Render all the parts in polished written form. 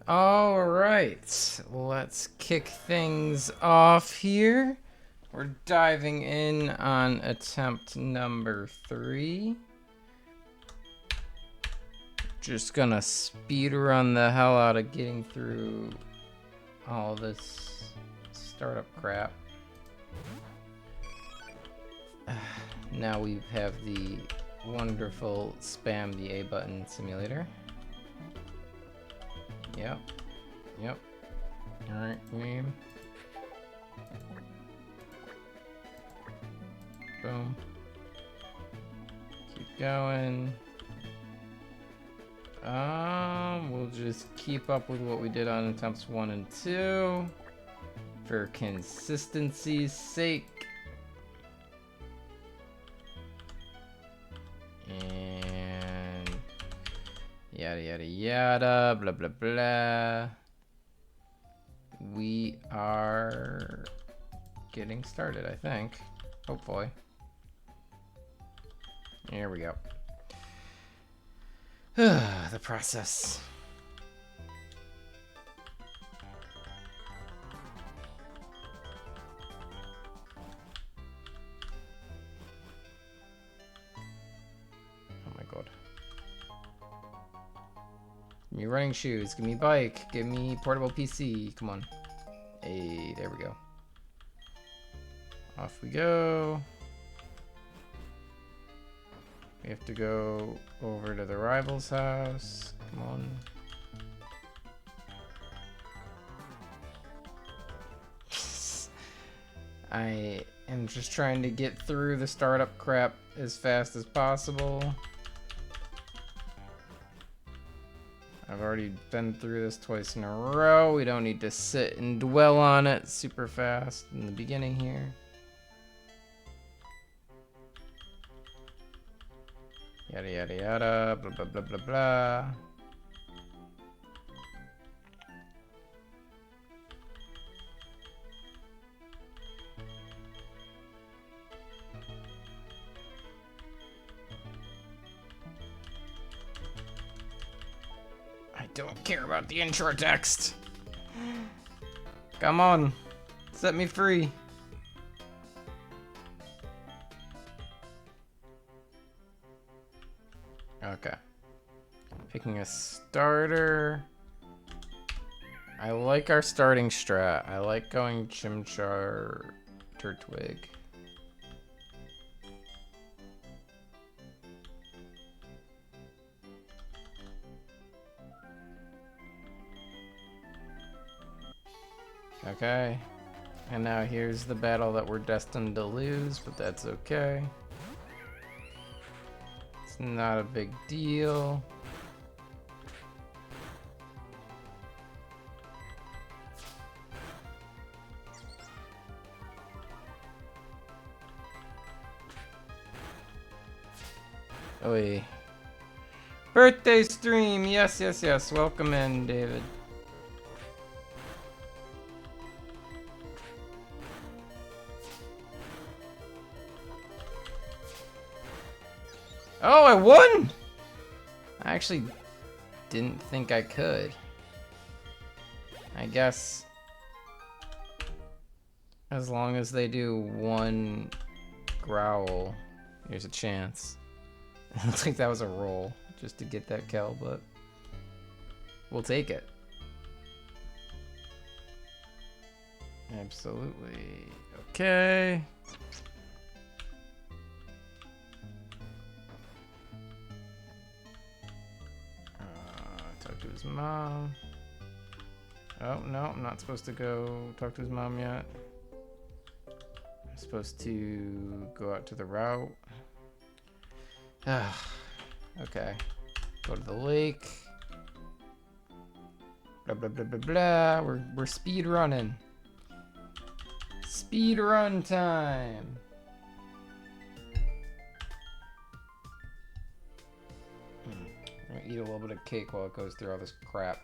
All right, let's kick things off here. We're diving in on attempt number 3. Just gonna speed run the hell out of getting through all this startup crap. Now we have the wonderful spam the A button simulator. Yep. Alright, game. Boom. Keep going. We'll just keep up with what we did on attempts 1 and 2 for consistency's sake. And yada yada yada, blah blah blah. We are getting started, I think. Hopefully. Here we go. The process. Oh my god. Give me running shoes, give me bike, give me portable PC. Come on. Hey, there we go. Off we go. We have to go over to the rival's house. Come on. I am just trying to get through the startup crap as fast as possible. I've already been through this twice in a row. We don't need to sit and dwell on it super fast in the beginning here. Yada yada yada, blah blah blah blah blah. I don't care about the intro text. Come on, set me free. Okay. Picking a starter. I like our starting strat. I like going Chimchar Turtwig. Okay. And now here's the battle that we're destined to lose, but that's okay. Not a big deal. Oi. Birthday stream! Yes, yes, yes. Welcome in, David. Oh, I won! I actually didn't think I could. I guess as long as they do one growl, there's a chance. It looks like that was a roll just to get that kill, but we'll take it. Absolutely. Okay. Talk to his mom. Oh, no, I'm not supposed to go talk to his mom yet. I'm supposed to go out to the route. Okay. Go to the lake. Blah, blah, blah, blah, blah. We're speed running. Speed run time. I'm gonna eat a little bit of cake while it goes through all this crap.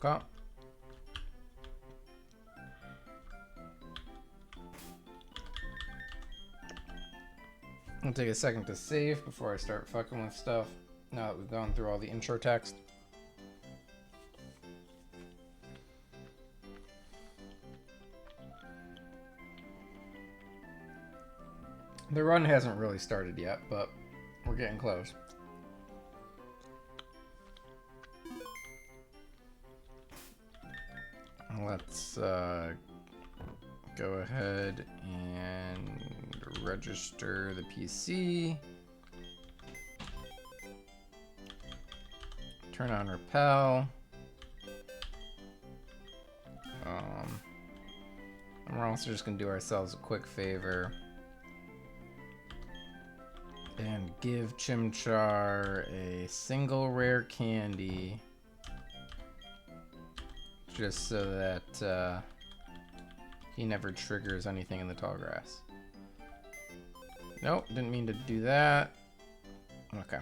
Okay. I'll take a second to save before I start fucking with stuff. Now that we've gone through all the intro text. The run hasn't really started yet, but we're getting close. Let's go ahead and register the PC. Turn on repel. And we're also just gonna do ourselves a quick favor and give Chimchar a single rare candy, just so that he never triggers anything in the tall grass. Nope, didn't mean to do that. Okay.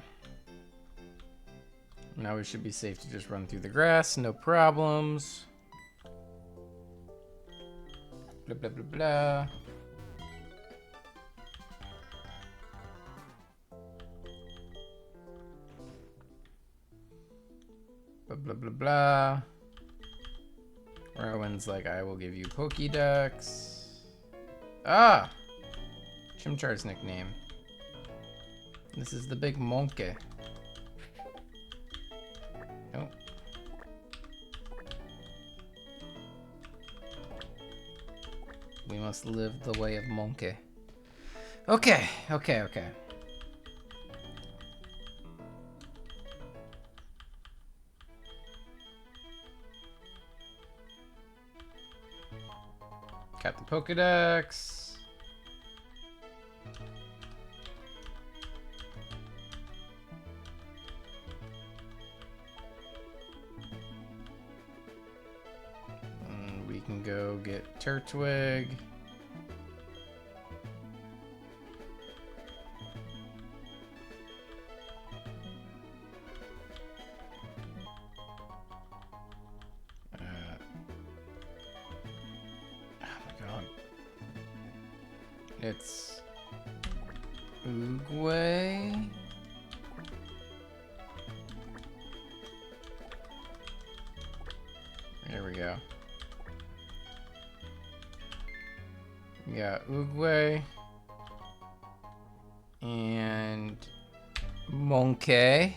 Now we should be safe to just run through the grass, no problems. Blah, blah, blah, blah. Blah, blah, blah, blah. Rowan's like, I will give you Pokédex. Ah! Chimchar's nickname. This is the big monkey. Nope. We must live the way of monkey. Okay. Got the Pokédex. And we can go get Turtwig. It's Oogway. There we go. We got Oogway and Monkey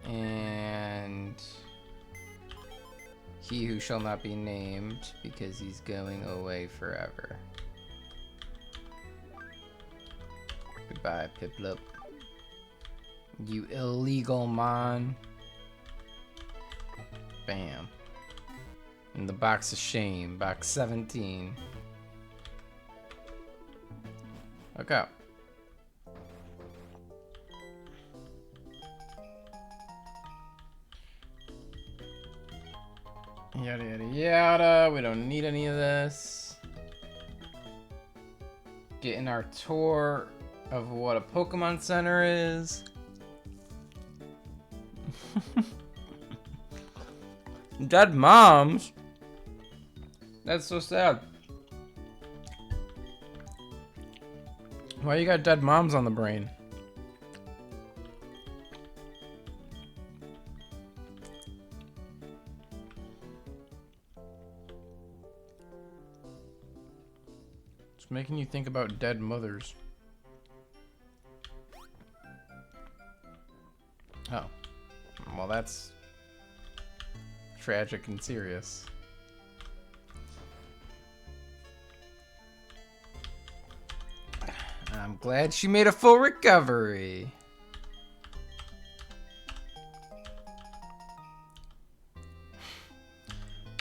and he who shall not be named because he's going away forever. Goodbye, Piplup. You illegal mon. Bam. In the box of shame, box 17. Okay. Yada yada yada. We don't need any of this. Getting our tour of what a Pokemon Center is. Dead moms. That's so sad. Why you got dead moms on the brain? It's making you think about dead mothers. Oh. Well, that's tragic and serious. I'm glad she made a full recovery.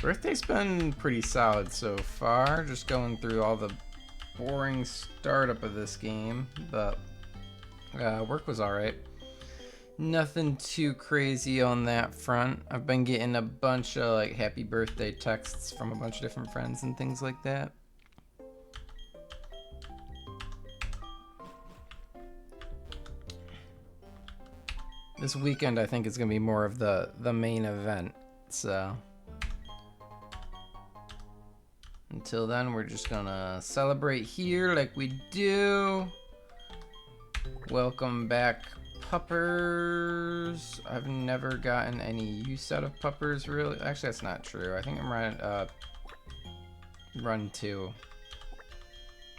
Birthday's been pretty solid so far, just going through all the boring startup of this game, but work was alright. Nothing too crazy on that front. I've been getting a bunch of like happy birthday texts from a bunch of different friends and things like that. This weekend, I think, is going to be more of the main event. So until then, we're just going to celebrate here like we do. Welcome back, puppers. I've never gotten any use out of puppers, really. Actually, that's not true. I think I'm running run 2.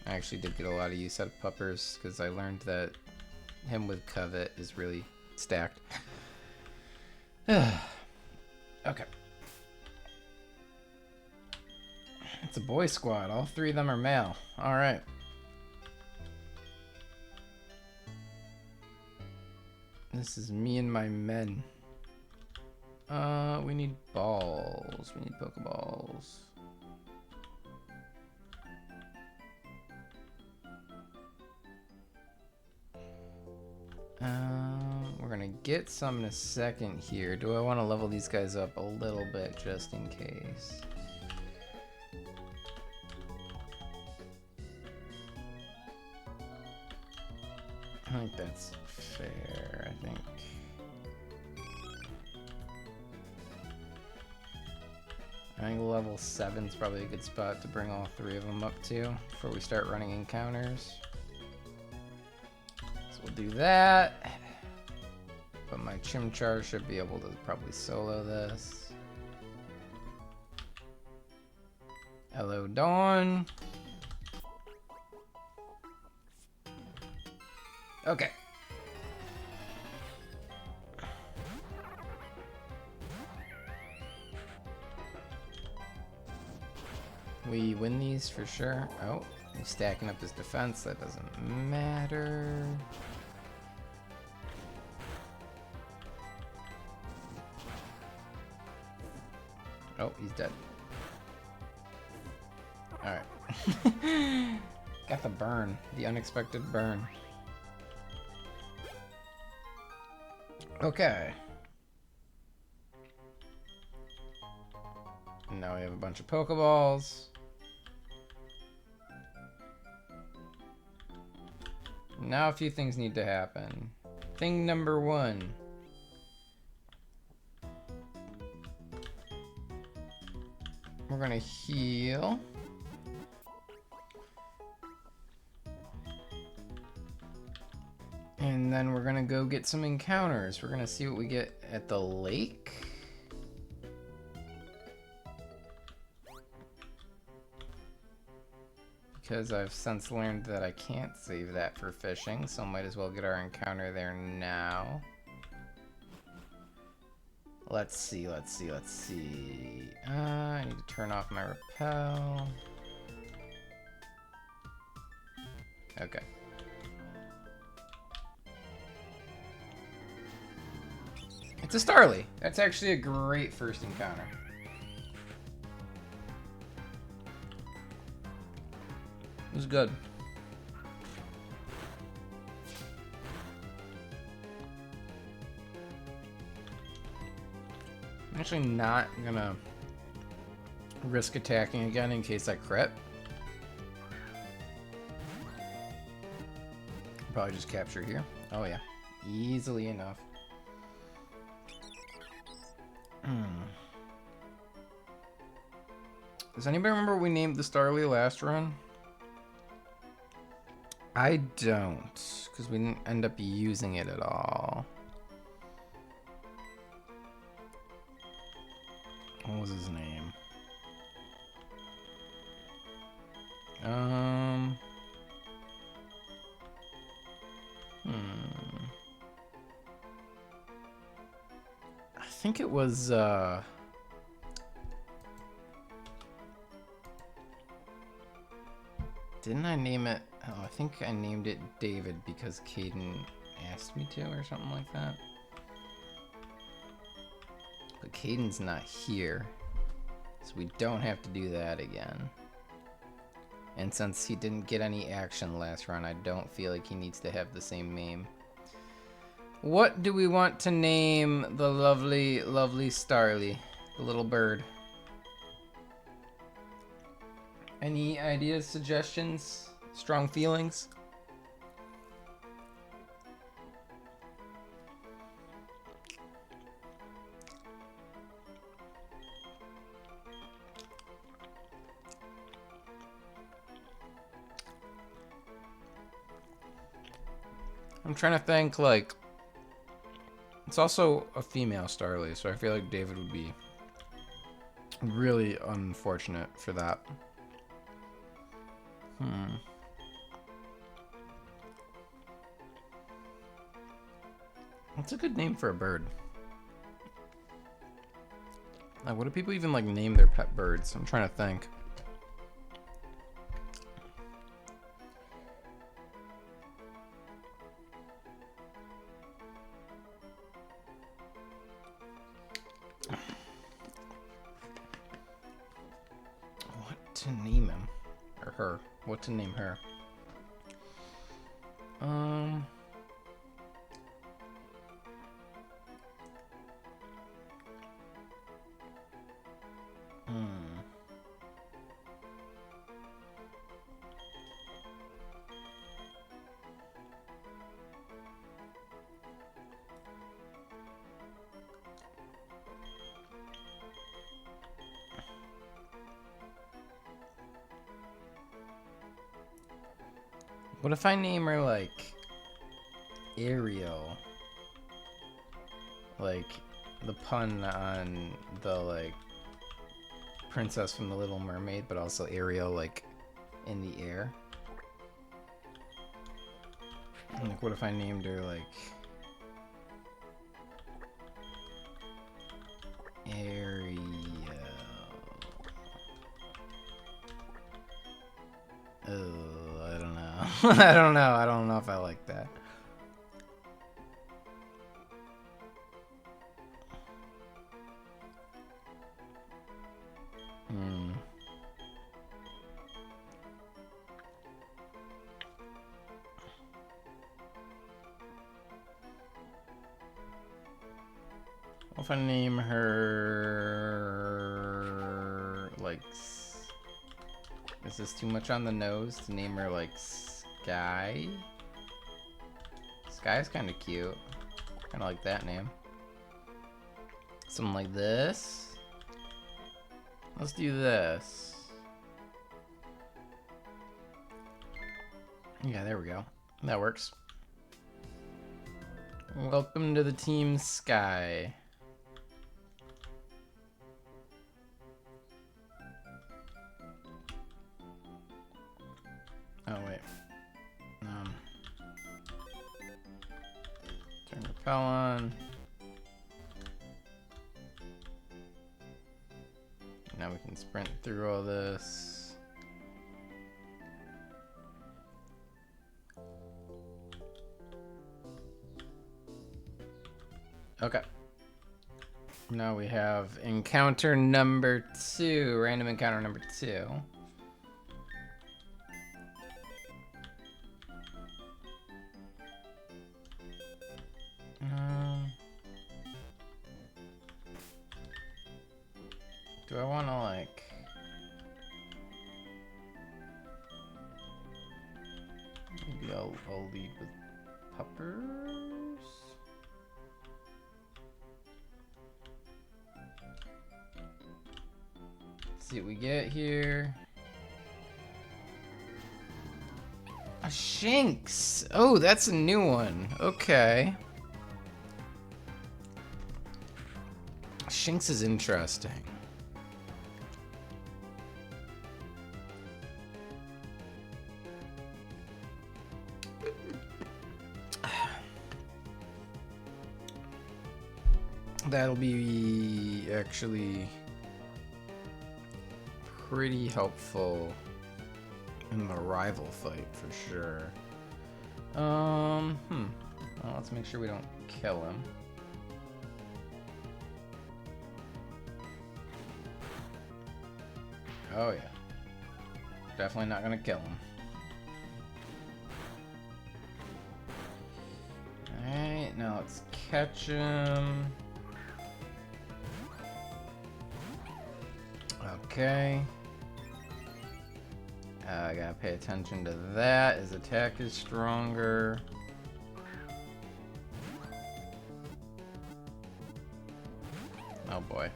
I actually did get a lot of use out of puppers because I learned that him with covet is really stacked. Okay. It's a boy squad. All 3 of them are male. All right. This is me and my men. We need balls. We need Pokeballs. We're gonna get some in a second here. Do I want to level these guys up a little bit just in case? I think that's fair, I think level 7 is probably a good spot to bring all 3 of them up to before we start running encounters. So we'll do that. But my Chimchar should be able to probably solo this. Hello, Dawn. Okay. We win these for sure. Oh, he's stacking up his defense. That doesn't matter. Oh, he's dead. Alright. Got the burn. The unexpected burn. Okay. Now we have a bunch of Pokeballs. Now a few things need to happen. Thing number 1. We're gonna heal. And then we're gonna go get some encounters. We're gonna see what we get at the lake. Because I've since learned that I can't save that for fishing, so might as well get our encounter there now. Let's see. I need to turn off my repel. Okay. It's a Starly. That's actually a great first encounter. It was good. I'm actually not gonna risk attacking again in case I crit. Probably just capture here. Oh yeah, easily enough. Does anybody remember what we named the Starly last run? I don't, because we didn't end up using it at all. What was his name? I think it was, didn't I name it? Oh, I think I named it David because Caden asked me to or something like that. But Caden's not here, so we don't have to do that again. And since he didn't get any action last round, I don't feel like he needs to have the same name. What do we want to name the lovely, lovely Starly, the little bird? Any ideas, suggestions, strong feelings? I'm trying to think, like, it's also a female Starly, so I feel like David would be really unfortunate for that. What's a good name for a bird? Like, what do people even, like, name their pet birds? I'm trying to think. What to name him? Or her. What to name her? What if I name her, like, Ariel? Like, the pun on the, like, princess from The Little Mermaid, but also Ariel, like, in the air. Like, what if I named her, like, Ariel? Oh, I don't know. I don't know. I don't know if I like that. What if I name her, like, is this too much on the nose to name her, like, Sky? Sky's kind of cute. Kind of like that name. Something like this. Let's do this. Yeah, there we go. That works. Welcome to the Team Sky. Oh, wait. Turn repel on. Now we can sprint through all this. Okay. Now we have encounter number 2, random encounter number 2. Do I want to, like... Maybe I'll lead with puppers? Let's see what we get here. A Shinx! Oh, that's a new one. Okay. Shinx is interesting. That'll be actually pretty helpful in the rival fight for sure. Well, let's make sure we don't kill him. Oh yeah. Definitely not gonna kill him. Alright, now let's catch him. Okay. I gotta pay attention to that. His attack is stronger. Oh boy.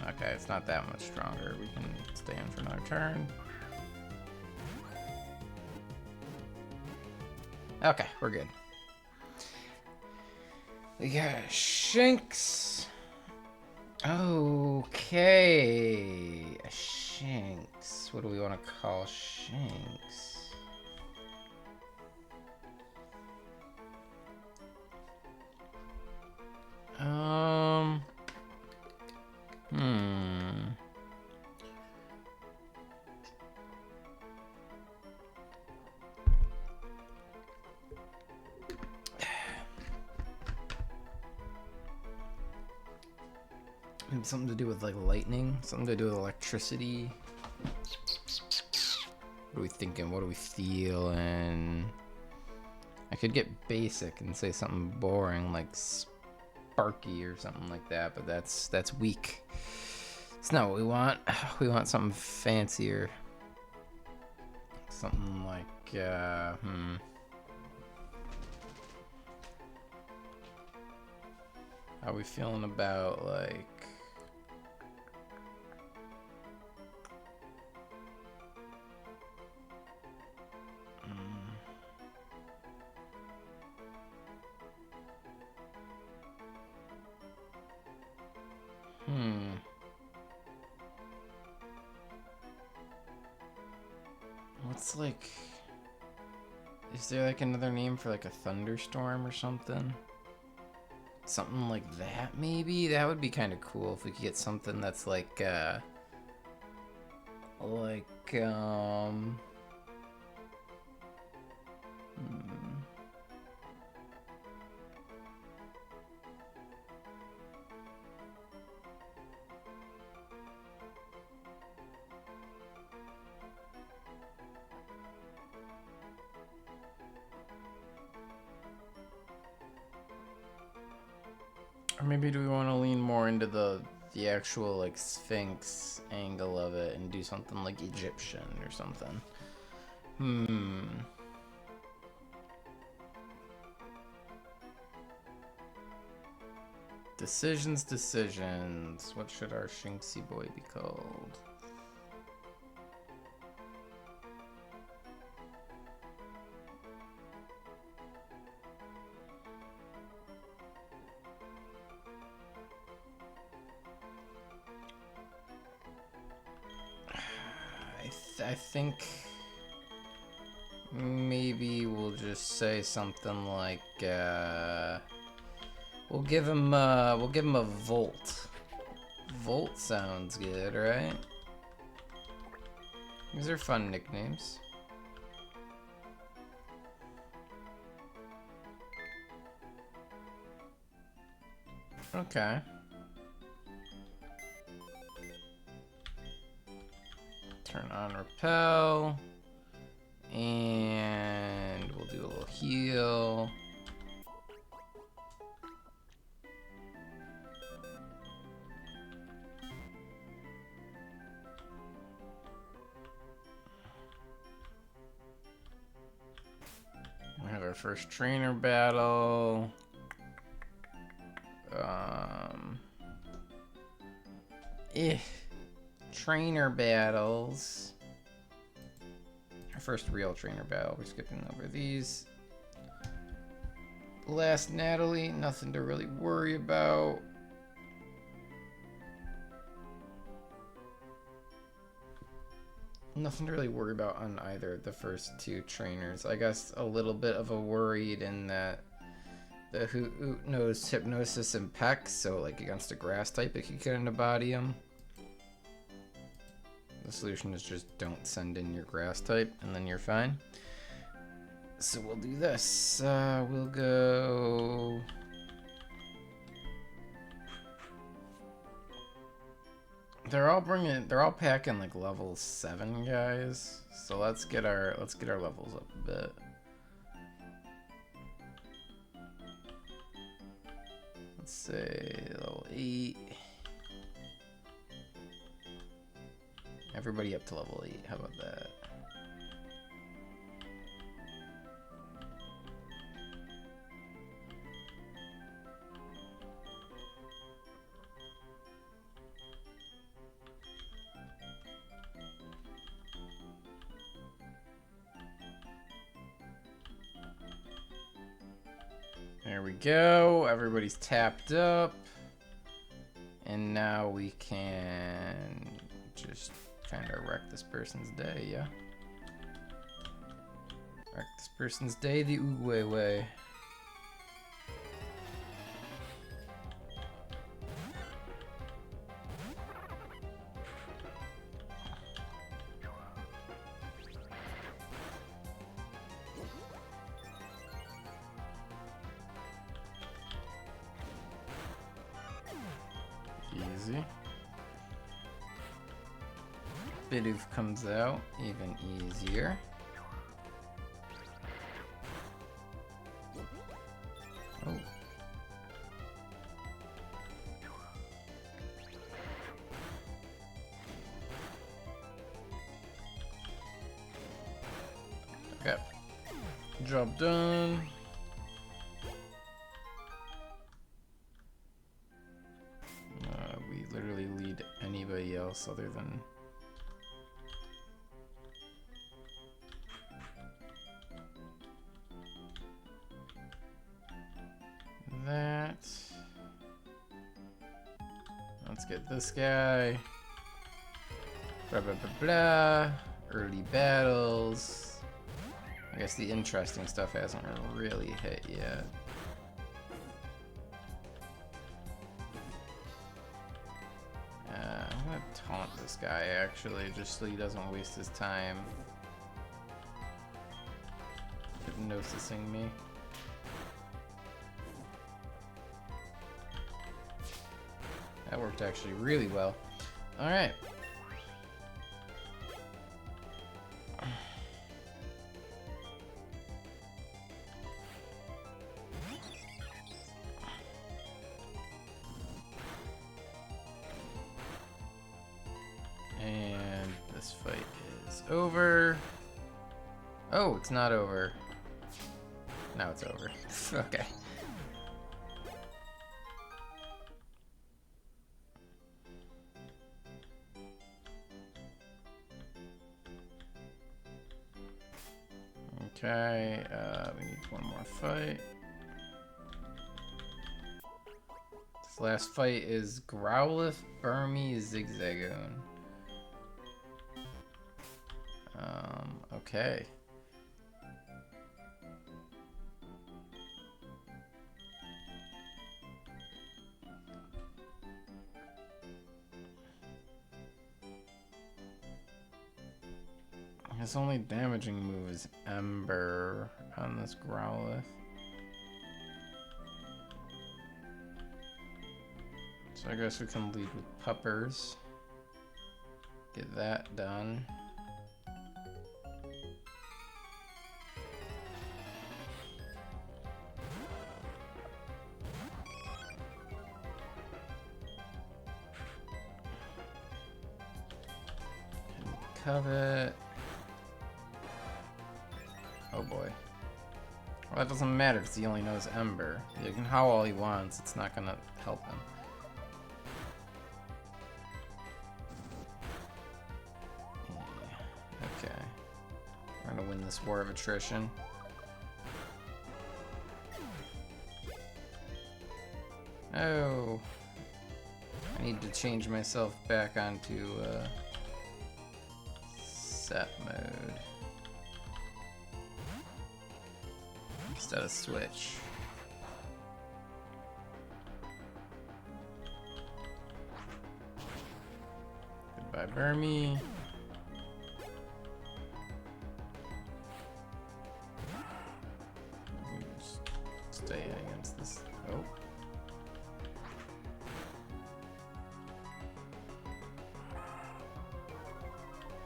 Okay, it's not that much stronger. We can stay in for another turn. Okay, we're good. We got Shinx. Okay. A Shinx. What do we want to call Shinx? Maybe something to do with like lightning, something to do with electricity. What are we thinking? What are we feeling? I could get basic and say something boring like Sparky or something like that, but that's weak. It's not what we want. We want something fancier. Something like How are we feeling about like what's like, is there like another name for like a thunderstorm or something? Something like that, maybe? That would be kind of cool if we could get something that's like or maybe do we want to lean more into the actual like Sphinx angle of it and do something like Egyptian or something? Decisions. What should our Shinxy boy be called? I think maybe we'll just say something like we'll give him a Volt. Volt sounds good, right? These are fun nicknames. Okay. Turn on repel. And we'll do a little heal. We have our first trainer battle. Trainer battles. Our first real trainer battle. We're skipping over these. Last Natalie, nothing to really worry about. Nothing to really worry about on either of the first two trainers. I guess a little bit of a worried in that the Hoot knows Hypnosis and Peck, so like against a grass type it could get into body him. The solution is just don't send in your grass type and then you're fine. So we'll do this. We'll go... They're all packing like level 7 guys. So let's get our levels up a bit. Let's say level 8. Everybody up to level 8. How about that? There we go. Everybody's tapped up. And now we can just kind of wreck this person's day, yeah? Wreck this person's day the Uguay way. Easy. Bidoof comes out, even easier. Oh. Okay. Job done. We literally lead anybody else other than that. Let's get this guy. Blah, blah, blah, blah. Early battles. I guess the interesting stuff hasn't really hit yet. I'm gonna taunt this guy actually, just so he doesn't waste his time hypnosising me. That worked actually really well. Alright. And this fight is over. Oh, it's not over. Now it's over. Okay. Okay, we need one more fight. This last fight is Growlithe, Burmy, Zigzagoon. Okay. His only damaging move is Ember on this Growlithe. So I guess we can lead with Puppers. Get that done. Covet. Oh boy. Well, that doesn't matter because he only knows Ember. He can howl all he wants, it's not gonna help him. Yeah. Okay. We're gonna win this war of attrition. Oh. I need to change myself back onto set mode. Instead of switch. Goodbye, Burmy. Just stay against this. Oh.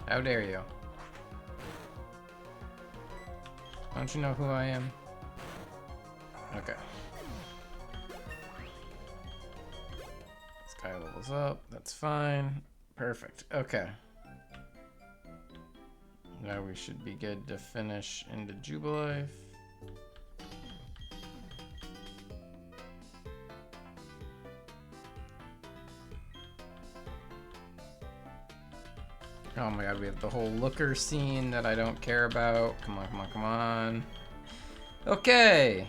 How dare you? Don't you know who I am? Okay. This guy levels up. That's fine. Perfect. Okay. Now we should be good to finish into Jubilife. Oh my god, we have the whole looker scene that I don't care about. Come on, come on, come on. Okay.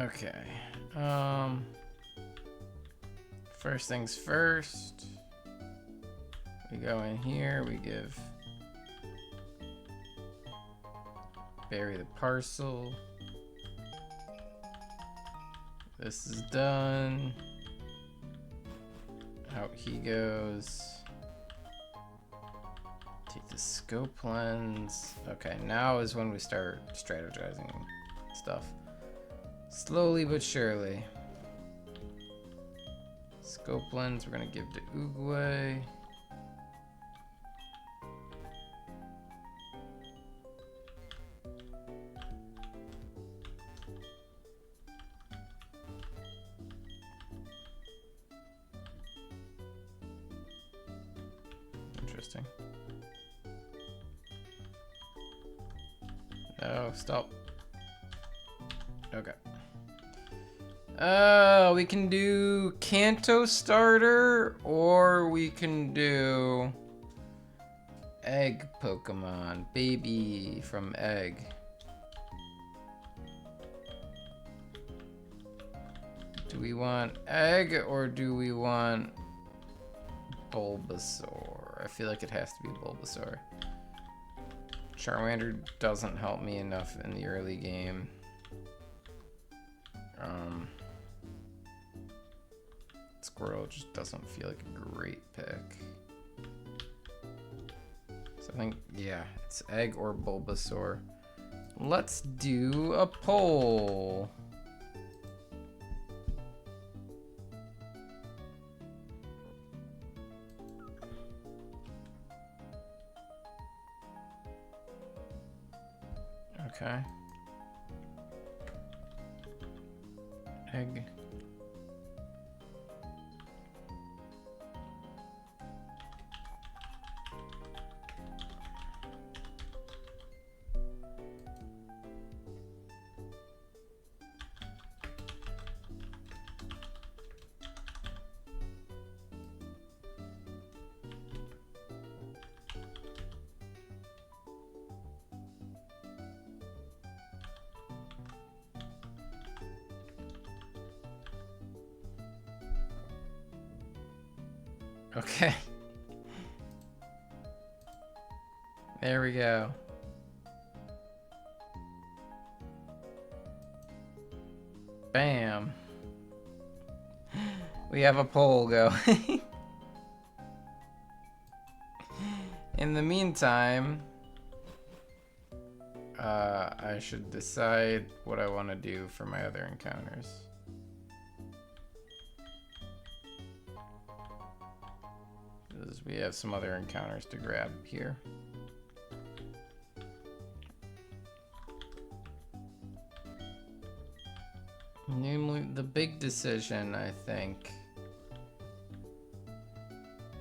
Okay. First things first. We go in here, we give Barry the parcel. This is done. Out he goes. Take the scope lens. Okay, now is when we start strategizing stuff. Slowly but surely. Scope lens we're gonna give to Uguay. Interesting. No, stop. Okay. We can do Kanto starter, or we can do egg Pokemon, baby from egg. Do we want egg, or do we want Bulbasaur? I feel like it has to be Bulbasaur. Charmander doesn't help me enough in the early game. Squirrel just doesn't feel like a great pick. So I think, yeah, it's egg or Bulbasaur. Let's do a poll. Okay. Egg. Okay. There we go. Bam. We have a poll going. In the meantime, I should decide what I want to do for my other encounters. We have some other encounters to grab here. Namely, the big decision, I think,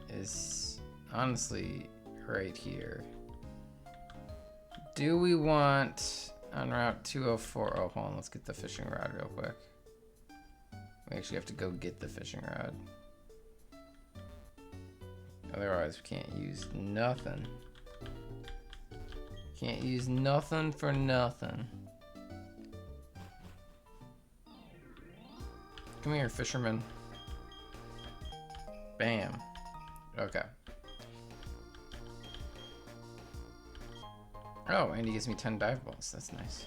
is honestly right here. Do we want on Route 204? Oh, hold on, let's get the fishing rod real quick. We actually have to go get the fishing rod. Otherwise, we can't use nothing. Can't use nothing for nothing. Come here, fisherman. Bam. Okay. Oh, and he gives me 10 dive balls. That's nice.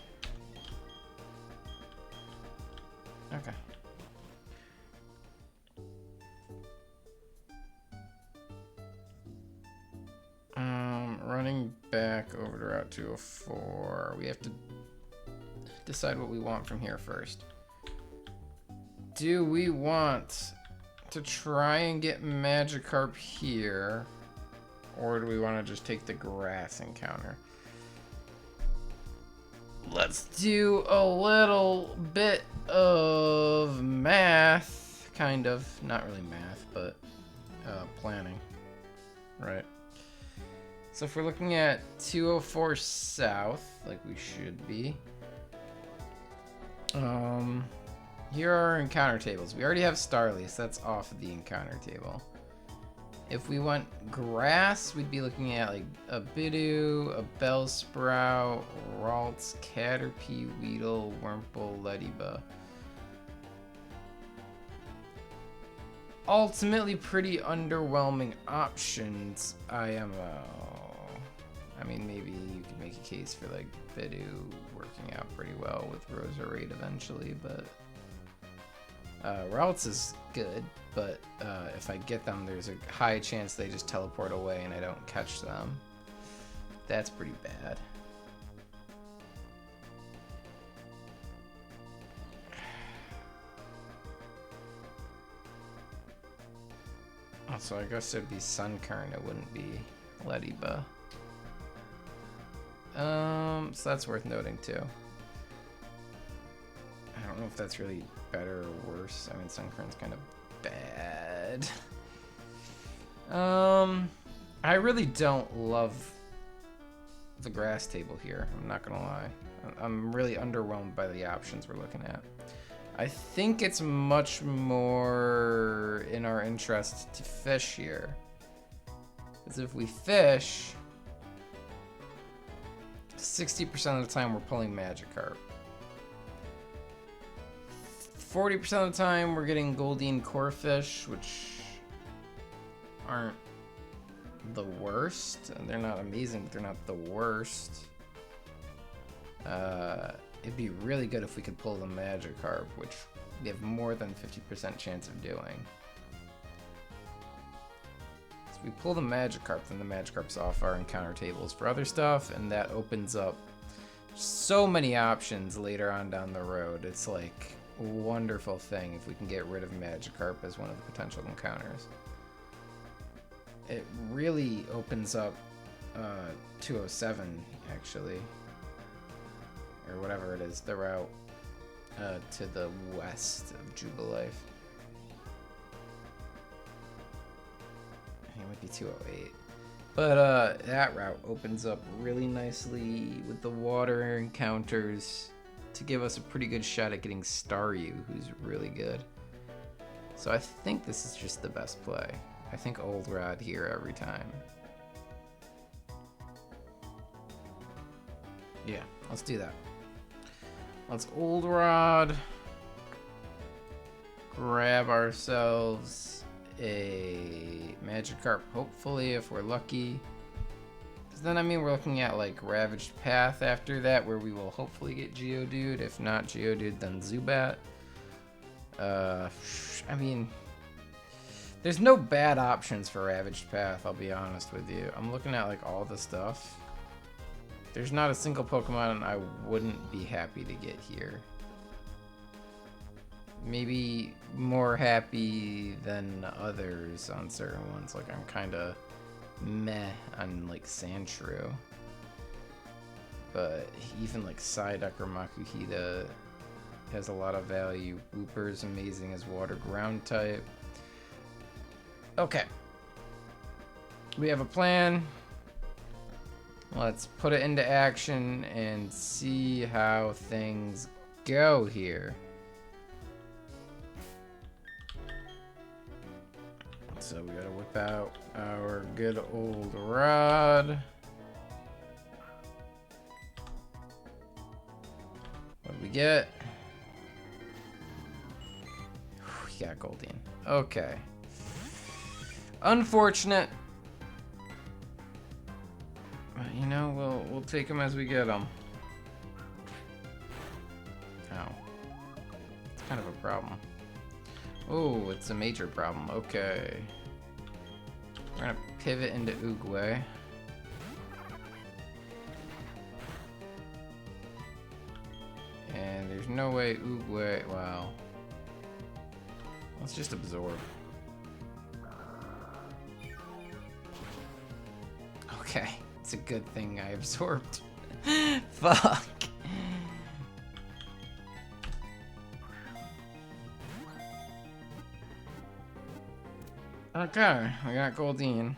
Okay. Running back over to Route 204. We have to decide what we want from here first. Do we want to try and get Magikarp here, or do we want to just take the grass encounter? Let's do a little bit of math, kind of. Not really math, but planning, right? So if we're looking at 204 South, like we should be, here are our encounter tables. We already have Starly, so that's off of the encounter table. If we want grass, we'd be looking at like a Bidoof, a Bellsprout, Ralts, Caterpie, Weedle, Wurmple, Leddyba. ultimately pretty underwhelming options. I mean, maybe you could make a case for like Bidoo working out pretty well with Roserade eventually, but Ralts is good, but if I get them, there's a high chance they just teleport away and I don't catch them. That's pretty bad. So I guess it'd be Sunkern, it wouldn't be Lediba. So that's worth noting too. I don't know if that's really better or worse. I mean, Sunkern's kind of bad. I really don't love the grass table here, I'm not gonna lie. I'm really underwhelmed by the options we're looking at. I think it's much more in our interest to fish here. Because if we fish, 60% of the time we're pulling Magikarp. 40% of the time we're getting Goldeen Corefish, which aren't the worst. They're not amazing, but they're not the worst. It'd be really good if we could pull the Magikarp, which we have more than 50% chance of doing. So we pull the Magikarp, then the Magikarp's off our encounter tables for other stuff, and that opens up so many options later on down the road. It's like a wonderful thing if we can get rid of Magikarp as one of the potential encounters. It really opens up 207, actually. Or whatever it is, the route to the west of Jubilife. I think it might be 208. But that route opens up really nicely with the water encounters to give us a pretty good shot at getting Staryu, who's really good. So I think this is just the best play. I think Old Rod here every time. Yeah, let's do that. Let's Old Rod, grab ourselves a Magikarp, hopefully, if we're lucky. Because then, I mean, we're looking at, like, Ravaged Path after that, where we will hopefully get Geodude. If not Geodude, then Zubat. I mean, there's no bad options for Ravaged Path, I'll be honest with you. I'm looking at, like, all the stuff. There's not a single Pokemon I wouldn't be happy to get here. Maybe more happy than others on certain ones. Like, I'm kind of meh on, like, Sandshrew. But even, like, Psyduck or Makuhita has a lot of value. Wooper's amazing as water ground type. Okay. We have a plan. Let's put it into action and see how things go here. So we gotta whip out our good old rod. What do we get? We got Goldeen. Okay. Unfortunate. You know, we'll take them as we get them. Ow. It's kind of a problem. Oh, it's a major problem. Okay. We're gonna pivot into Oogway. And there's no way Oogway... Wow. Let's just absorb. Okay. It's a good thing I absorbed. Fuck. Okay, we got Goldeen.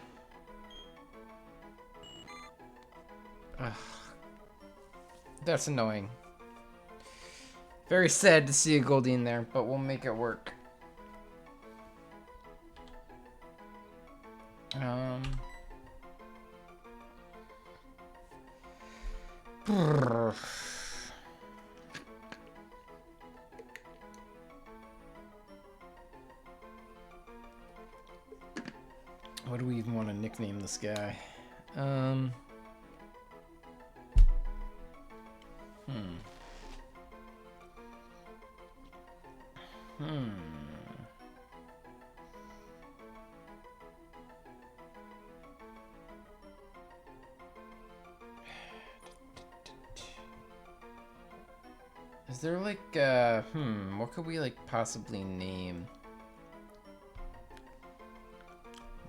Ugh. That's annoying. Very sad to see a Goldeen there, but we'll make it work. What do we even want to nickname this guy? Is there like, what could we like possibly name?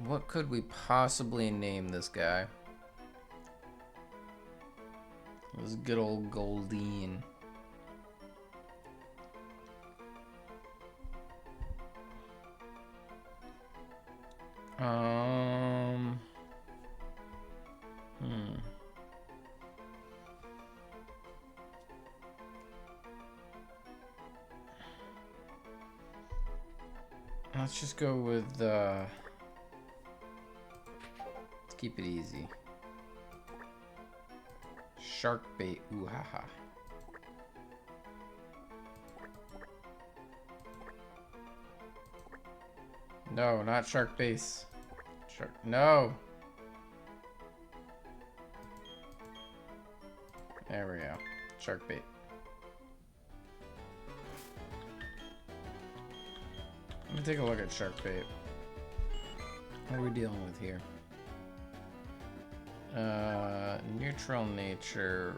What could we possibly name this guy? This good old Goldine. Let's just go with, let's keep it easy. Shark bait, ooh haha. No, not shark base. Shark, no. There we go. Shark bait. Let me take a look at shark bait. What are we dealing with here? Neutral nature.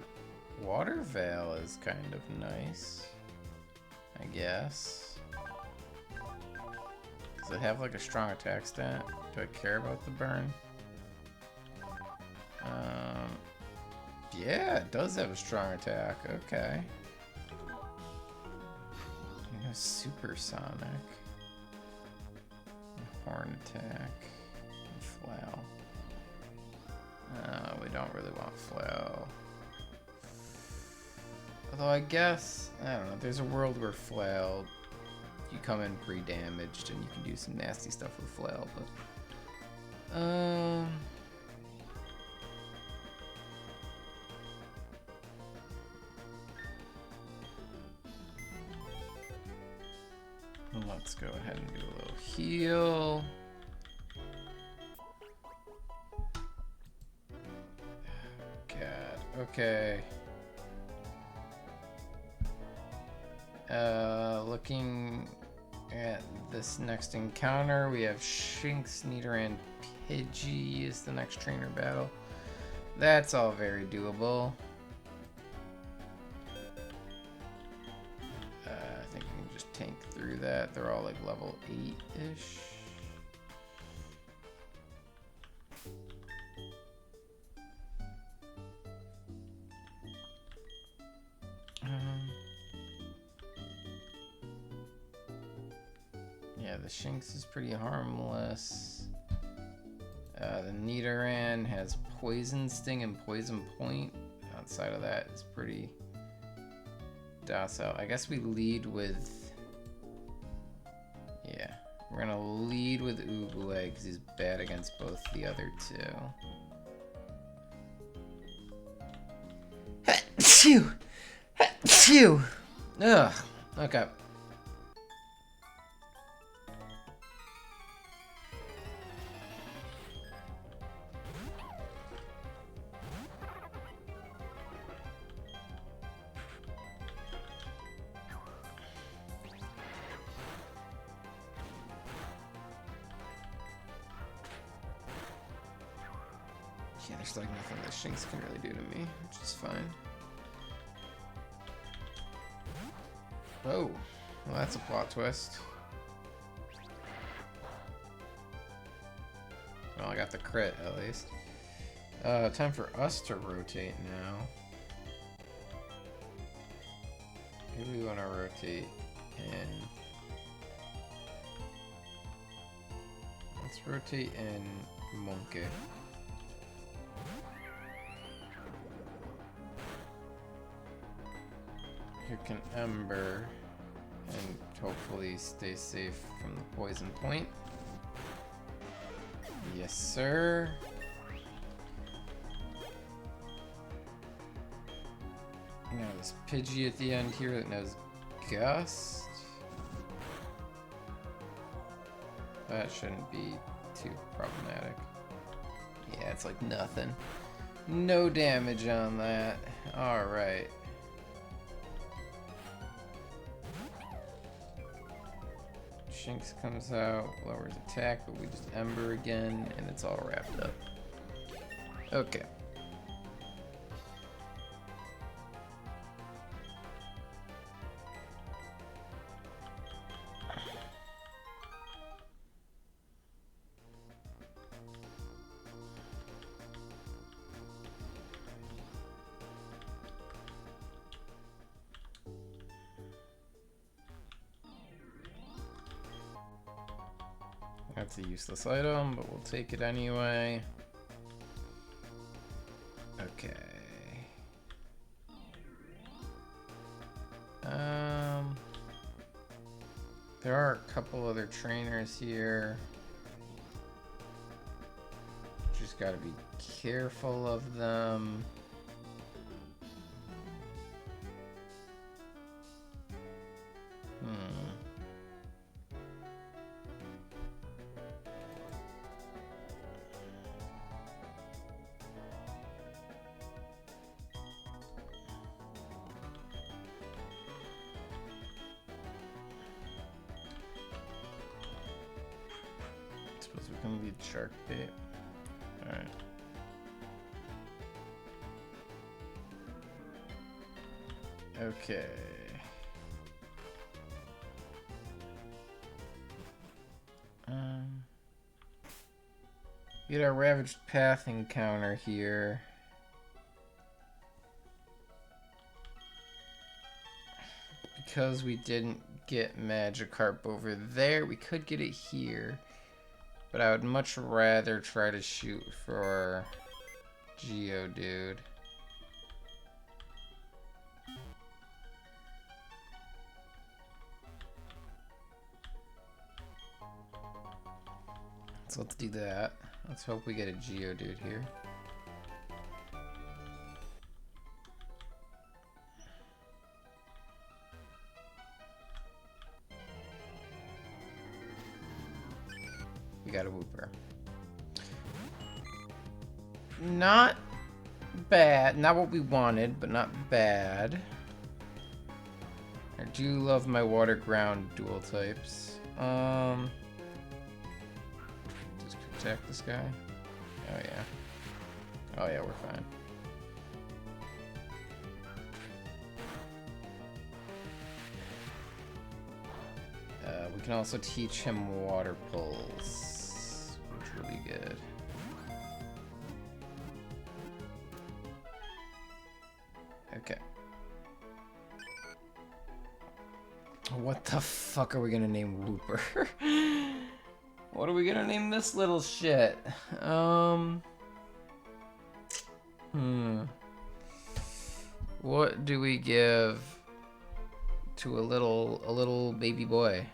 Water Veil is kind of nice, I guess. Does it have like a strong attack stat? Do I care about the burn? Yeah, it does have a strong attack. Okay. Supersonic. Horn attack. Flail. We don't really want Flail. Although I guess, I don't know, there's a world where Flail, you come in pre-damaged and you can do some nasty stuff with Flail, but... Let's go ahead and do a little heal. God, okay. Looking at this next encounter, we have Shinx, Nidoran, Pidgey is the next trainer battle. That's all very doable. I think we can just tank through that. They're all like level 8-ish. Yeah, the Shinx is pretty harmless. The Nidoran has Poison Sting and Poison Point. Outside of that, it's pretty docile. I guess we lead with... Yeah, we're gonna lead with Oogway because he's bad against both the other two. Phew! Phew! Ugh, okay. Yeah, there's like nothing that Shinx can really do to me, which is fine. Oh, well that's a plot twist. Well, I got the crit at least. Time for us to rotate now. Who do we want to rotate in? Let's rotate in Monkey. You can Ember and hopefully stay safe from the Poison Point. Yes, sir. Now this Pidgey at the end here that knows Gust. That shouldn't be too problematic. Yeah, it's like nothing. No damage on that. Alright. Shinx comes out, lowers attack, but we just Ember again, and it's all wrapped up. Okay. That's a useless item, but we'll take it anyway. Okay. There are a couple other trainers here. Just gotta be careful of them. Suppose we can lead shark bait. Alright. Okay. Get our Ravaged Path encounter here. Because we didn't get Magikarp over there, we could get it here. But I would much rather try to shoot for Geodude. So let's do that. Let's hope we get a Geodude here. We got a Wooper. Not bad. Not what we wanted, but not bad. I do love my water ground dual types. Just attack this guy. Oh yeah. Oh yeah, we're fine. We can also teach him Water Pulse, which is really good. Okay. What the fuck are we gonna name Wooper? What are we gonna name this little shit? What do we give to a little baby boy?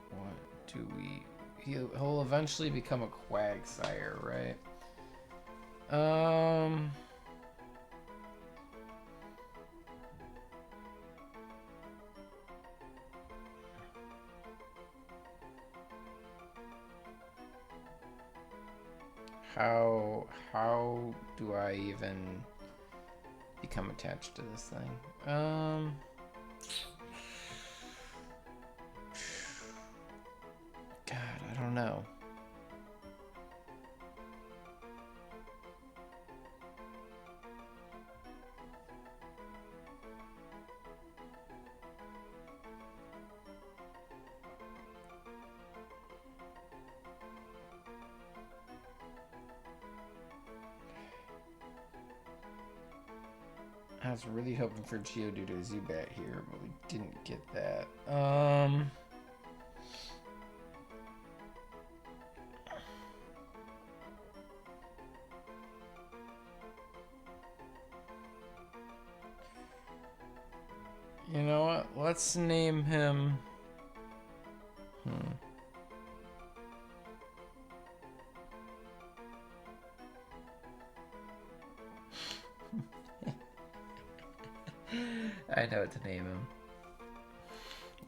What do we... He'll eventually become a Quagsire, right? How do I even become attached to this thing? God, I don't know. I was really hoping for Geodude or Zubat here, but we didn't get that. Let's name him. I know what to name him.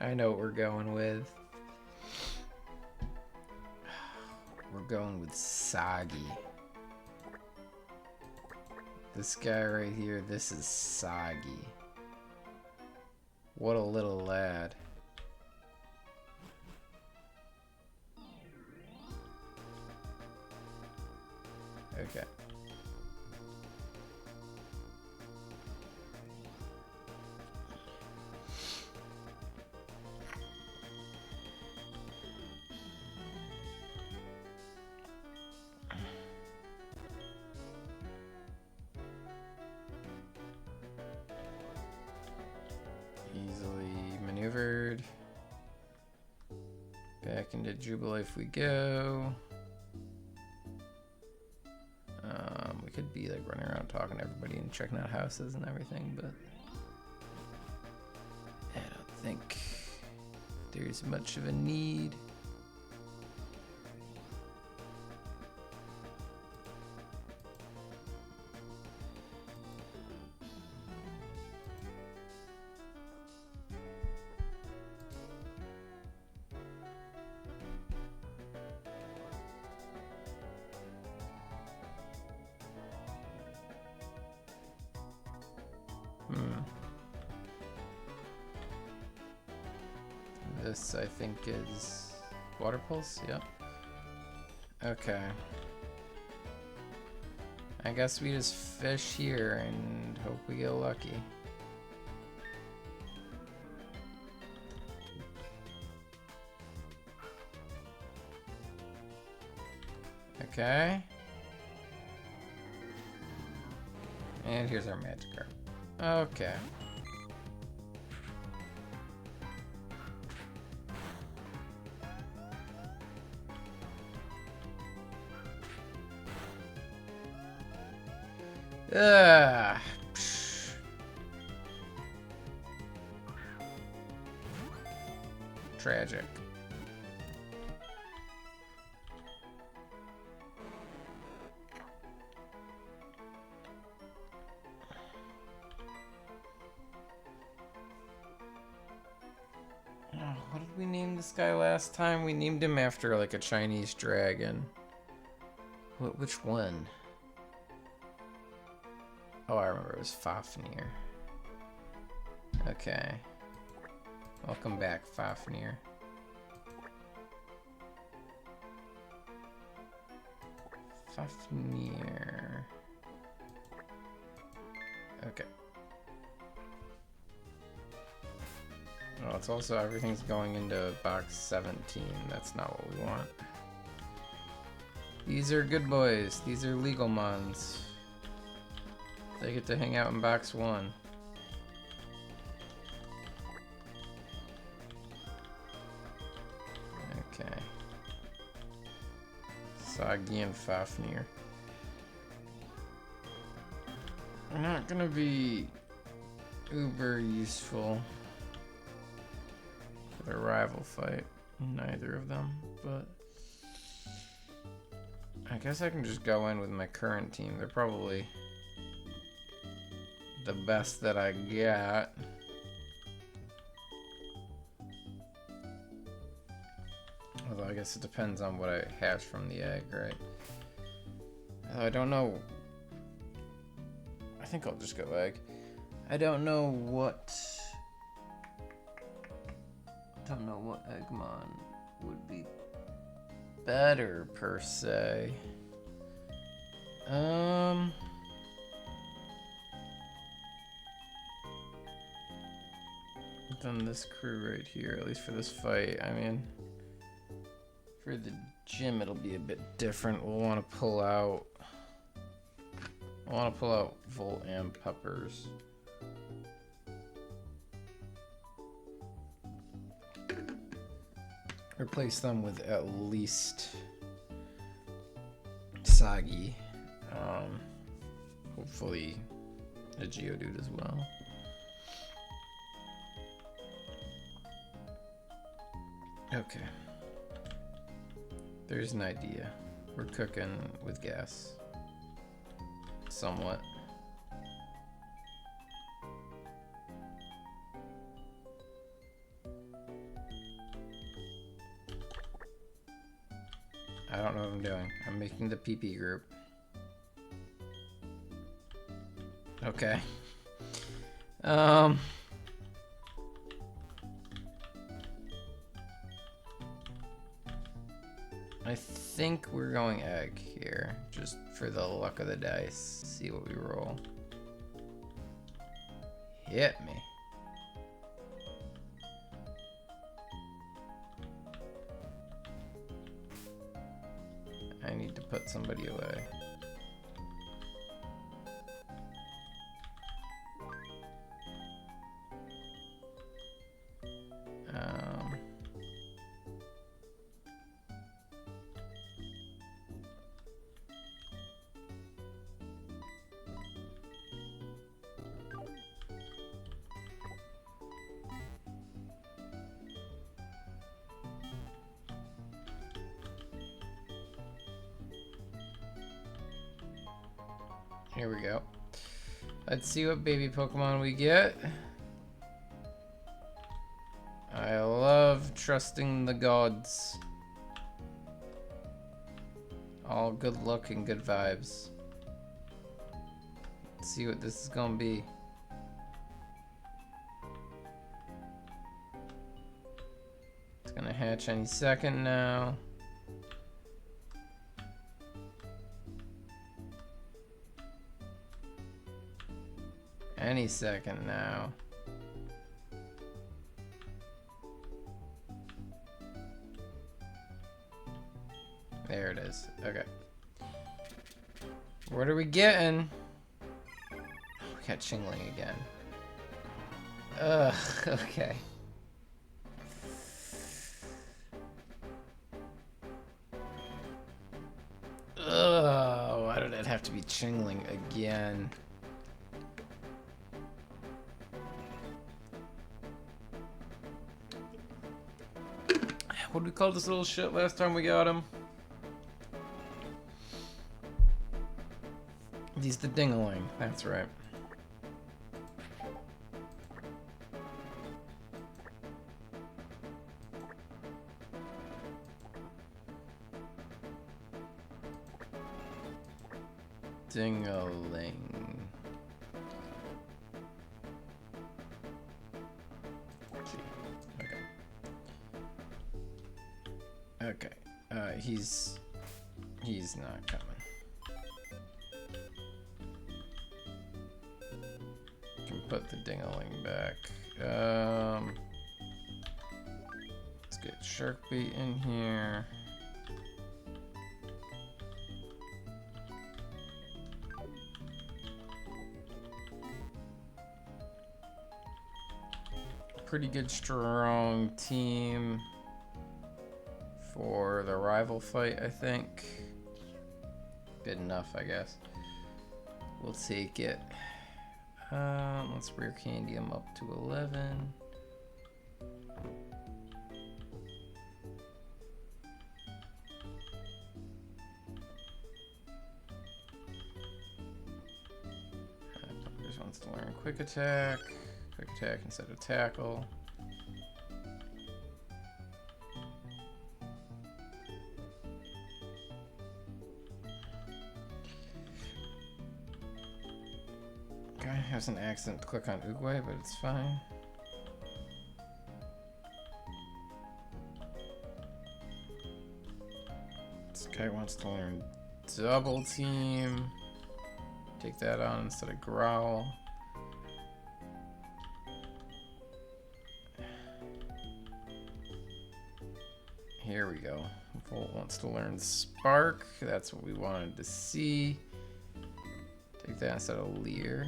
I know what we're going with. We're going with Soggy. This guy right here, this is Soggy. What a little lad. Okay. Easily maneuvered. Back into Jubilife we go. We could be like running around talking to everybody and checking out houses and everything, but I don't think there's much of a need. This, I think, is Water Pulse, yep. Okay. I guess we just fish here and hope we get lucky. Okay. And here's our Magikarp. Okay. Tragic. What did we name this guy last time? We named him after like a Chinese dragon. Which one? Oh, I remember, it was Fafnir. Okay. Welcome back, Fafnir. Fafnir. Okay. Oh, it's also everything's going into box 17. That's not what we want. These are good boys. These are legal mons. They get to hang out in box 1. Okay. Soggy and Fafnir. They're not gonna be uber useful for the rival fight. Neither of them, but I guess I can just go in with my current team. They're probably the best that I got. Although I guess it depends on what I hatch from the egg, right? I don't know. I think I'll just go egg. I don't know what Eggmon would be better per se. Than this crew right here, at least for this fight. I mean, for the gym it'll be a bit different. We'll want to pull out Volt and Peppers. Replace them with at least Soggy. Hopefully a Geodude as well. Okay. There's an idea. We're cooking with gas. Somewhat. I don't know what I'm doing. I'm making the PP group. Okay. I think we're going egg here, just for the luck of the dice. See what we roll. Hit me. I need to put somebody away. Here we go. Let's see what baby Pokemon we get. I love trusting the gods. All good luck and good vibes. Let's see what this is gonna be. It's gonna hatch any second now. Any second now. There it is. Okay. What are we getting? Oh, we got Chingling again. Ugh, okay. Ugh, why did it have to be Chingling again? What did we call this little shit last time we got him? He's the Dingaling, that's right. Dingaling. Okay, he's not coming. Can put the Dingaling back. Let's get Sharkbait in here. Pretty good, strong team for the rival fight, I think. Good enough, I guess. We'll take it. Let's rare candy him up to 11. Just wants to learn quick attack. Quick attack instead of tackle. Guy has an accident to click on Oogway, but it's fine. This guy wants to learn double team. Take that on instead of growl. Here we go. Volt wants to learn Spark. That's what we wanted to see. Take that instead of Leer.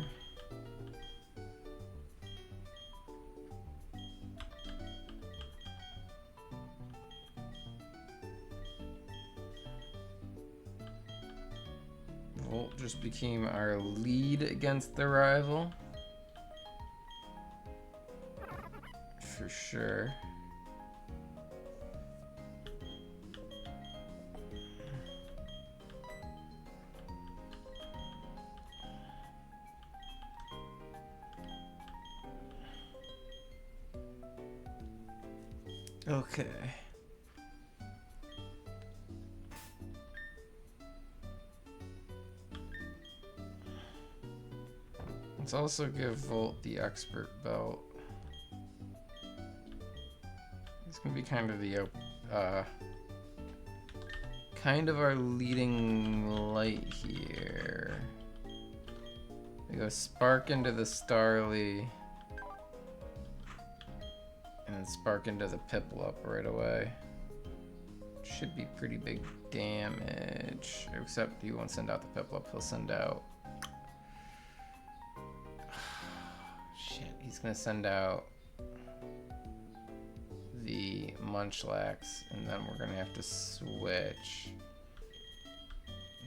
Volt just became our lead against the rival. For sure. Okay. Let's also give Volt the expert belt. It's gonna be kind of the kind of our leading light here. We go Spark into the Starly, and then Spark into the Piplup right away. Should be pretty big damage, except he won't send out the Piplup. He'll send out. Shit, he's gonna send out the Munchlax, and then we're gonna have to switch,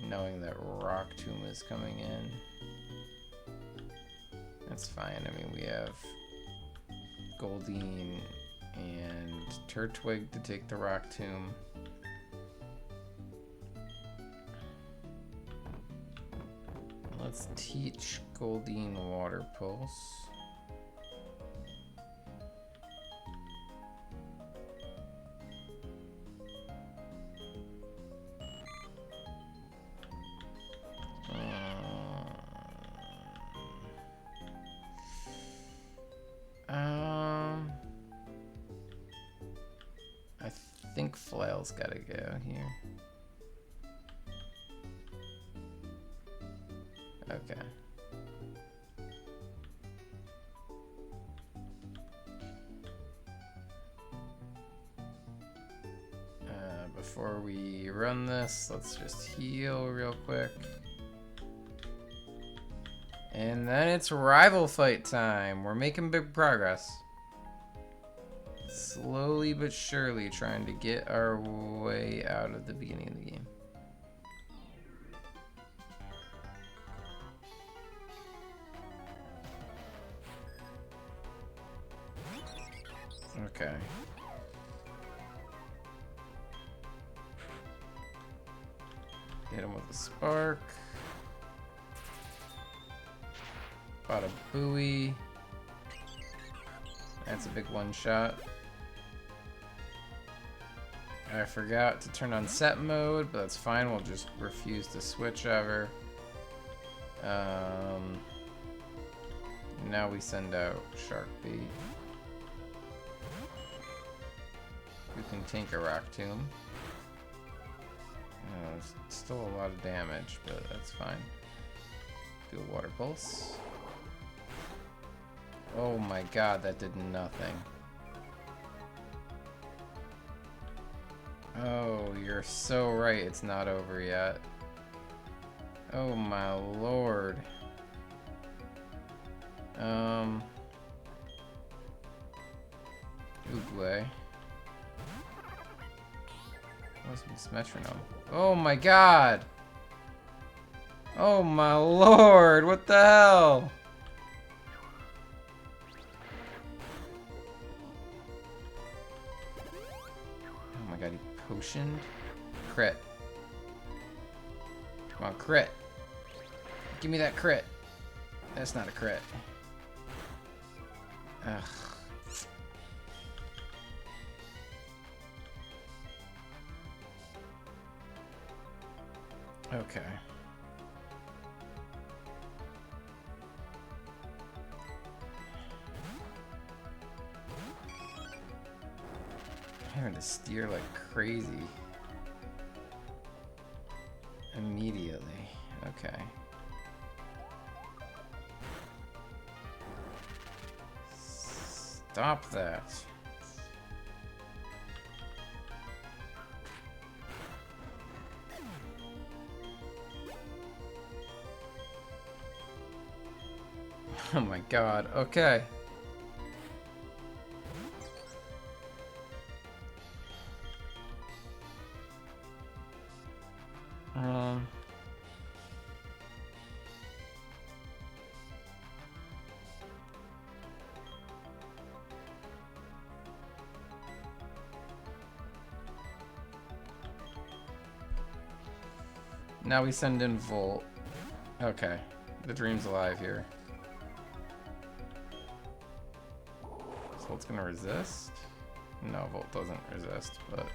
knowing that Rock Tomb is coming in. That's fine. I mean, we have Goldeen and Turtwig to take the Rock Tomb. Let's teach Goldeen Water Pulse. I think Flail's gotta go here. Okay. Before we run this, let's just heal real quick. And then it's rival fight time. We're making big progress. Slowly but surely trying to get our way out of the beginning of the game. Okay. Hit him with a Spark. Bought a Buoy. That's a big one shot. I forgot to turn on set mode, but that's fine. We'll just refuse to switch ever. Now we send out Shark Bait. We can tank a Rock Tomb. It's still a lot of damage, but that's fine. Do a Water Pulse. Oh my god, that did nothing. Oh, you're so right, it's not over yet. Oh my lord. Oogway. Must be this metronome. Oh my god! Oh my lord, what the hell? Oh my god, he potioned? Crit. Come on, crit. Give me that crit. That's not a crit. Ugh. Okay. I'm having to steer like crazy. Immediately. Okay. Stop that. Oh my god, okay. Now we send in Volt. Okay, the dream's alive here. So it's gonna resist. No, Volt doesn't resist, but...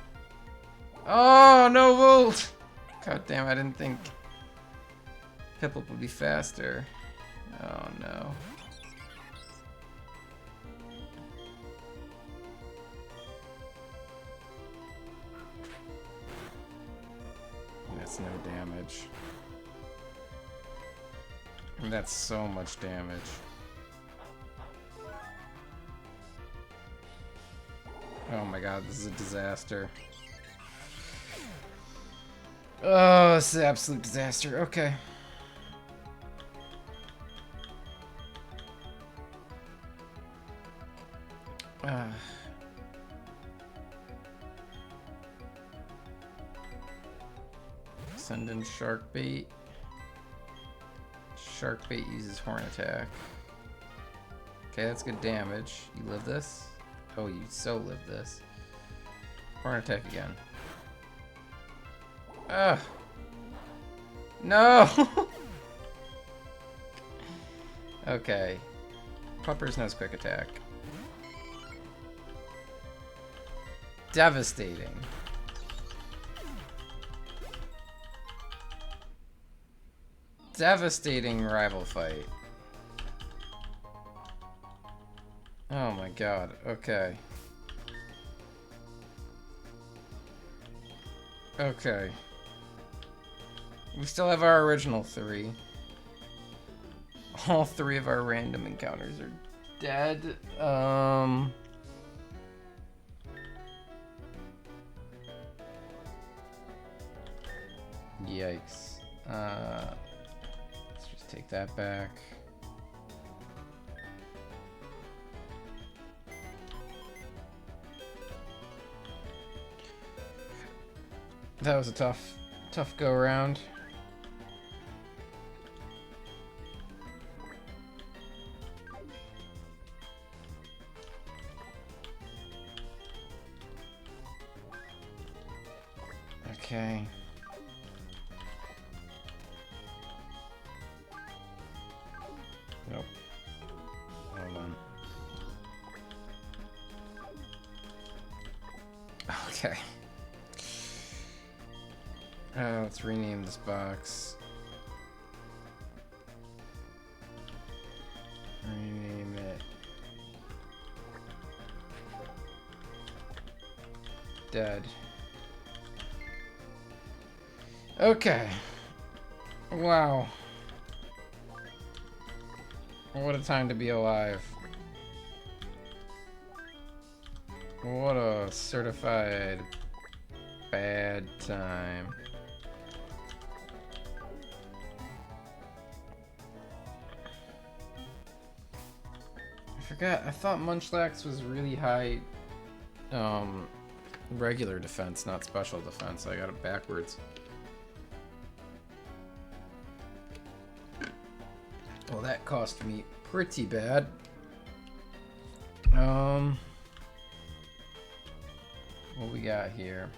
Oh, no Volt! God damn, I didn't think Piplup would be faster. Oh, no. That's no damage. And that's so much damage. Oh my god, this is a disaster. Oh, this is an absolute disaster. Okay. Send in Shark Bait. Shark Bait uses Horn Attack. Okay, that's good damage. You live this? Oh, you so live this. Horn Attack again. Ugh. No! Okay. Puppers knows Quick Attack. Devastating. Devastating rival fight. Oh my god, okay. Okay. We still have our original 3. All 3 of our random encounters are dead. Yikes. Let's just take that back. That was a tough go around. Okay. Nope. Hold on. Okay. Let's rename this box. Rename it. Dead. Okay. Wow. What a time to be alive. What a certified bad time. I forgot, I thought Munchlax was really high regular defense, not special defense. I got it backwards. Well, that cost me pretty bad. What we got here?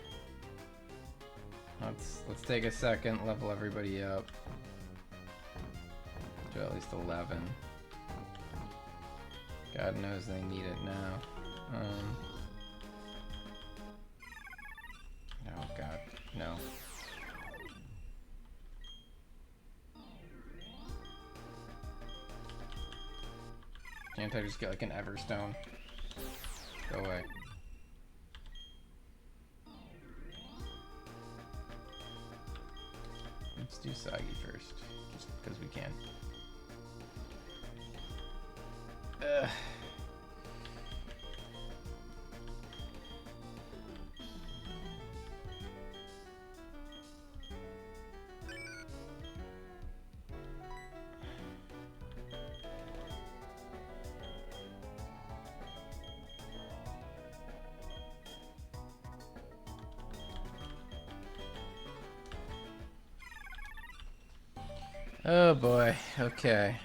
Let's take a second, level everybody up to at least 11. God knows they need it now. Oh god, no. Can't I just get like an Everstone? Go away. Let's do Soggy first, just because we can. Oh boy, okay.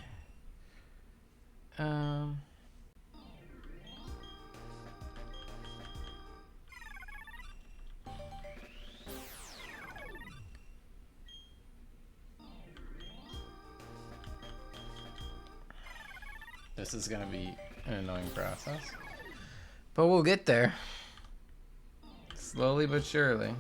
This is gonna be an annoying process, but we'll get there. Slowly but surely.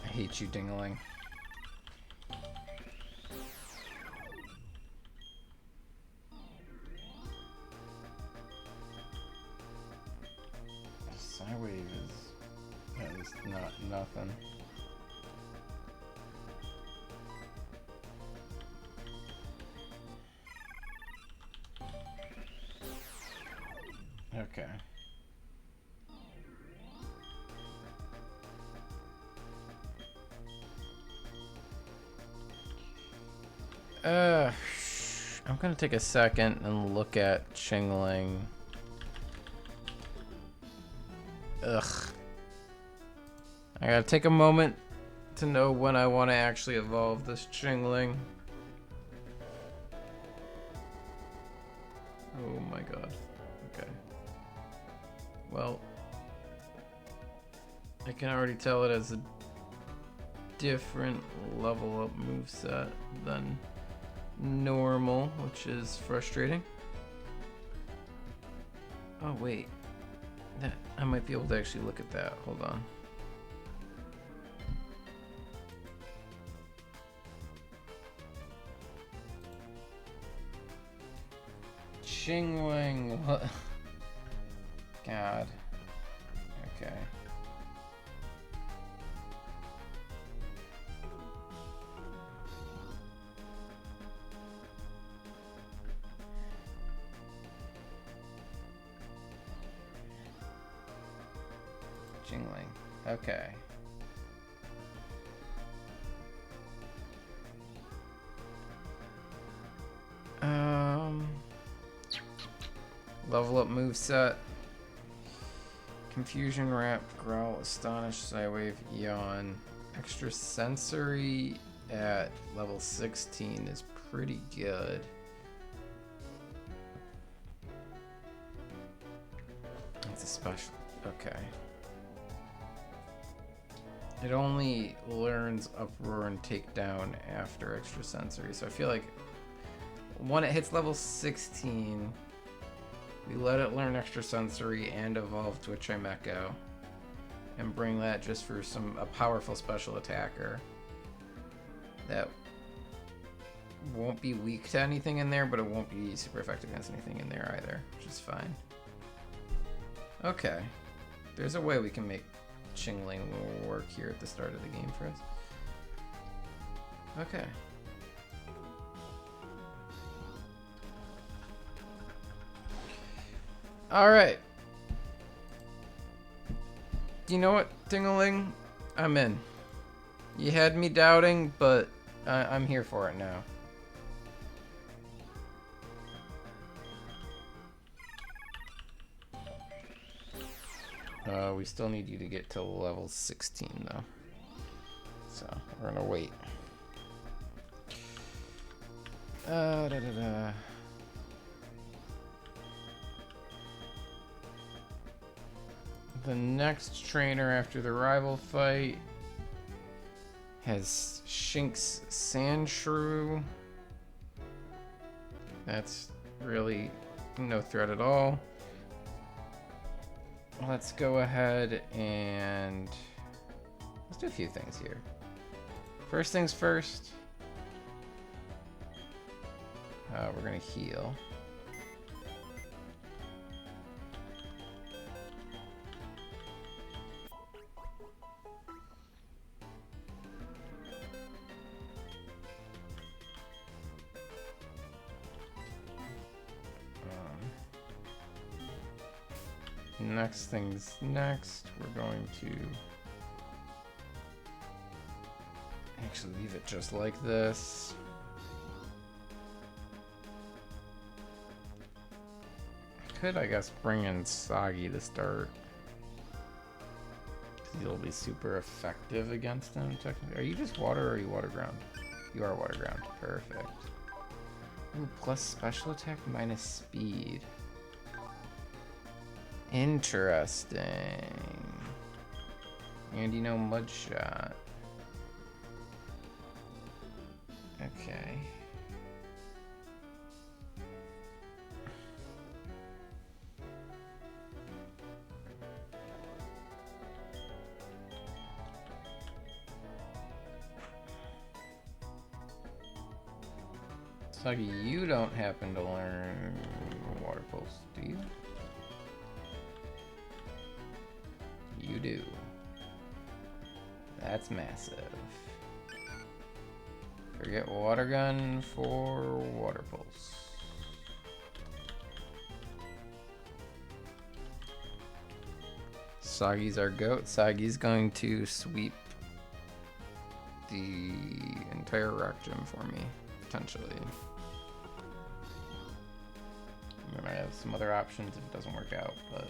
I hate you, Dingaling. Psywave is at least not nothing. Okay. I'm gonna take a second and look at Chingling. Ugh. I gotta take a moment to know when I want to actually evolve this Chingling. Oh my god. Okay. Well, I can already tell it has a different level up moveset than normal, which is frustrating. Oh wait, that I might be able to actually look at that. Hold on. Chingling, what? God. Okay. Chingling. Okay. Level up moveset. Confusion Wrap, Growl, Astonish, Psywave, Yawn. Extra Sensory at level 16 is pretty good. It's a special. Okay. It only learns Uproar and Takedown after Extra Sensory, so I feel like when it hits level 16, we let it learn Extra Sensory and evolve to a Chimecho, and bring that just for a powerful special attacker that won't be weak to anything in there, but it won't be super effective against anything in there either, which is fine. Okay, there's a way we can make Chingling work here at the start of the game for us. Okay. Alright. You know what, Dingaling? I'm in. You had me doubting, but I'm here for it now. We still need you to get to level 16 though. So we're gonna wait. The next trainer after the rival fight has Shink's Sandshrew. That's really no threat at all. Let's go ahead and let's do a few things here. First things first, we're gonna heal. Next things next, we're going to actually leave it just like this. Could, I guess, bring in Soggy to start. He'll be super effective against him, technically. Are you just water or are you water ground? You are water ground. Perfect. Ooh, plus special attack minus speed. Interesting. And you know, Mudshot. Okay. So you don't happen to learn Water Pulse, do you? You do. That's massive. Forget Water Gun for Water Pulse. Soggy's our goat. Soggy's going to sweep the entire rock gym for me, potentially. I might have some other options if it doesn't work out, but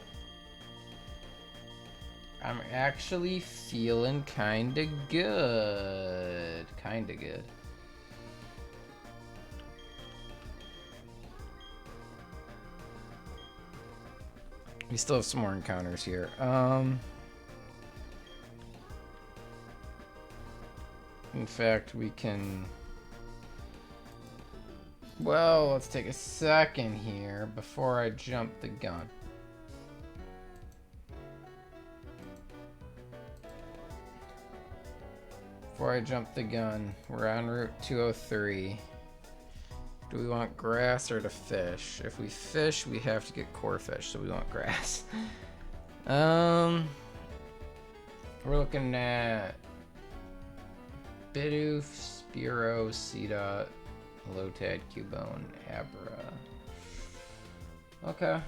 I'm actually feeling kinda good. Kinda good. We still have some more encounters here. In fact, we can... Well, let's take a second here before I jump the gun. Before I jump the gun, we're on Route 203. Do we want grass or to fish? If we fish, we have to get core fish, so we want grass. We're looking at Bidoof, Spearow, Seedot, Lotad, Cubone, Abra. Okay.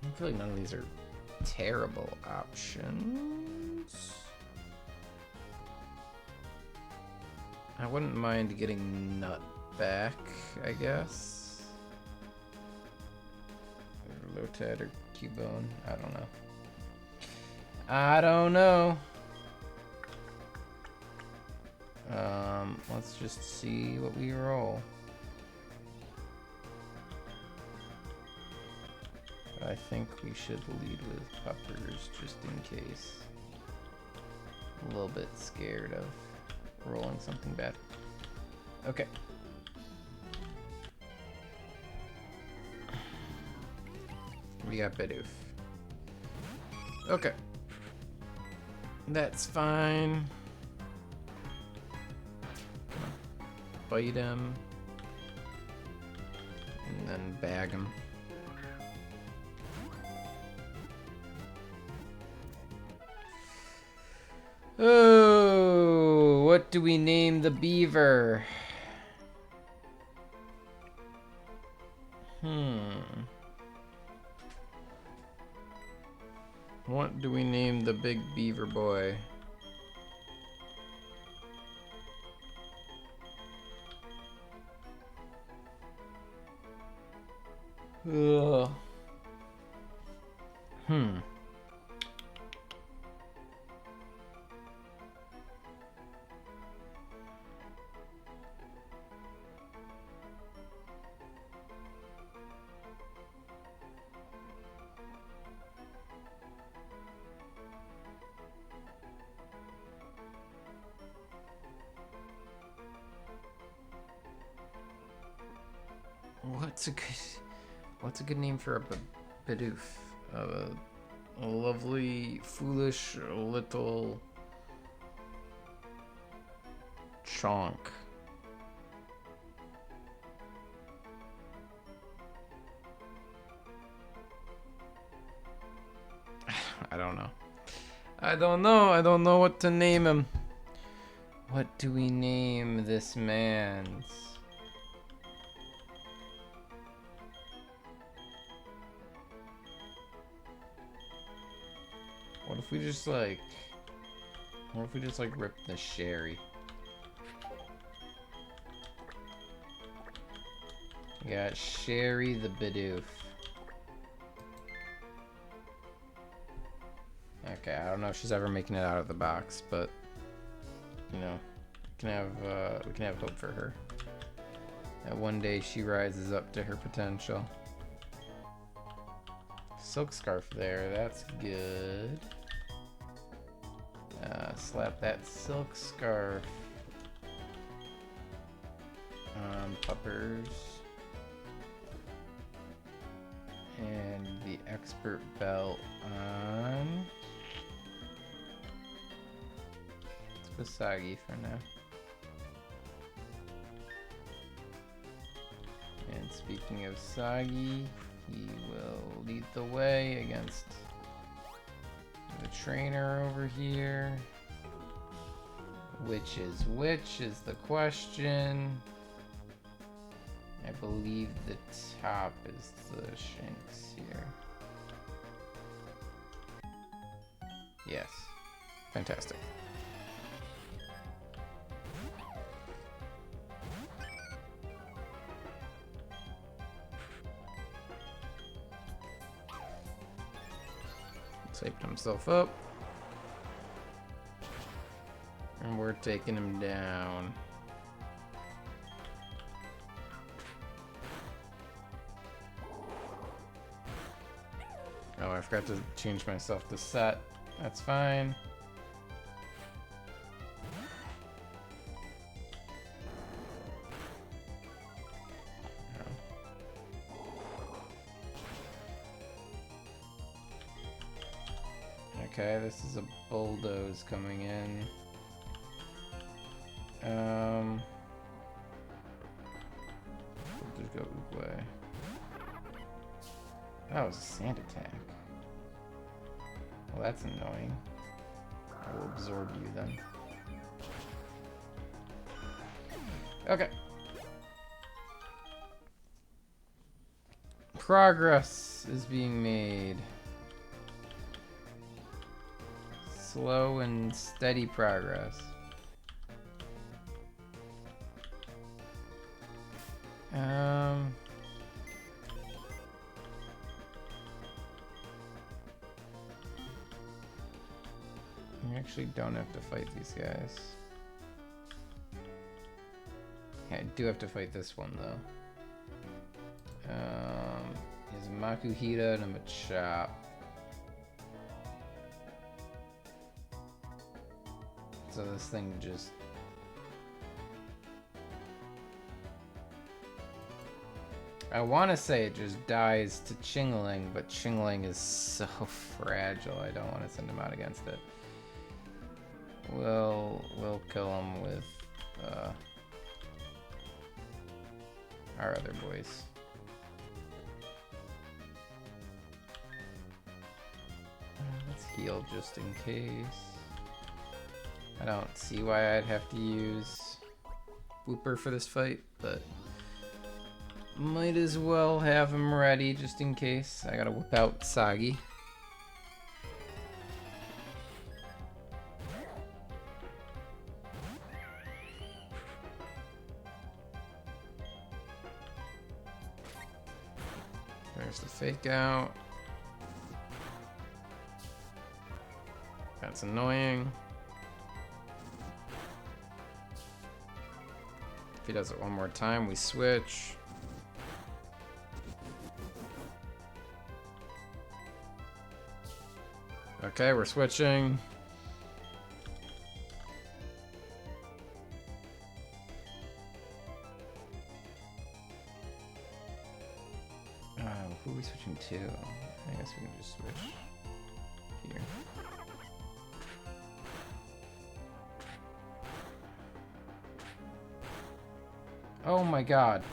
I feel like none of these are terrible options. I wouldn't mind getting Nut back, I guess. Or Lotad or Cubone. I don't know. I don't know. Let's just see what we roll. I think we should lead with Puppers just in case. A little bit scared of rolling something bad. Okay. We got Bidoof. Okay. That's fine. Bite him. And then bag him. Oh, what do we name the beaver? What do we name the big beaver boy? Ugh. What's a good name for a Bidoof? A lovely, foolish little chonk. I don't know. I don't know what to name him. What do we name this man's? What if we just like rip the Sherry? We got Sherry the Bidoof. Okay, I don't know if she's ever making it out of the box, but you know, we can have hope for her. That one day she rises up to her potential. silk scarf there. That's good. Slap that silk scarf on puppers. And the expert belt on Usagi for now. And speaking of Sagi, he will lead the way against the trainer over here. Which is the question. I believe the top is the Shanks here. Yes. Fantastic. Hyped himself up. And we're taking him down. Oh, I forgot to change myself to set. That's fine. Okay, this is a bulldoze coming in. We'll just go Uguay. That was a sand attack. Well, that's annoying. I will absorb you then. Okay. Progress is being made. Slow and steady progress. We actually don't have to fight these guys. Yeah, I do have to fight this one though. Is Makuhita and a Machop. So this thing just... I want to say it just dies to Chingling, but Chingling is so fragile. I don't want to send him out against it. We'll kill him with our other boys. Let's heal just in case. I don't see why I'd have to use Whooper for this fight, but might as well have him ready just in case. I gotta whip out Sagi. There's the fake out. That's annoying. If he does it one more time, we switch. Okay, we're switching. Who are we switching to? I guess we can just switch here. Oh my god.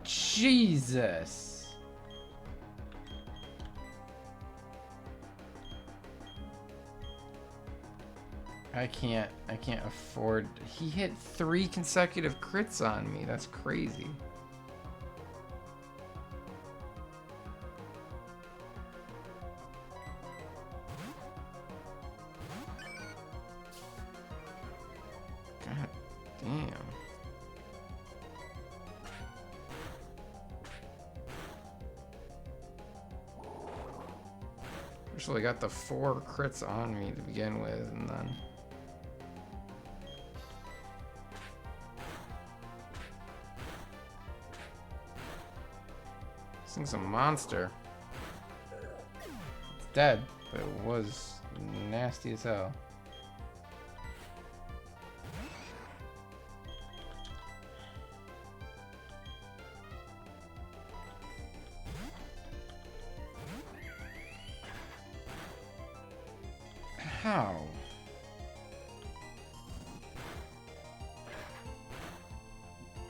Jesus. I can't afford. He hit 3 consecutive crits on me. That's crazy. God damn. Actually got the 4 crits on me to begin with, and then this thing's a monster. dead, but it was nasty as hell. How?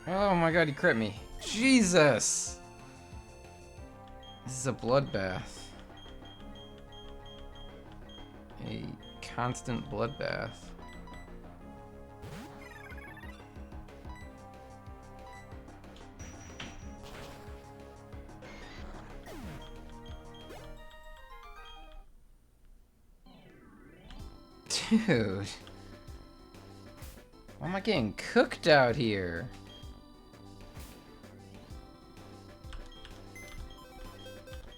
Oh my god, he crit me. Jesus! This is a bloodbath. A constant bloodbath. Dude. Why am I getting cooked out here?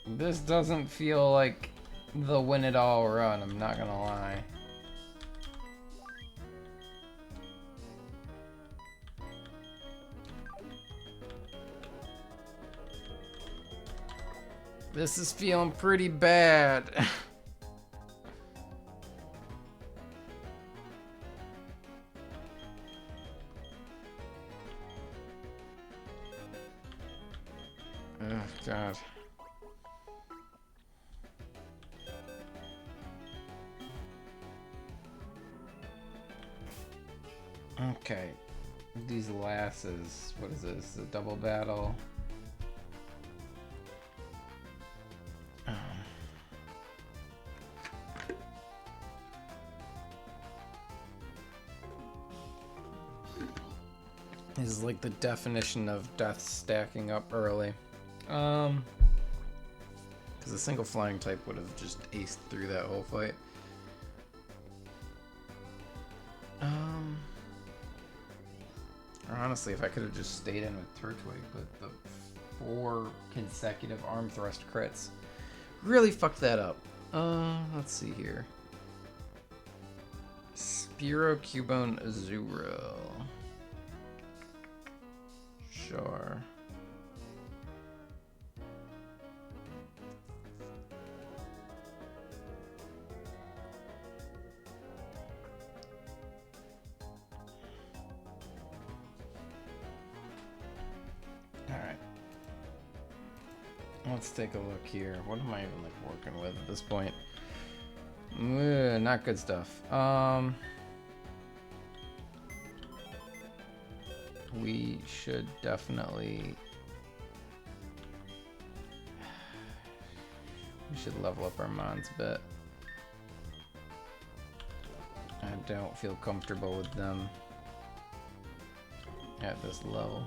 This doesn't feel like the win it all run, I'm not gonna lie. This is feeling pretty bad. Oh, God. Okay. These lasses. What is this? A double battle? This is like the definition of death stacking up early. Because a single flying type would have just aced through that whole fight. Honestly, if I could have just stayed in with Turtwig, but the 4 consecutive arm thrust crits really fucked that up. Let's see here. Spiro Cubone Azuro. Sure. Let's take a look here. What am I even like working with at this point? Not good stuff. We should definitely... We should level up our mons a bit. I don't feel comfortable with them at this level.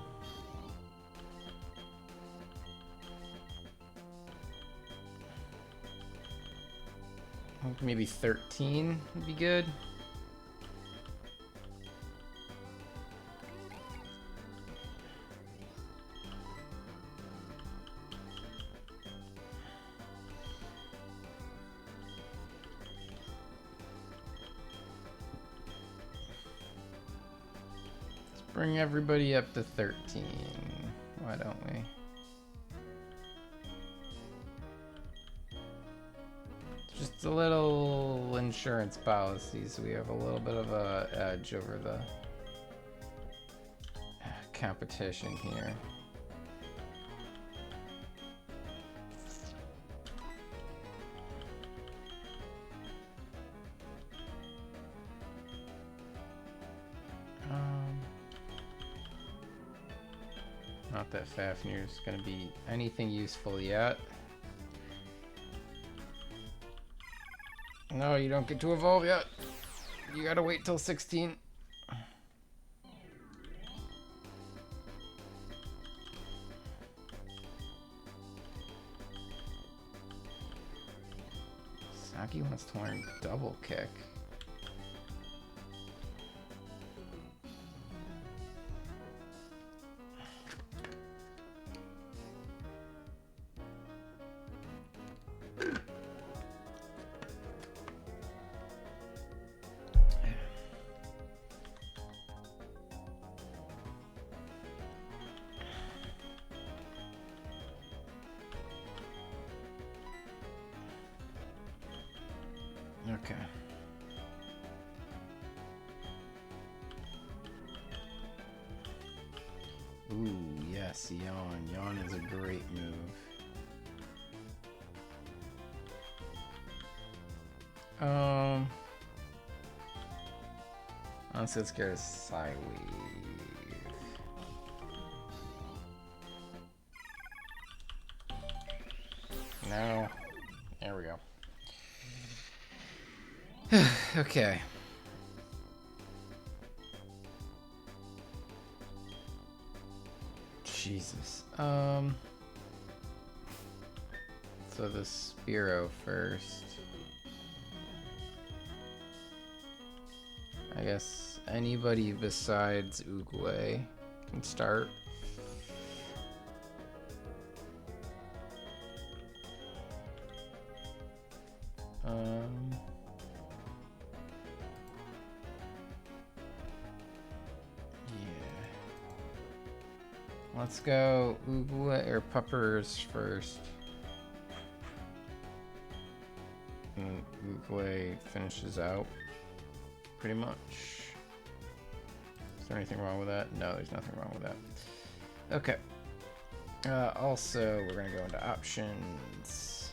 Maybe 13 would be good. Let's bring everybody up to 13. Why don't we? Just a little insurance policy, so we have a little bit of a edge over the competition here. Not that Fafnir's gonna be anything useful yet. No, you don't get to evolve yet. You gotta wait till 16. Saki wants to learn double kick. Okay. Ooh, yes, yawn. Yawn is a great move. Honestly, let's get a Psy Wave. No. There we go. Okay. Jesus. So the Spearow first. I guess anybody besides Oogway can start. Yeah. Let's go Oogway or Puppers first. And Oogway finishes out. Pretty much. Is there anything wrong with that? No, there's nothing wrong with that. Okay. Also, we're going to go into options.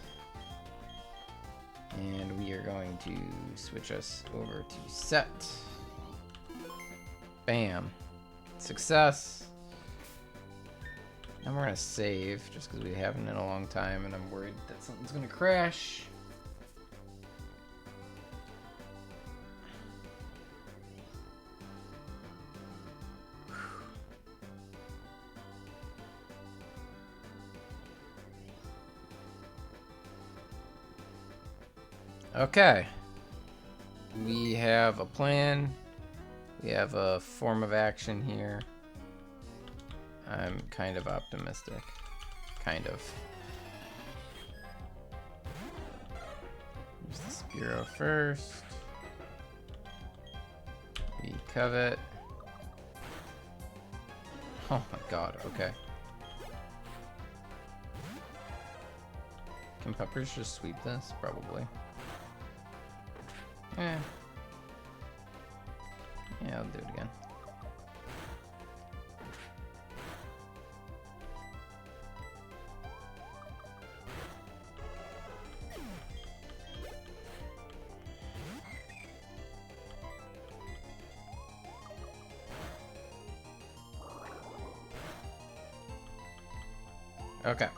And we are going to switch us over to set. Bam. Success. Now we're going to save, just because we haven't in a long time, and I'm worried that something's going to crash. Okay. We have a plan. We have a form of action here. I'm kind of optimistic. Kind of. Use the Spearow first. We covet. Oh my god, okay. Can Peppers just sweep this? Probably. Yeah, I'll do it again. Okay.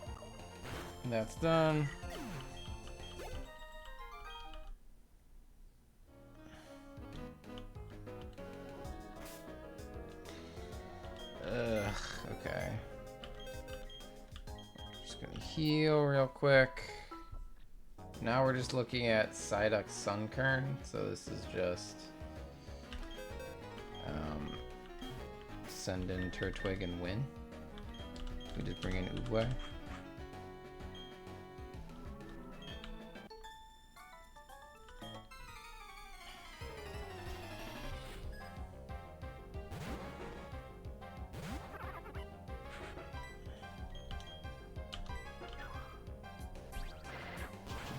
That's done. Okay. Just gonna heal real quick. Now we're just looking at Psyduck Sunkern, so this is just send in Turtwig and win. We just bring in Oogway.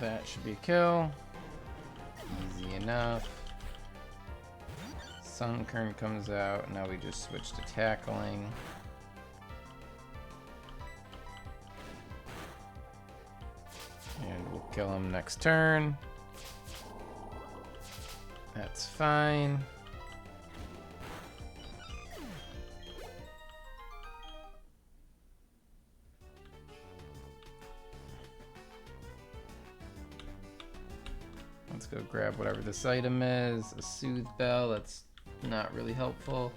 That should be a kill. Easy enough. Sunkern comes out. Now we just switch to tackling. And we'll kill him next turn. That's fine. Let's go grab whatever this item is. A Soothe Bell, that's not really helpful.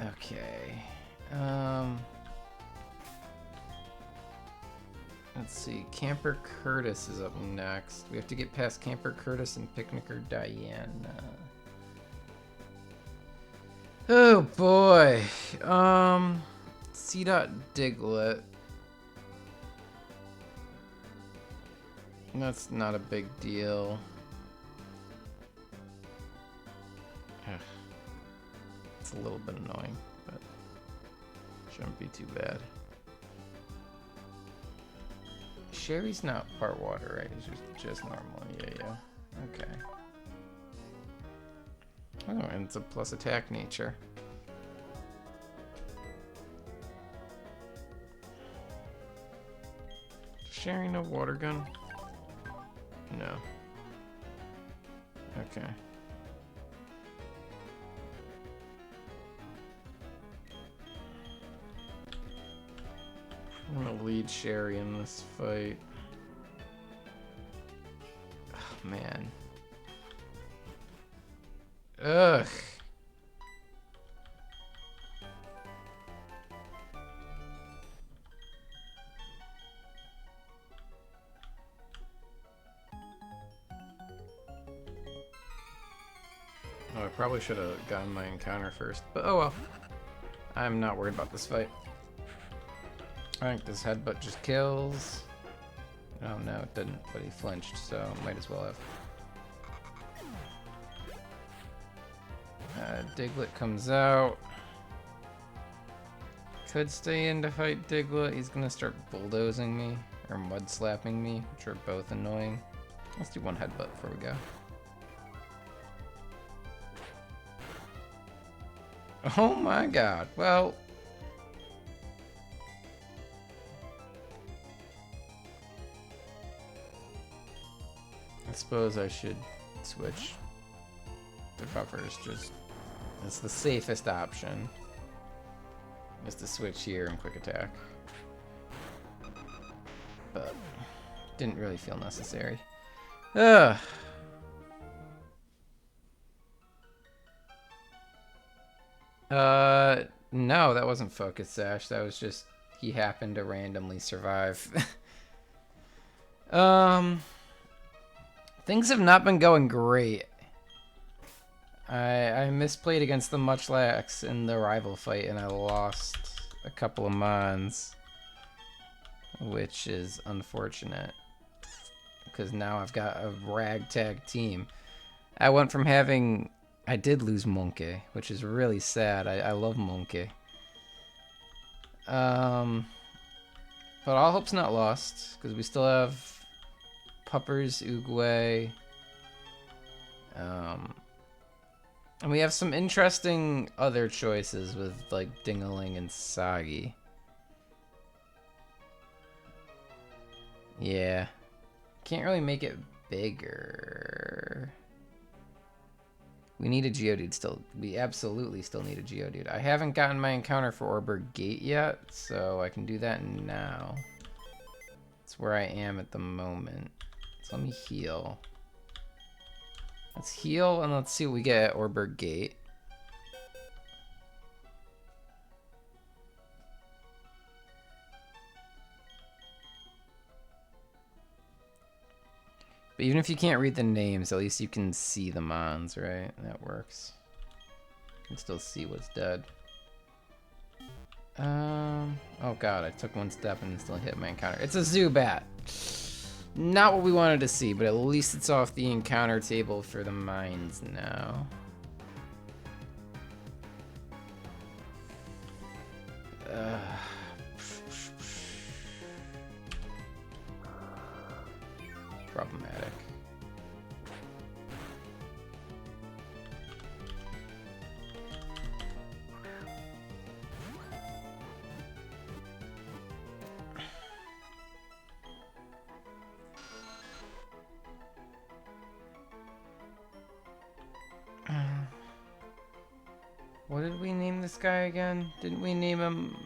Okay. Let's see. Camper Curtis is up next. We have to get past Camper Curtis and Picnicker Diana. Oh boy. C. Diglett. That's not a big deal. Ugh. It's a little bit annoying, but shouldn't be too bad. Sherry's not part water, right? It's just normal. Yeah. Okay. Oh, and it's a plus attack nature. Sharing a water gun? No. Okay. I'm gonna lead Sherry in this fight. Oh, man. Ugh. Oh, I probably should have gotten my encounter first, but oh well. I'm not worried about this fight. I think this headbutt just kills. Oh no, it didn't, but he flinched, so might as well have. Diglett comes out. Could stay in to fight Diglett. He's gonna start bulldozing me, or mud slapping me, which are both annoying. Let's do one headbutt before we go. Oh my god, well. I suppose I should switch the covers, just, it's the safest option, is to switch here and quick attack. But, didn't really feel necessary. Ugh. No, that wasn't Focus Sash. That was just, he happened to randomly survive. Things have not been going great. I misplayed against the Muchlax in the rival fight, and I lost a couple of mons, which is unfortunate, because now I've got a ragtag team. I went from having... I did lose Monkey, which is really sad. I love Monkey. But all hope's not lost, because we still have Puppers, Oogway. And we have some interesting other choices with, like, Dingaling and Sagi. Yeah. Can't really make it bigger. We need a Geodude still. We absolutely still need a Geodude. I haven't gotten my encounter for Orberg Gate yet, so I can do that now. That's where I am at the moment. So let me heal. Let's heal and let's see what we get at Orberg Gate. But even if you can't read the names, at least you can see the mons, right? That works. You can still see what's dead. Oh god, I took one step and still hit my encounter. It's a Zubat! Not what we wanted to see, but at least it's off the encounter table for the mines now. Problematic. What did we name this guy again? Didn't we name him?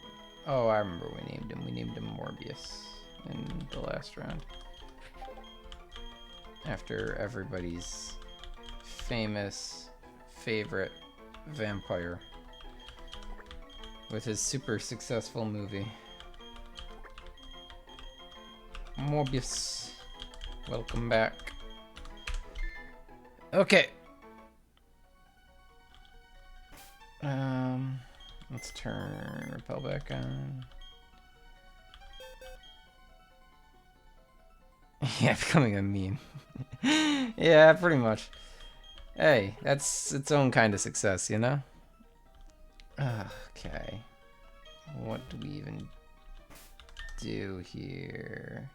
Oh, I remember we named him. We named him Morbius in the last round. After everybody's famous favorite vampire with his super successful movie. Morbius, welcome back. Okay. Let's turn Repel back on. Yeah, becoming a meme. Yeah, pretty much. Hey, that's its own kind of success, you know? Okay. What do we even do here?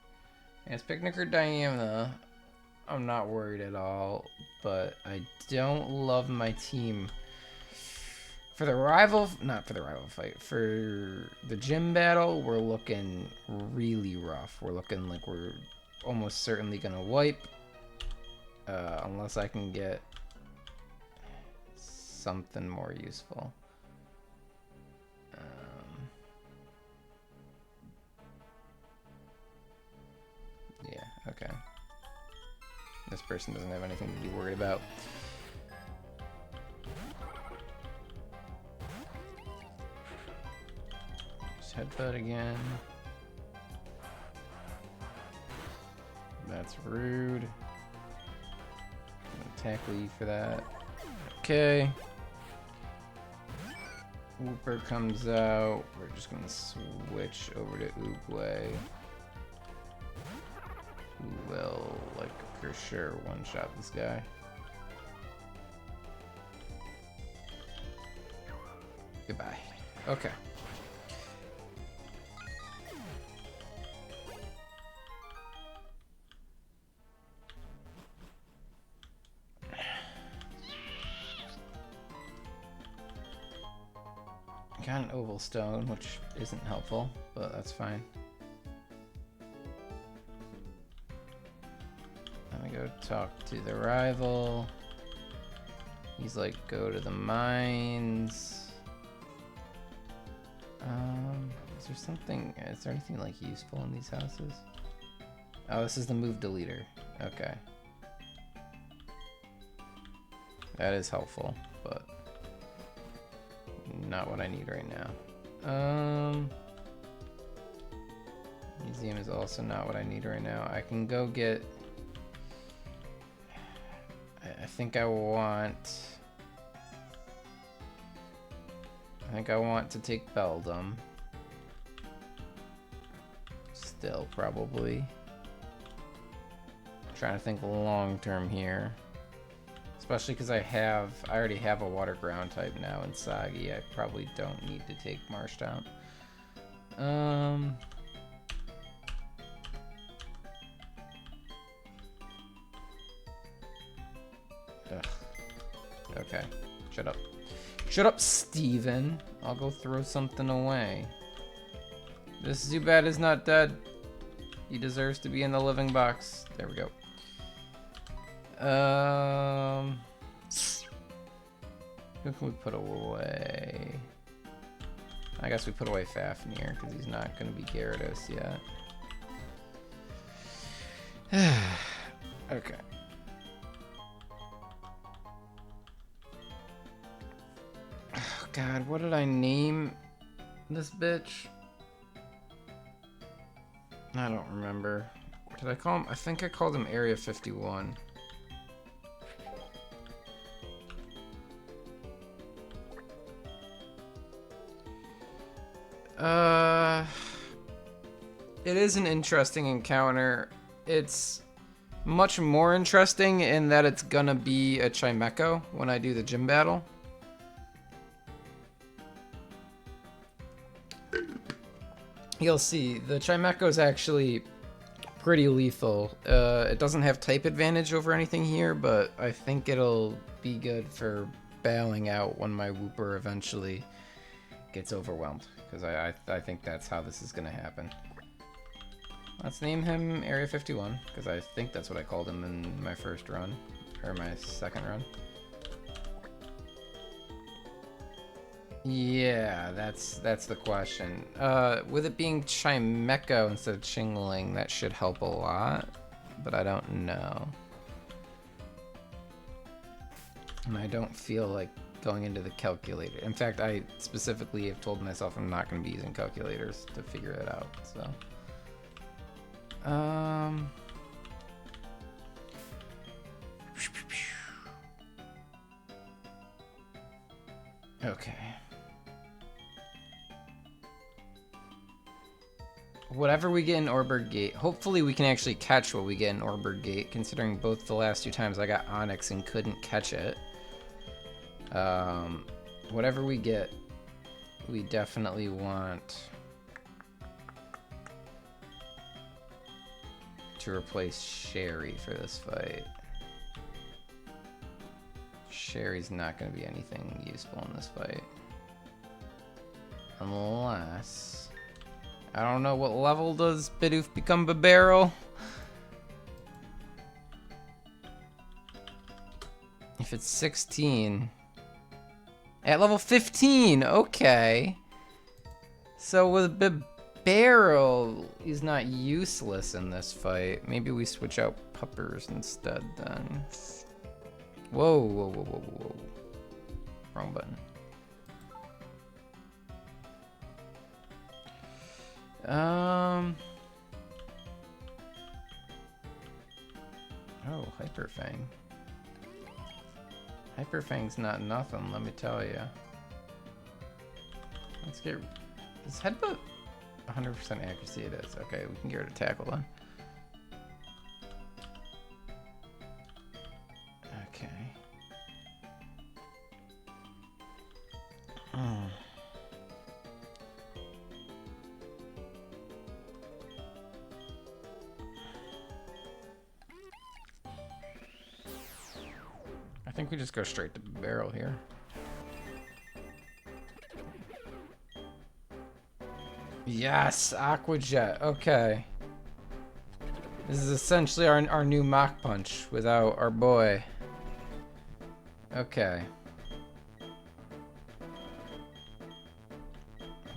It's Picnic or Diana. I'm not worried at all, but I don't love my team. For the rival, not for the rival fight, for the gym battle, we're looking really rough. We're looking like we're almost certainly gonna wipe, unless I can get something more useful. Yeah, okay. This person doesn't have anything to be worried about. Just headbutt again. That's rude. I'm gonna tackle you for that. Okay. Whooper comes out. We're just gonna switch over to Oogway. Who will, like, for sure one-shot this guy. Goodbye. Okay. Got an oval stone, which isn't helpful, but that's fine. Let me go talk to the rival. He's like, go to the mines. Is there something, is there anything like useful in these houses? Oh, this is the move deleter. Okay. That is helpful, but not what I need right now. Museum is also not what I need right now. I can go get, I think I want to take Beldum. Still, probably. I'm trying to think long term here. Especially because I already have a water ground type now in Sagi. I probably don't need to take Marshtown. Ugh. Okay. Shut up. Shut up, Steven. I'll go throw something away. This Zubat is not dead. He deserves to be in the living box. There we go. Who can we put away? I guess we put away Fafnir because he's not going to be Gyarados yet. Okay. Oh, God, what did I name this bitch? I don't remember. Did I call him? I think I called him Area 51. It is an interesting encounter. It's much more interesting in that it's gonna be a Chimecho when I do the gym battle. You'll see, the Chimecho is actually pretty lethal. It doesn't have type advantage over anything here, but I think it'll be good for bailing out when my Wooper eventually gets overwhelmed. Because I think that's how this is going to happen. Let's name him Area 51, because I think that's what I called him in my first run, or my second run. Yeah, that's the question. With it being Chimecho instead of Chingling, that should help a lot, but I don't know. And I don't feel like going into the calculator. In fact, I specifically have told myself I'm not going to be using calculators to figure it out, so. Okay. Whatever we get in Orberg Gate, hopefully we can actually catch what we get in Orberg Gate, considering both the last two times I got Onyx and couldn't catch it. Whatever we get, we definitely want to replace Sherry for this fight. Sherry's not going to be anything useful in this fight. Unless... I don't know, what level does Bidoof become Barrel? If it's 16... At level 15, okay. So with Barrel, he's not useless in this fight. Maybe we switch out Puppers instead then. Whoa, whoa, whoa, whoa, whoa. Wrong button. Oh, Hyper Fang. Hyper Fang's not nothing, let me tell you. Let's get... Is Headbutt 100% accuracy? It is. Okay, we can get rid of Tackle then. Okay. I think we just go straight to Barrel here. Yes, Aqua Jet. Okay. This is essentially our new Mach Punch without our boy. Okay.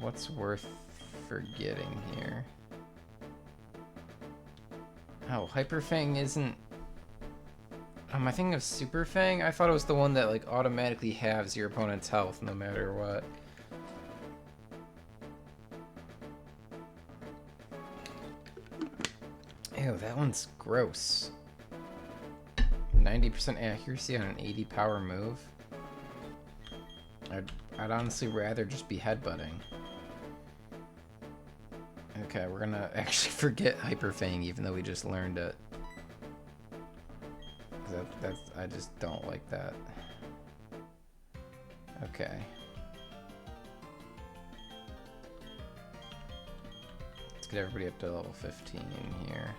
What's worth forgetting here? Oh, Hyper Fang isn't... Am I thinking of Super Fang? I thought it was the one that like automatically halves your opponent's health no matter what. Ew, that one's gross. 90% accuracy on an 80 power move. I'd honestly rather just be headbutting. Okay, we're gonna actually forget Hyper Fang even though we just learned it. I just don't like that. Okay. Let's get everybody up to level 15 here.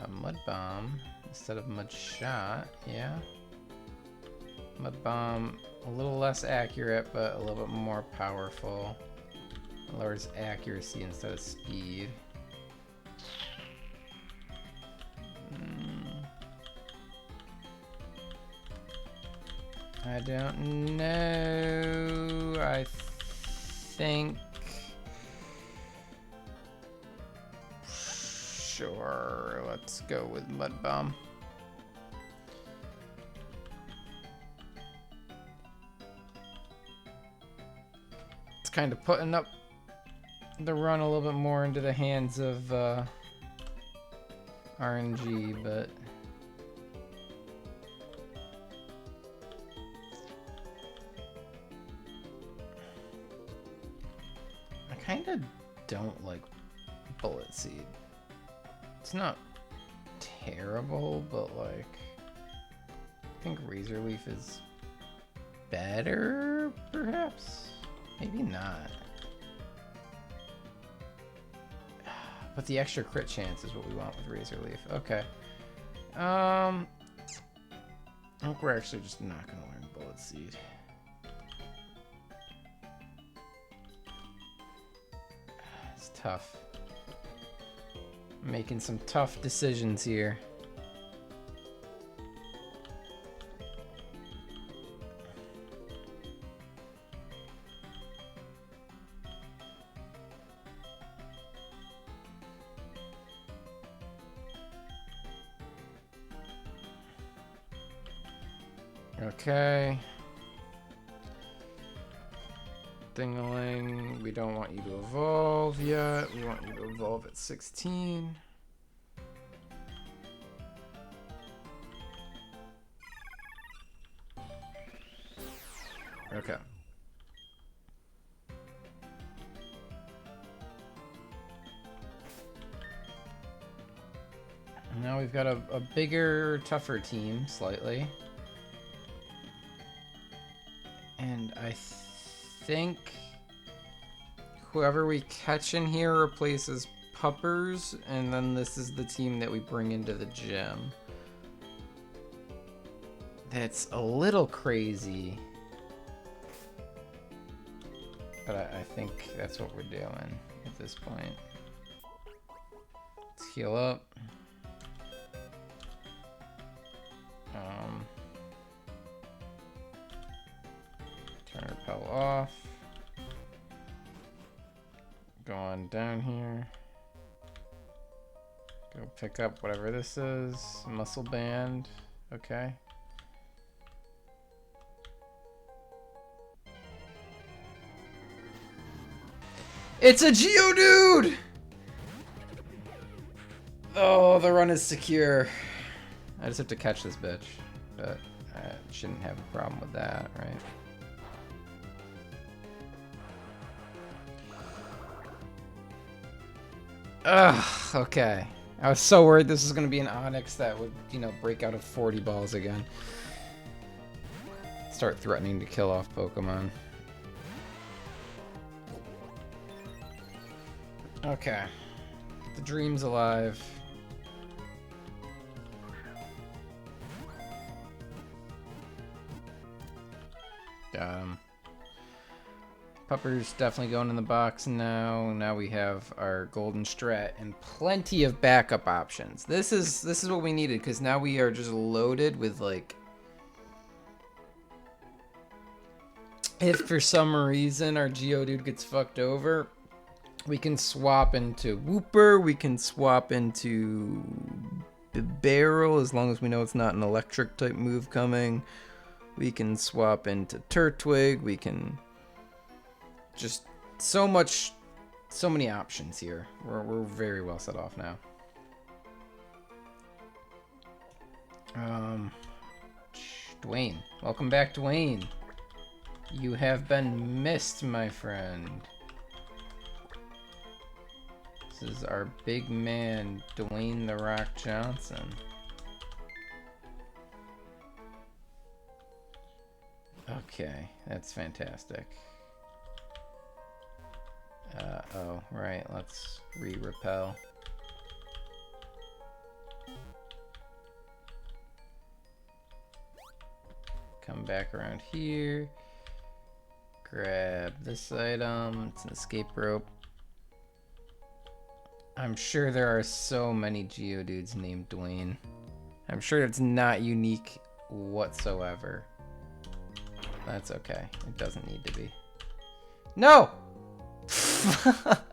Mud Bomb instead of Mud Shot, yeah. Mud Bomb, a little less accurate, but a little bit more powerful. Lowers accuracy instead of speed. I don't know. I think... Sure, let's go with Mud Bomb. It's kind of putting up the run a little bit more into the hands of RNG, but I kind of don't like Bullet Seed. It's not terrible, but like I think Razor Leaf is better, perhaps? Maybe not. But the extra crit chance is what we want with Razor Leaf. Okay. I think we're actually just not gonna learn Bullet Seed. It's tough. Making some tough decisions here. Okay. Ding-a-ling, we don't want you to evolve yet. We want you to evolve at 16. Okay. Now we've got a bigger, tougher team, slightly. I think whoever we catch in here replaces Puppers, and then this is the team that we bring into the gym. That's a little crazy. But I think that's what we're doing at this point. Let's heal up. Turn repel off. Go on down here. Go pick up whatever this is. Muscle band. Okay. It's a Geodude! Oh, the run is secure. I just have to catch this bitch. But I shouldn't have a problem with that, right? Ugh, okay. I was so worried this was gonna be an Onix that would, you know, break out of 40 balls again. Start threatening to kill off Pokemon. Okay. The dream's alive. Got him. Pupper's definitely going in the box now. Now we have our golden strat and plenty of backup options. This is what we needed, because now we are just loaded with, like, if for some reason our Geodude gets fucked over, we can swap into Wooper, we can swap into Barrel as long as we know it's not an electric type move coming. We can swap into Turtwig, we can just so many options here. We're very well set off now. Dwayne. Welcome back, Dwayne. You have been missed, my friend. This is our big man, Dwayne The Rock Johnson. Okay, that's fantastic. Oh, right, let's re-repel. Come back around here. Grab this item, it's an escape rope. I'm sure there are so many Geodudes named Dwayne. I'm sure it's not unique whatsoever. That's okay, it doesn't need to be. No! Fuck!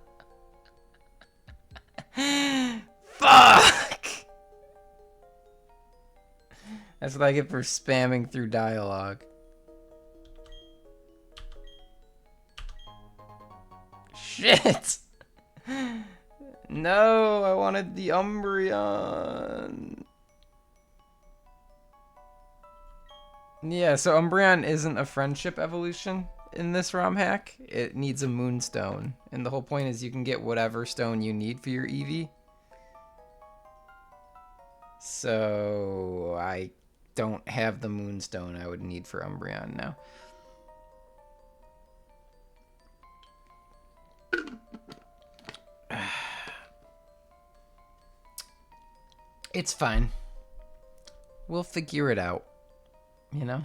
That's what I get for spamming through dialogue. Shit! No, I wanted the Umbreon. Yeah, so Umbreon isn't a friendship evolution in this ROM hack. It needs a Moonstone. And the whole point is you can get whatever stone you need for your Eevee. So I don't have the Moonstone I would need for Umbreon now. It's fine. We'll figure it out, you know?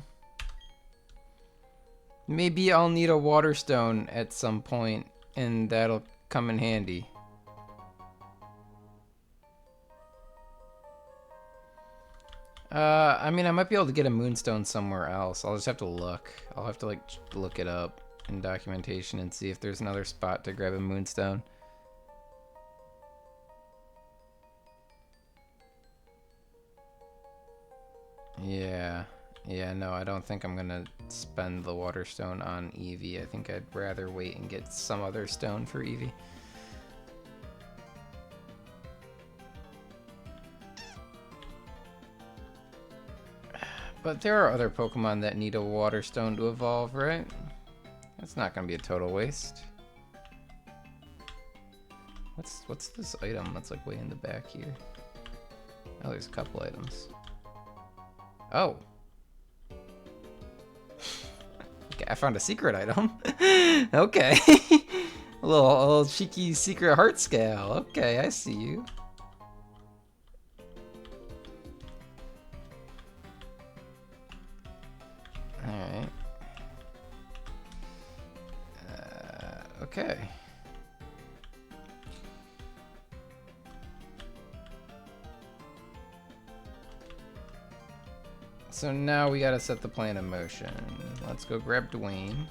Maybe I'll need a water stone at some point, and that'll come in handy. I mean, I might be able to get a Moonstone somewhere else. I'll just have to look. I'll have to, like, look it up in documentation and see if there's another spot to grab a Moonstone. Yeah, no, I don't think I'm gonna spend the water stone on Eevee. I think I'd rather wait and get some other stone for Eevee. But there are other Pokemon that need a water stone to evolve, right? That's not gonna be a total waste. What's this item that's like way in the back here? Oh, there's a couple items. Oh. I found a secret item. Okay. a little cheeky secret heart scale. Okay, I see you. Alright. Okay. So now we gotta set the plan in motion. Let's go grab Dwayne.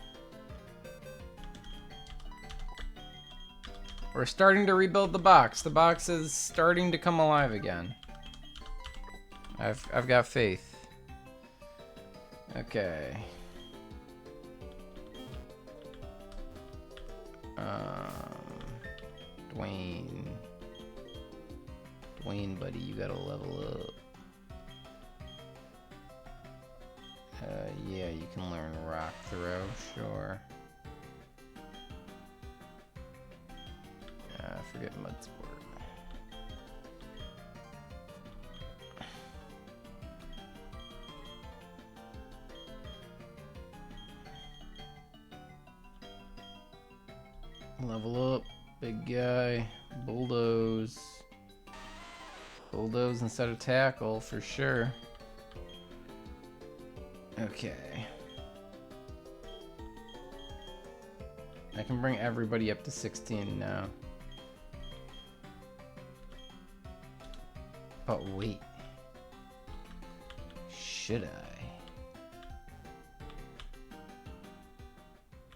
We're starting to rebuild the box. The box is starting to come alive again. I've got faith. Okay. Dwayne, buddy, you gotta level up. Yeah, you can learn rock throw, sure. Forget mud sport. Level up, big guy, bulldoze. Bulldoze instead of tackle, for sure. Okay. I can bring everybody up to 16 now. But wait. Should I?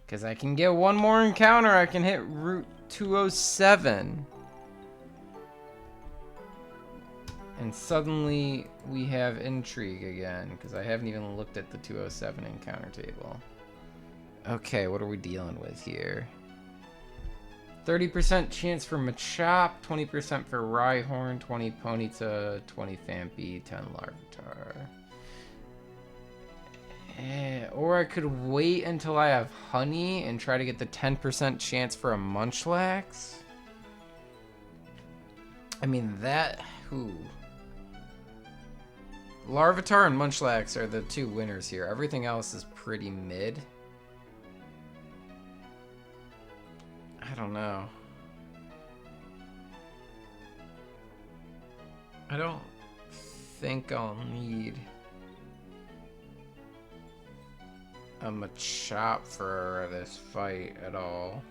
Because I can get one more encounter. I can hit Route 207. And suddenly we have intrigue again, because I haven't even looked at the 207 encounter table. Okay, what are we dealing with here? 30% chance for Machop, 20% for Rhyhorn, 20 Ponyta, 20 Phanpy, 10 Larvitar. Or I could wait until I have Honey and try to get the 10% chance for a Munchlax. I mean, that... Who? Larvitar and Munchlax are the two winners here. Everything else is pretty mid. I don't know. I don't think I'll need a Machop for this fight at all.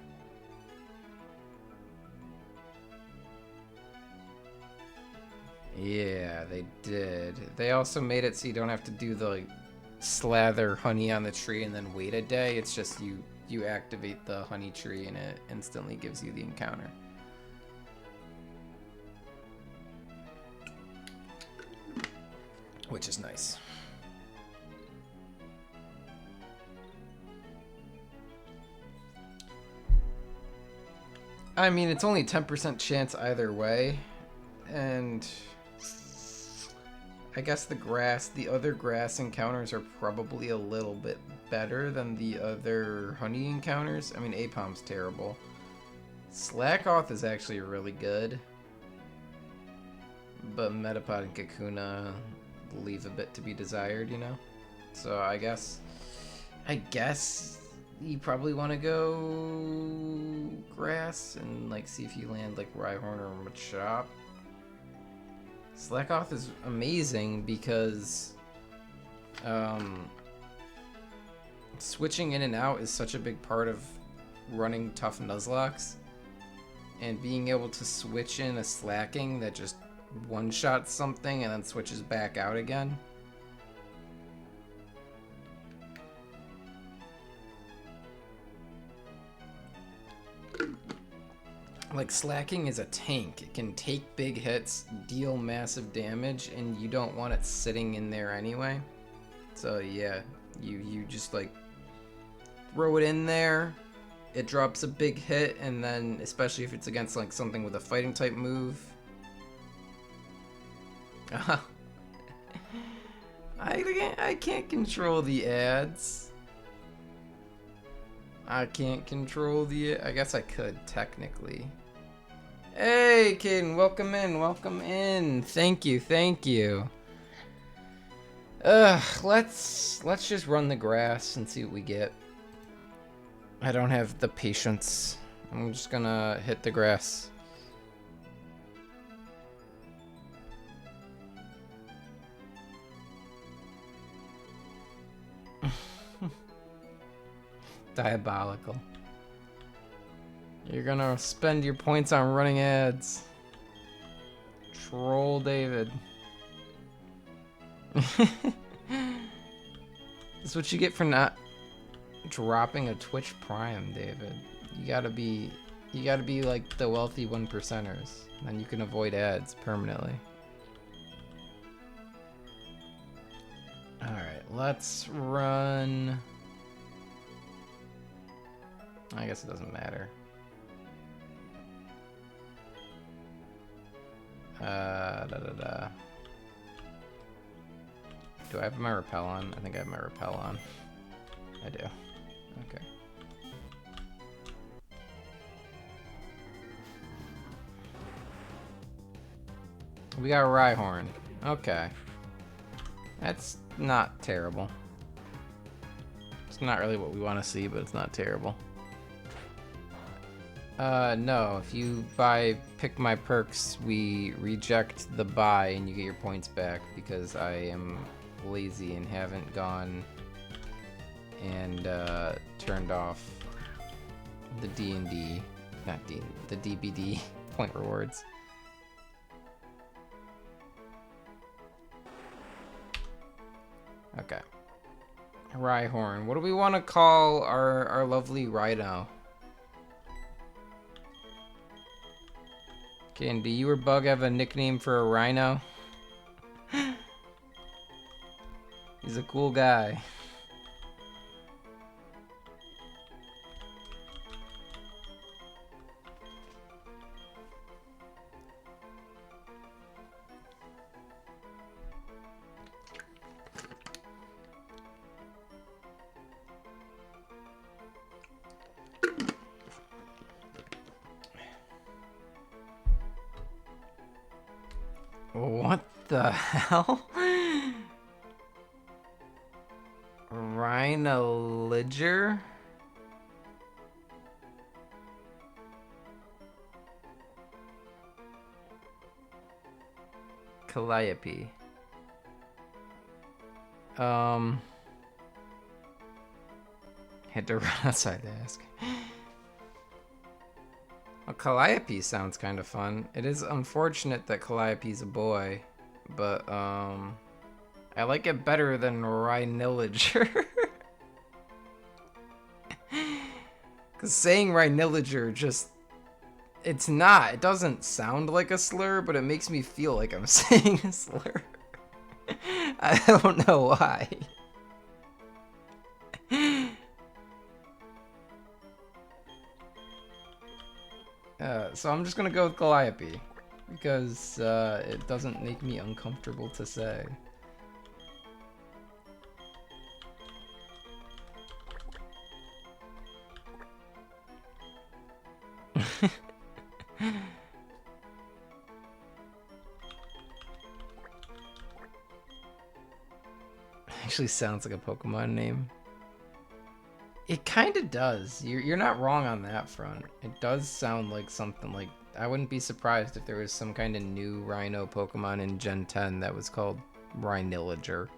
Yeah, they did. They also made it so you don't have to do the like, slather honey on the tree and then wait a day. It's just you activate the honey tree and it instantly gives you the encounter. Which is nice. I mean, it's only 10% chance either way. And I guess the other grass encounters are probably a little bit better than the other honey encounters. I mean, Apom's terrible. Slackoth is actually really good. But Metapod and Kakuna leave a bit to be desired, you know? So I guess you probably want to go grass and like see if you land like Rhyhorn or Machop. Slackoth is amazing because switching in and out is such a big part of running tough Nuzlockes, and being able to switch in a slacking that just one-shots something and then switches back out again. Like, slacking is a tank. It can take big hits, deal massive damage, and you don't want it sitting in there anyway. So yeah, you just like throw it in there, it drops a big hit, and then especially if it's against like something with a fighting type move. I can't control the ads. I can't control the... I guess I could, technically. Hey, Caden, welcome in, welcome in. Thank you, thank you. Let's just run the grass and see what we get. I don't have the patience. I'm just gonna hit the grass. Diabolical. You're gonna spend your points on running ads. Troll David. This is what you get for not dropping a Twitch Prime, David. You gotta be like the wealthy 1%ers. Then you can avoid ads permanently. Alright, let's run. I guess it doesn't matter. Do I have my repel on? I think I have my repel on. I do. Okay. We got a Rhyhorn. Okay. That's not terrible. It's not really what we want to see, but it's not terrible. No. If you pick my perks, we reject the buy and you get your points back because I am lazy and haven't gone and turned off the D&D, the DBD point rewards. Okay. Rhyhorn. What do we want to call our lovely Rhino? Can do you or Bug have a nickname for a rhino? He's a cool guy. What the hell? Rhinoliger? Calliope. Had to run outside to ask. Well, Calliope sounds kind of fun. It is unfortunate that Calliope's a boy, but I like it better than Rhinoliger. Because saying Rhinoliger just, it's not. It doesn't sound like a slur, but it makes me feel like I'm saying a slur. I don't know why. So I'm just gonna go with Calliope because it doesn't make me uncomfortable to say. Actually sounds like a Pokemon name. It kind of does. You're not wrong on that front. It does sound like something like... I wouldn't be surprised if there was some kind of new Rhino Pokemon in Gen 10 that was called Rhinoliger.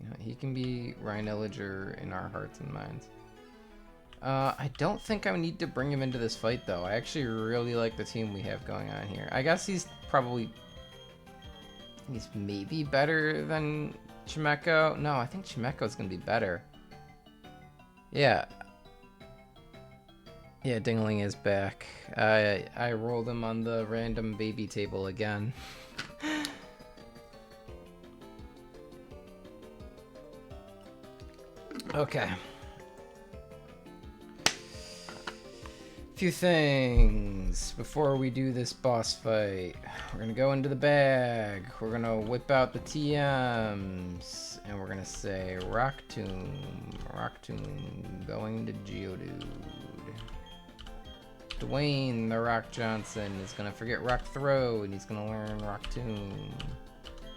You know, he can be Rhinoliger in our hearts and minds. I don't think I need to bring him into this fight, though. I actually really like the team we have going on here. I guess he's maybe better than Chimecho. No, I think Chimecho's gonna be better. Yeah. Yeah, Dingling is back. I rolled him on the random baby table again. Okay. Few things before we do this boss fight. We're gonna go into the bag. We're gonna whip out the TMs, and we're gonna say Rock Tomb, going to Geodude. Dwayne the Rock Johnson is gonna forget Rock Throw and he's gonna learn Rock Tomb.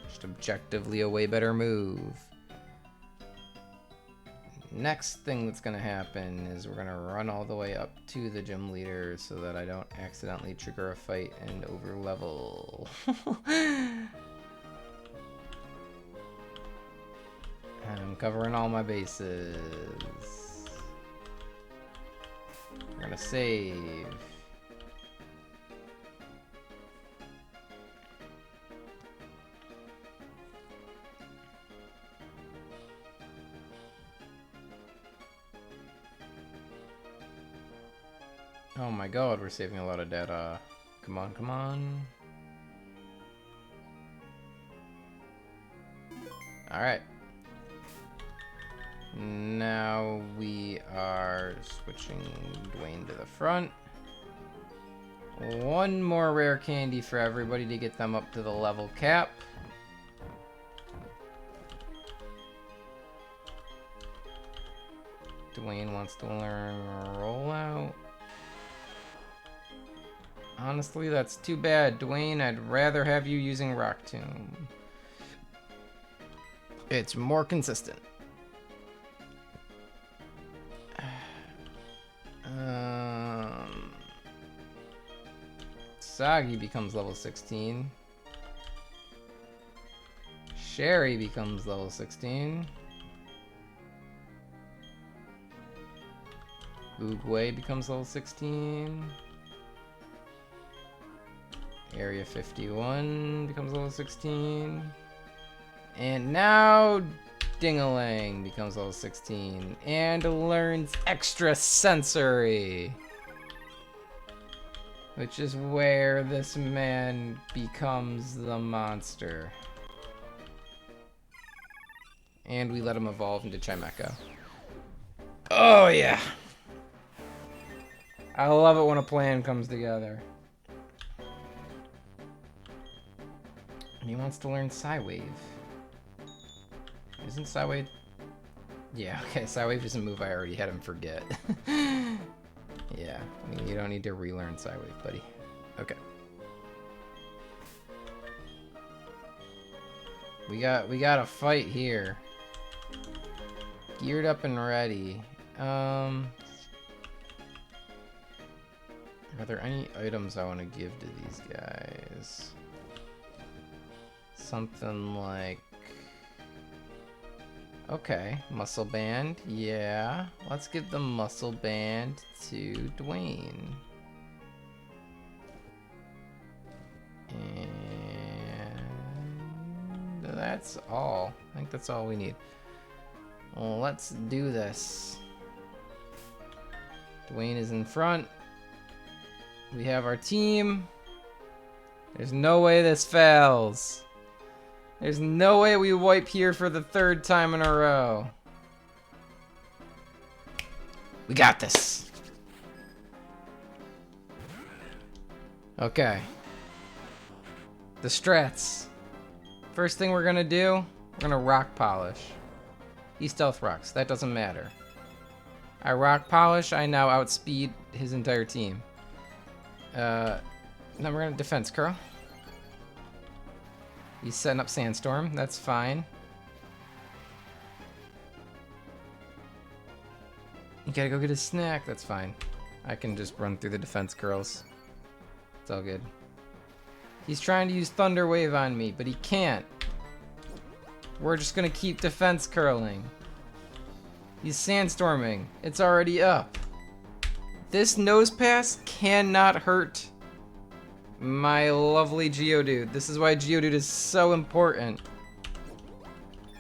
Just objectively a way better move. Next thing that's gonna happen is we're gonna run all the way up to the gym leader so that I don't accidentally trigger a fight and over level. I'm covering all my bases. We're gonna save. Oh my god, we're saving a lot of data. Come on, come on. Alright. Now we are switching Dwayne to the front. One more rare candy for everybody to get them up to the level cap. Dwayne wants to learn rollout. Honestly, that's too bad, Dwayne. I'd rather have you using Rock Tomb. It's more consistent. Sagi becomes level 16. Sherry becomes level 16. Oogway becomes level 16. Area 51 becomes level 16. And now Dingalang becomes level 16 and learns extra sensory, which is where this man becomes the monster. And we let him evolve into Chimecho. Oh yeah! I love it when a plan comes together. And he wants to learn Psywave. Isn't Psywave... Yeah, okay, Psywave doesn't move, I already had him forget. Yeah, you don't need to relearn Psywave, buddy. Okay. We got a fight here. Geared up and ready. Are there any items I want to give to these guys? Something like... Okay, muscle band. Yeah, let's give the muscle band to Dwayne. And that's all. I think that's all we need. Well, let's do this. Dwayne is in front. We have our team. There's no way this fails. There's no way we wipe here for the third time in a row. We got this. Okay. The strats. First thing we're gonna do, we're gonna rock polish. He stealth rocks, that doesn't matter. I rock polish, I now outspeed his entire team. Then we're gonna defense curl. He's setting up Sandstorm, that's fine. You gotta go get a snack, that's fine. I can just run through the defense curls. It's all good. He's trying to use Thunder Wave on me, but he can't. We're just gonna keep defense curling. He's Sandstorming, it's already up. This nose pass cannot hurt my lovely Geodude. This is why Geodude is so important.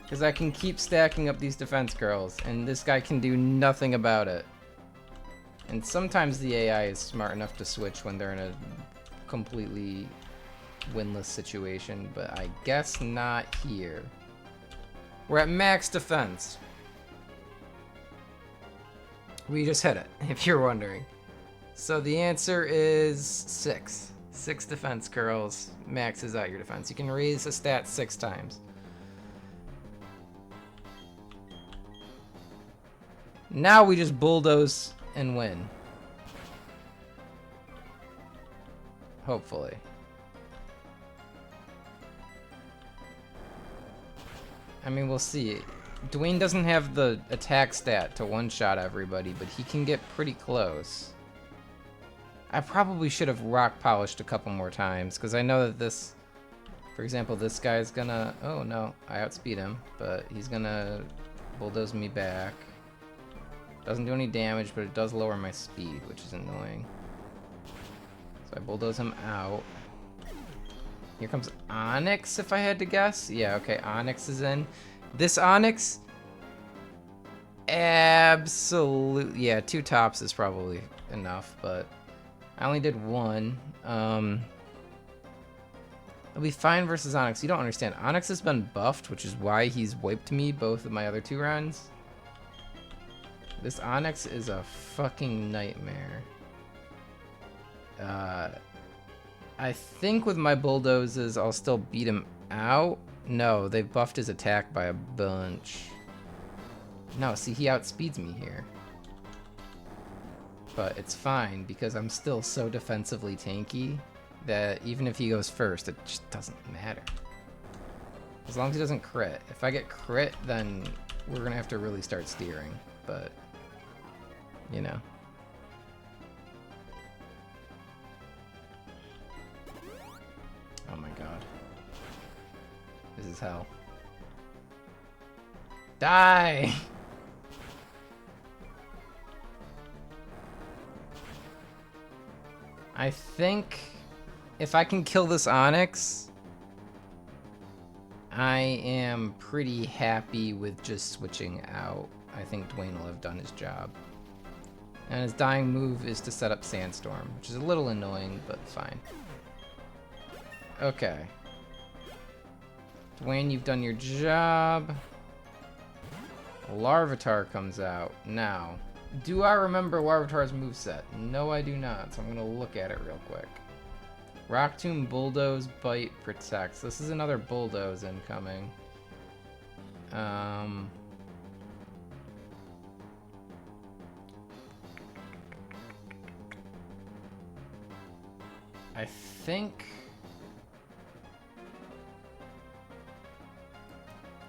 Because I can keep stacking up these defense curls, and this guy can do nothing about it. And sometimes the AI is smart enough to switch when they're in a completely winless situation, but I guess not here. We're at max defense. We just hit it, if you're wondering. So the answer is 6. 6 defense curls maxes out your defense. You can raise a stat 6 times. Now we just bulldoze and win. hopefully. I mean, we'll see. Dwayne doesn't have the attack stat to one-shot everybody, but he can get pretty close. I probably should have rock polished a couple more times, because I know that this, for example, this guy's gonna, oh no, I outspeed him, but he's gonna bulldoze me back. Doesn't do any damage, but it does lower my speed, which is annoying. So I bulldoze him out. Here comes Onyx, if I had to guess. Yeah, okay, Onyx is in. This Onyx, absolutely, yeah, 2 tops is probably enough, but I only did 1. It'll be fine versus Onyx. You don't understand. Onyx has been buffed, which is why he's wiped me both of my other 2 runs. This Onyx is a fucking nightmare. I think with my bulldozes, I'll still beat him out. No, they've buffed his attack by a bunch. No, see, he outspeeds me here. But it's fine, because I'm still so defensively tanky that even if he goes first, it just doesn't matter. As long as he doesn't crit. If I get crit, then we're gonna have to really start steering. But, you know. Oh my god. This is hell. Die! I think if I can kill this Onyx, I am pretty happy with just switching out. I think Dwayne will have done his job. And his dying move is to set up Sandstorm, which is a little annoying, but fine. Okay. Dwayne, you've done your job. Larvitar comes out. Now, do I remember Larvitar's moveset? No, I do not, so I'm going to look at it real quick. Rock Tomb, Bulldoze, Bite, Protects. This is another Bulldoze incoming. I think...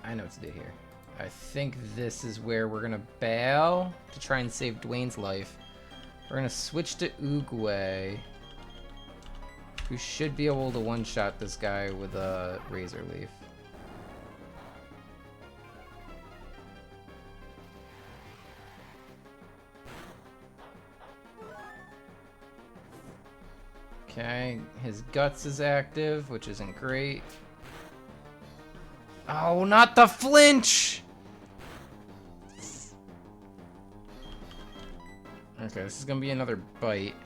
I know what to do here. I think this is where we're gonna bail to try and save Dwayne's life. We're gonna switch to Oogway, who should be able to one-shot this guy with a Razor Leaf. Okay, his Guts is active, which isn't great. Oh, not the flinch! Okay, this is gonna be another bite.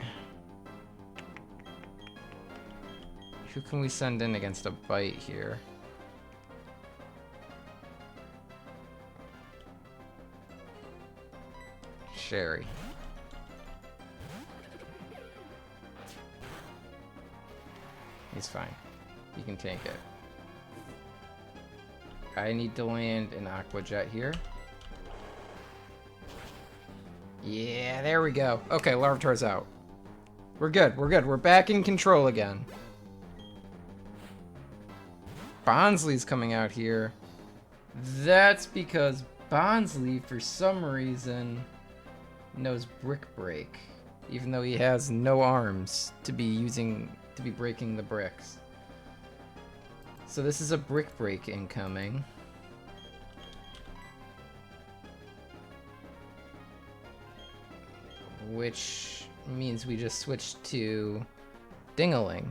Who can we send in against a bite here? Sherry. He's fine. He can tank it. I need to land an Aqua Jet here. Yeah, there we go. Okay, Larvitar's out. We're good, we're good. We're back in control again. Bonsly's coming out here. That's because Bonsly, for some reason, knows Brick Break. Even though he has no arms to be breaking the bricks. So this is a Brick Break incoming. Which means we just switched to Dingaling.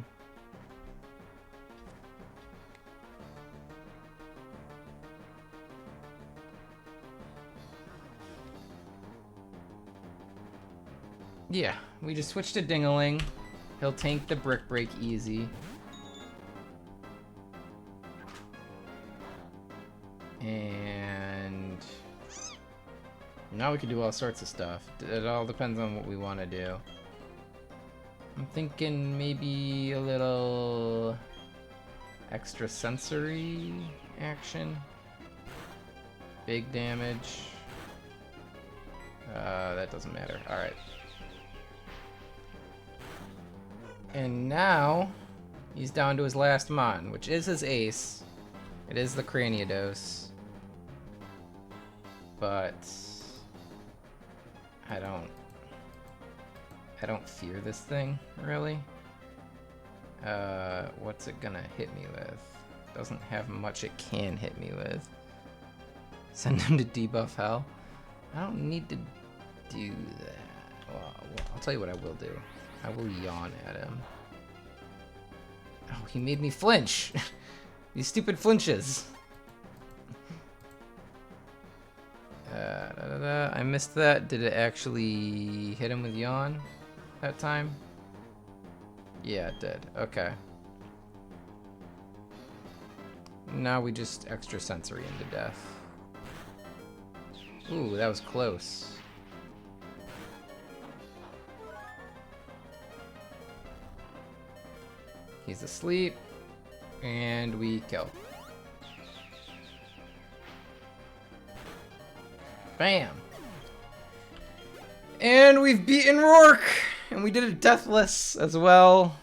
Yeah, we just switched to Dingaling. He'll tank the Brick Break easy. And now we can do all sorts of stuff. It all depends on what we want to do. I'm thinking maybe a little extrasensory action. Big damage. That doesn't matter. Alright. And now he's down to his last mon, which is his ace. It is the Craniados. But I don't fear this thing, really. What's it gonna hit me with? Doesn't have much it can hit me with. Send him to debuff hell. I don't need to do that. Well, I'll tell you what I will do. I will yawn at him. Oh, he made me flinch. These stupid flinches. I missed that. Did it actually hit him with yawn that time? Yeah, it did. Okay. Now we just extra sensory into death. Ooh, that was close. He's asleep, and we kill. Bam! And we've beaten Rourke! And we did it deathless as well.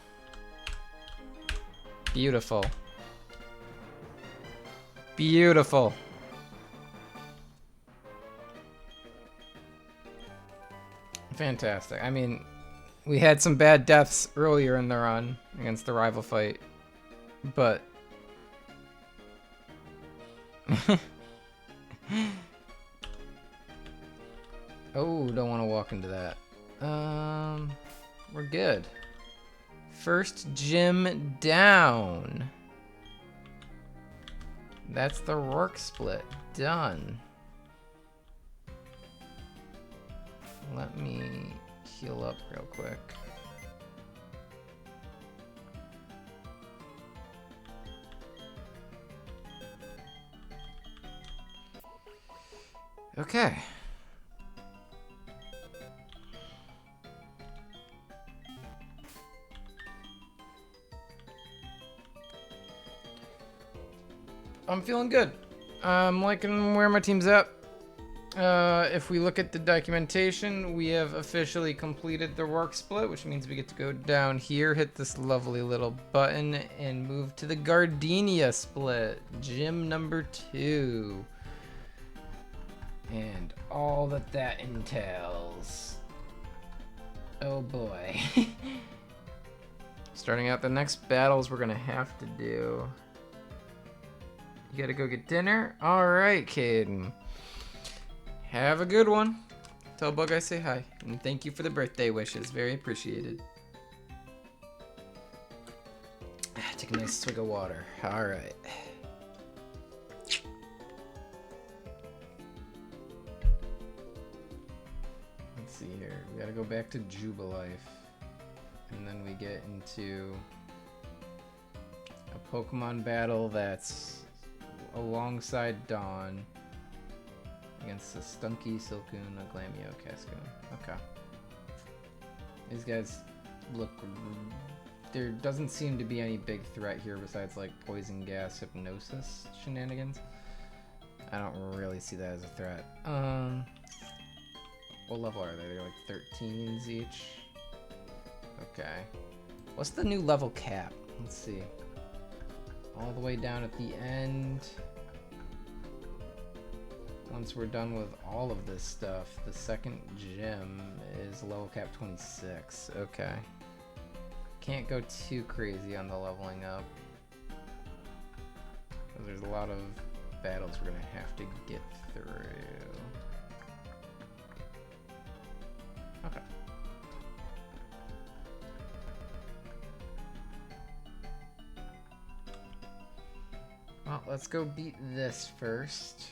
Beautiful. Beautiful. Fantastic. I mean, we had some bad deaths earlier in the run against the rival fight, but... Oh, don't want to walk into that. We're good. First gym down. That's the Rourke split. Done. Let me heal up real quick. Okay. I'm feeling good. I'm liking where my team's at. If we look at the documentation, we have officially completed the Rourke split, which means we get to go down here, hit this lovely little button, and move to the Gardenia split, gym number 2. And all that that entails. Oh boy. Starting out the next battles we're gonna have to do. You gotta go get dinner? Alright, Caden. Have a good one. Tell Bug I say hi. And thank you for the birthday wishes. Very appreciated. Take a nice swig of water. Alright. Let's see here. We gotta go back to Jubilife. And then we get into a Pokemon battle that's alongside Dawn against the Stunky, Silcoon, a Glamio, Cascoon. Okay. These guys look... There doesn't seem to be any big threat here besides like poison gas, hypnosis shenanigans. I don't really see that as a threat. What level are they? They're like 13s each. Okay. What's the new level cap? Let's see. All the way down at the end. Once we're done with all of this stuff, the second gym is level cap 26. Okay. Can't go too crazy on the leveling up. Because there's a lot of battles we're going to have to get through. Okay. Well, let's go beat this first.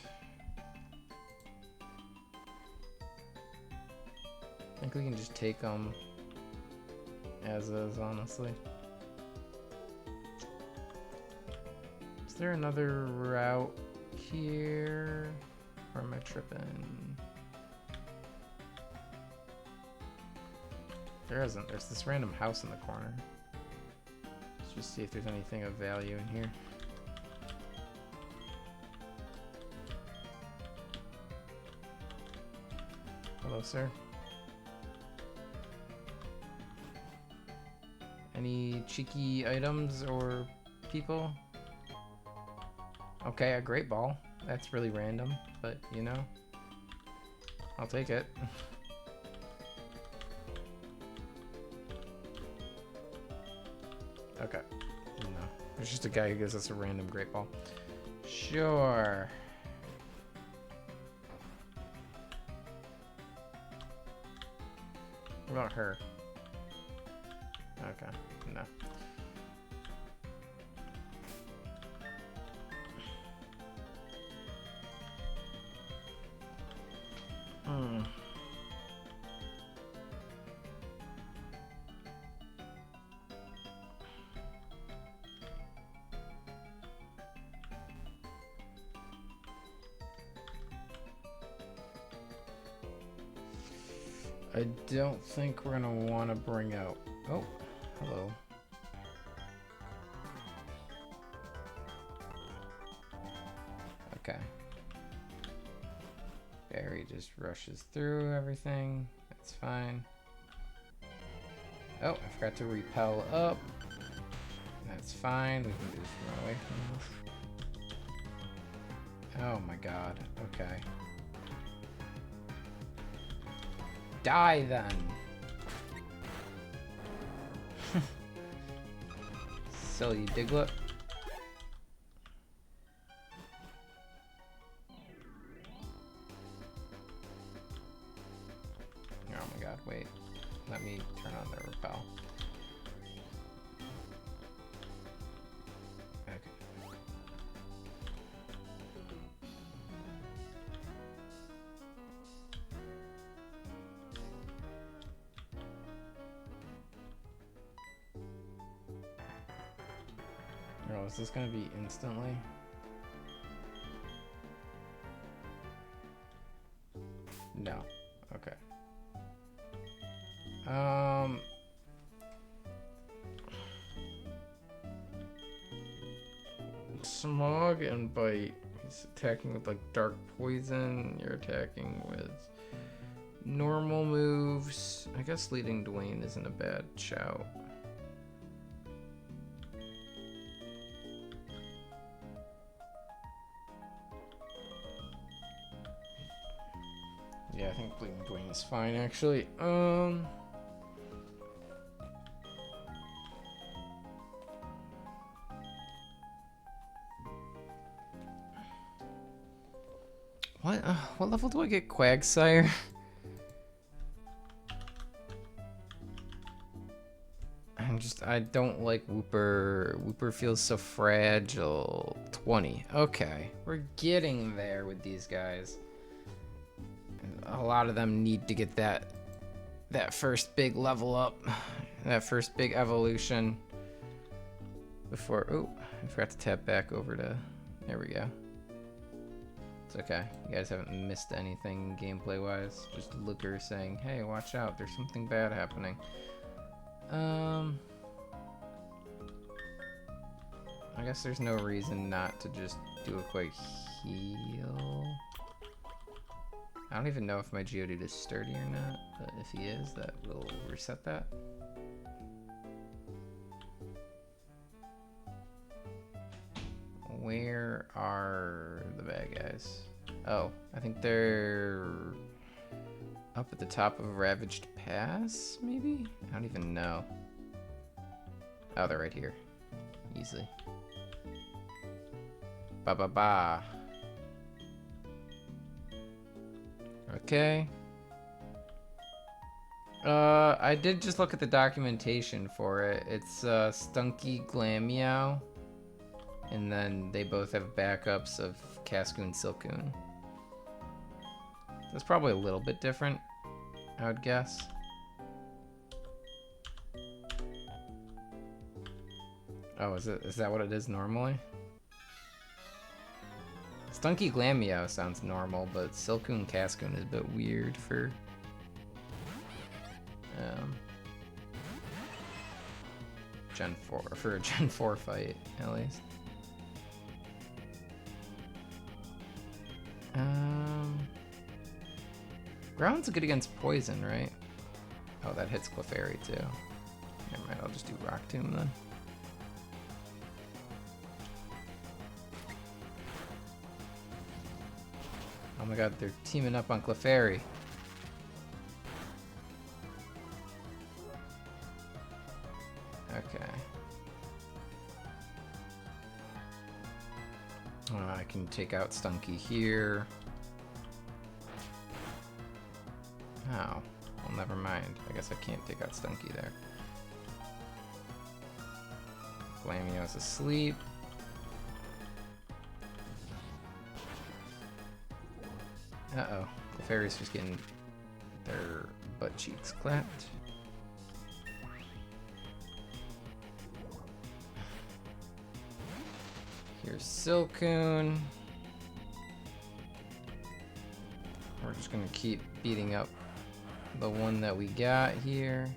I think we can just take them as is, honestly. Is there another route here? Or am I tripping? There isn't. There's this random house in the corner. Let's just see if there's anything of value in here. Hello, sir. Any cheeky items or people? Okay, a great ball. That's really random, but you know, I'll take it. Okay. No. It's just a guy who gives us a random great ball. Sure. What about her? Okay. No. I don't think we're gonna want to bring out... Oh, hello. Okay. Barry just rushes through everything. That's fine. Oh, I forgot to repel up. That's fine. We can just run away from this. Oh my god. Okay. Die then. Silly Diglett. Oh my god, wait. Let me turn on the repel. Okay. Oh, is this gonna be instantly? No. Okay. Smog and Bite. He's attacking with like dark poison. You're attacking with normal moves. I guess leading Dwayne isn't a bad shout. Yeah, I think Bleeding Dwayne is fine actually. What level do I get Quagsire? I don't like Whooper. Whooper feels so fragile. 20. Okay, we're getting there with these guys. A lot of them need to get that first big level up, that first big evolution before. Oh, I forgot to tap back over to. There we go. It's okay. You guys haven't missed anything gameplay wise. Just Looker saying, "Hey, watch out! There's something bad happening." I guess there's no reason not to just do a quick heal. I don't even know if my Geodude is sturdy or not, but if he is, that will reset that. Where are the bad guys? Oh, I think they're up at the top of Ravaged Pass, maybe? I don't even know. Oh, they're right here. Easily. Ba-ba-ba. Okay. I did just look at the documentation for it. It's Stunky Glameow. And then they both have backups of Cascoon Silcoon. That's probably a little bit different, I would guess. Oh, is that what it is normally? Stunky Glameow sounds normal, but Silcoon Cascoon is a bit weird for Gen 4 for a Gen 4 fight, at least. Ground's good against poison, right? Oh, that hits Clefairy too. Never mind, I'll just do Rock Tomb then. Oh my god, they're teaming up on Clefairy. Okay. I can take out Stunky here. Oh. Well, never mind. I guess I can't take out Stunky there. Glammeow's asleep. Uh-oh. Clefairy's just getting their butt cheeks clapped. Here's Silcoon. We're just gonna keep beating up the one that we got here.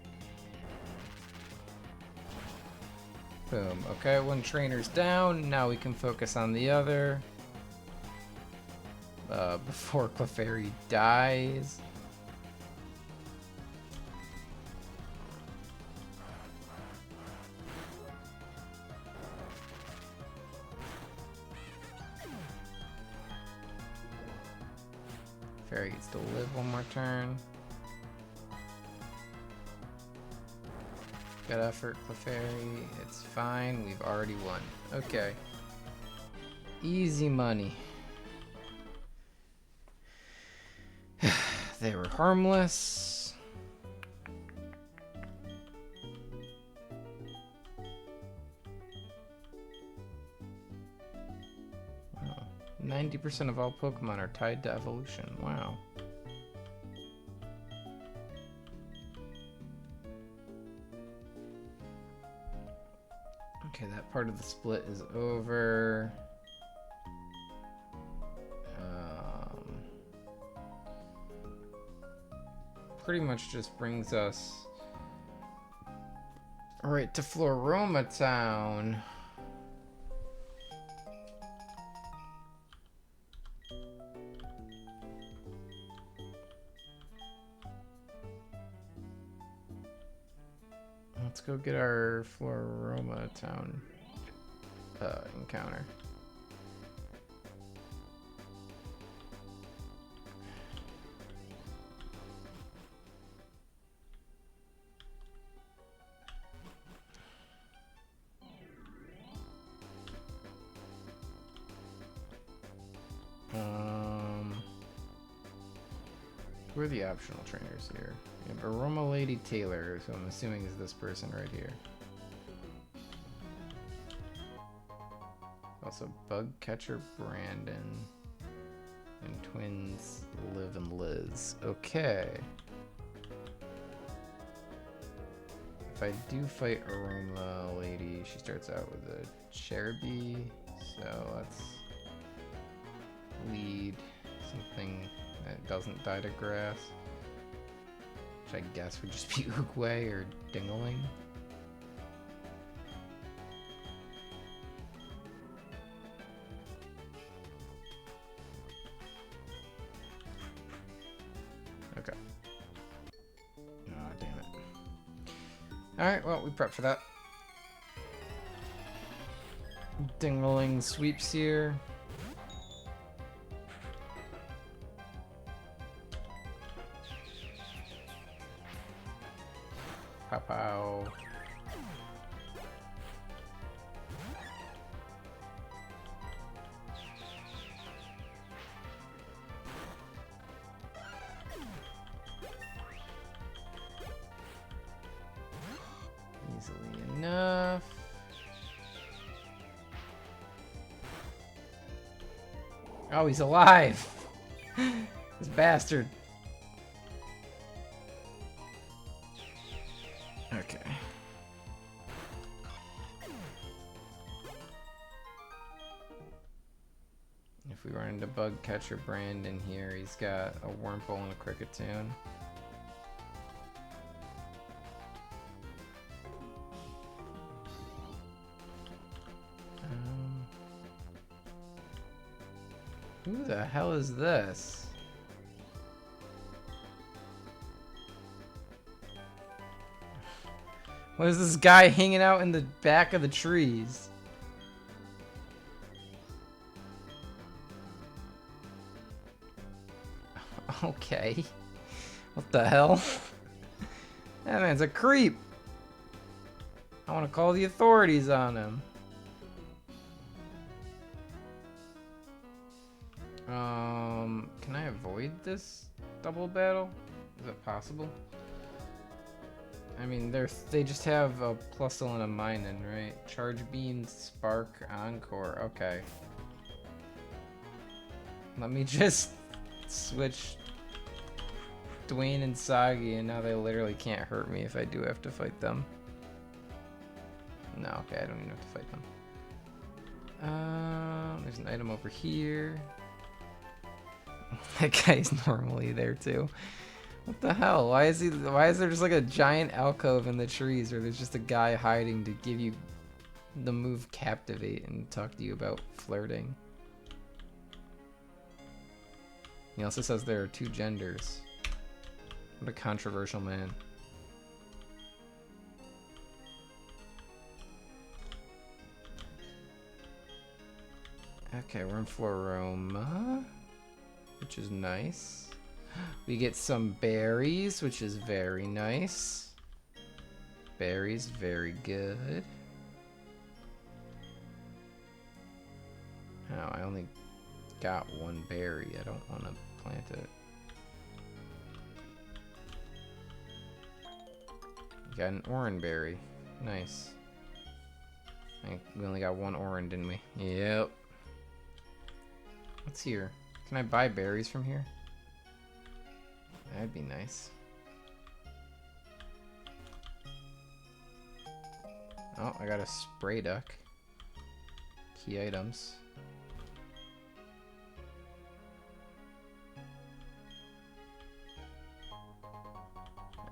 Boom. Okay, one trainer's down. Now we can focus on the other. Before Clefairy dies. Clefairy gets to live one more turn. Good effort, Clefairy. It's fine. We've already won. Okay. Easy money. They were harmless. Wow. 90% of all Pokemon are tied to evolution. Wow. Okay, that part of the split is over. Pretty much just brings us right to Floroma Town. Let's go get our Floroma Town encounter. Who are the optional trainers here? We have Aroma Lady Taylor, who I'm assuming is this person right here. Also Bug Catcher Brandon. And twins Liv and Liz. Okay. If I do fight Aroma Lady, she starts out with a Cherubi. So let's lead something that doesn't die to grass, which I guess would just be Oogway or Dingaling. Okay. Oh, damn it. Alright, well, we prepped for that. Dingaling sweeps here. Pow pow. Easily enough. Oh, he's alive! This bastard. Okay. If we run into Bug Catcher Brandon here, he's got a Wurmple and a Kricketune. Who the hell is this? What is this guy hanging out in the back of the trees? Okay. What the hell? That man's a creep. I want to call the authorities on him. Can I avoid this double battle? Is it possible? I mean, they just have a plusle and a minin, right? Charge beam, spark, encore. Okay. Let me just switch Dwayne and Sagi, and now they literally can't hurt me if I do have to fight them. No, okay, I don't even have to fight them. There's an item over here. That guy's normally there too. What the hell? Why is there just like a giant alcove in the trees where there's just a guy hiding to give you the move Captivate and talk to you about flirting? He also says there are 2 genders. What a controversial man. Okay, we're in Floroma, which is nice. We get some berries, which is very nice. Berries, very good. Oh, I only got 1 berry. I don't want to plant it. Got an orange berry. Nice. I think we only got 1 orange, didn't we? Yep. What's here? Can I buy berries from here? That'd be nice. Oh, I got a spray duck. Key items.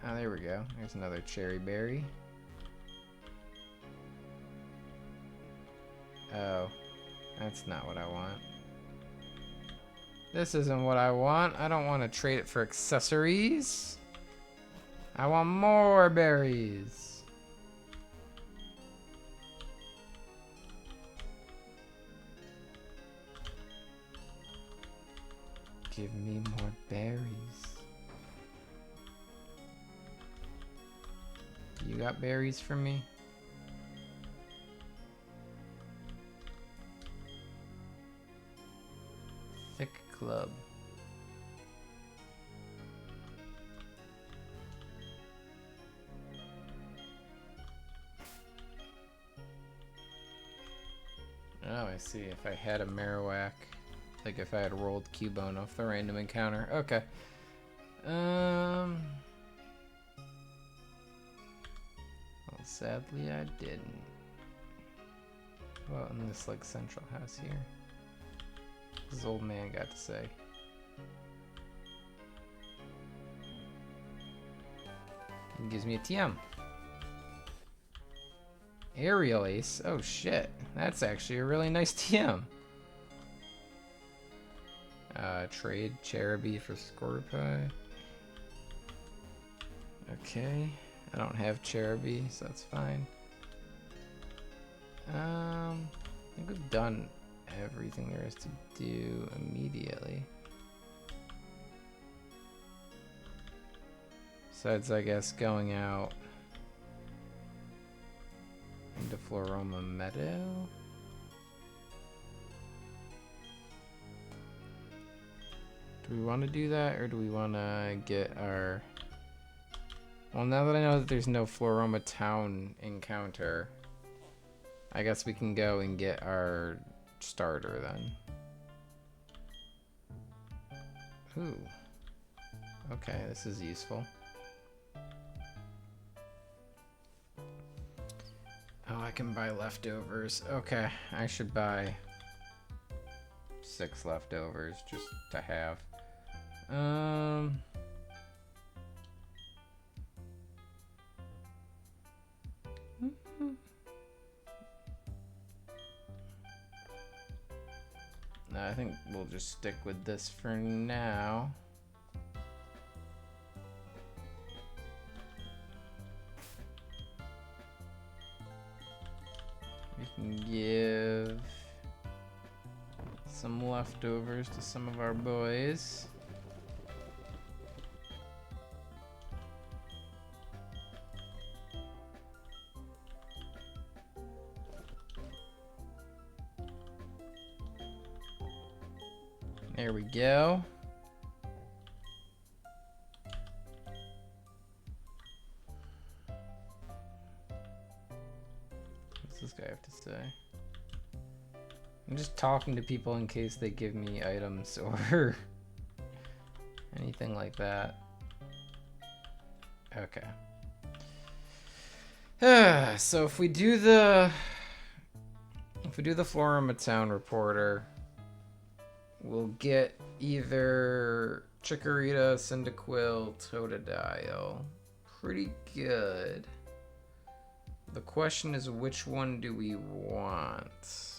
Oh, there we go. There's another cherry berry. Oh, that's not what I want. This isn't what I want. I don't want to trade it for accessories. I want more berries. Give me more berries. You got berries for me? Thick club. Oh, I see. If I had a Marowak, like if I had rolled Cubone off the random encounter. Okay. Well, sadly I didn't. Well, in this like central house here. This old man got to say. He gives me a TM. Aerial Ace. Oh shit. That's actually a really nice TM. Trade Cherubi for Scorpii. Okay. I don't have Cherubi, so that's fine. I think we've done everything there is to do immediately. Besides, I guess, going out into Floroma Meadow. Do we want to do that, or do we want to get our... Well, now that I know that there's no Floroma Town encounter, I guess we can go and get our starter then. Ooh. Okay, this is useful. Oh, I can buy leftovers. Okay, I should buy 6 leftovers just to have. I think we'll just stick with this for now. give some leftovers to some of our boys. There we go. What's this guy have to say? I'm just talking to people in case they give me items or anything like that. Okay. So if we do the Flora of a Town reporter, we'll get either Chikorita, Cyndaquil, Totodile. Pretty good. The question is, which one do we want?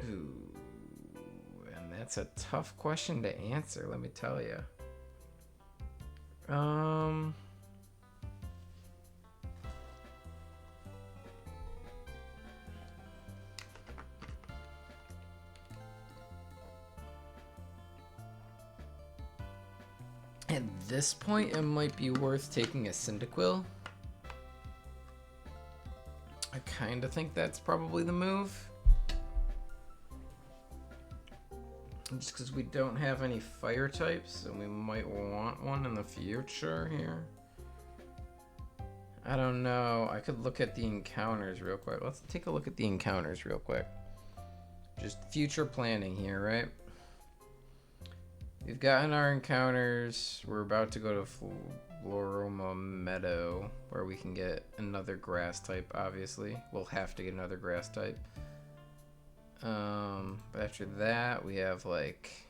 Ooh, and that's a tough question to answer, let me tell you. At this point, it might be worth taking a Cyndaquil. I kind of think that's probably the move. Just because we don't have any fire types, and we might want one in the future here. I don't know. I could look at the encounters real quick. Let's take a look at the encounters real quick. Just future planning here, right? We've gotten our encounters. We're about to go to Floroma Meadow, where we can get another grass type, obviously. We'll have to get another grass type. But after that, we have like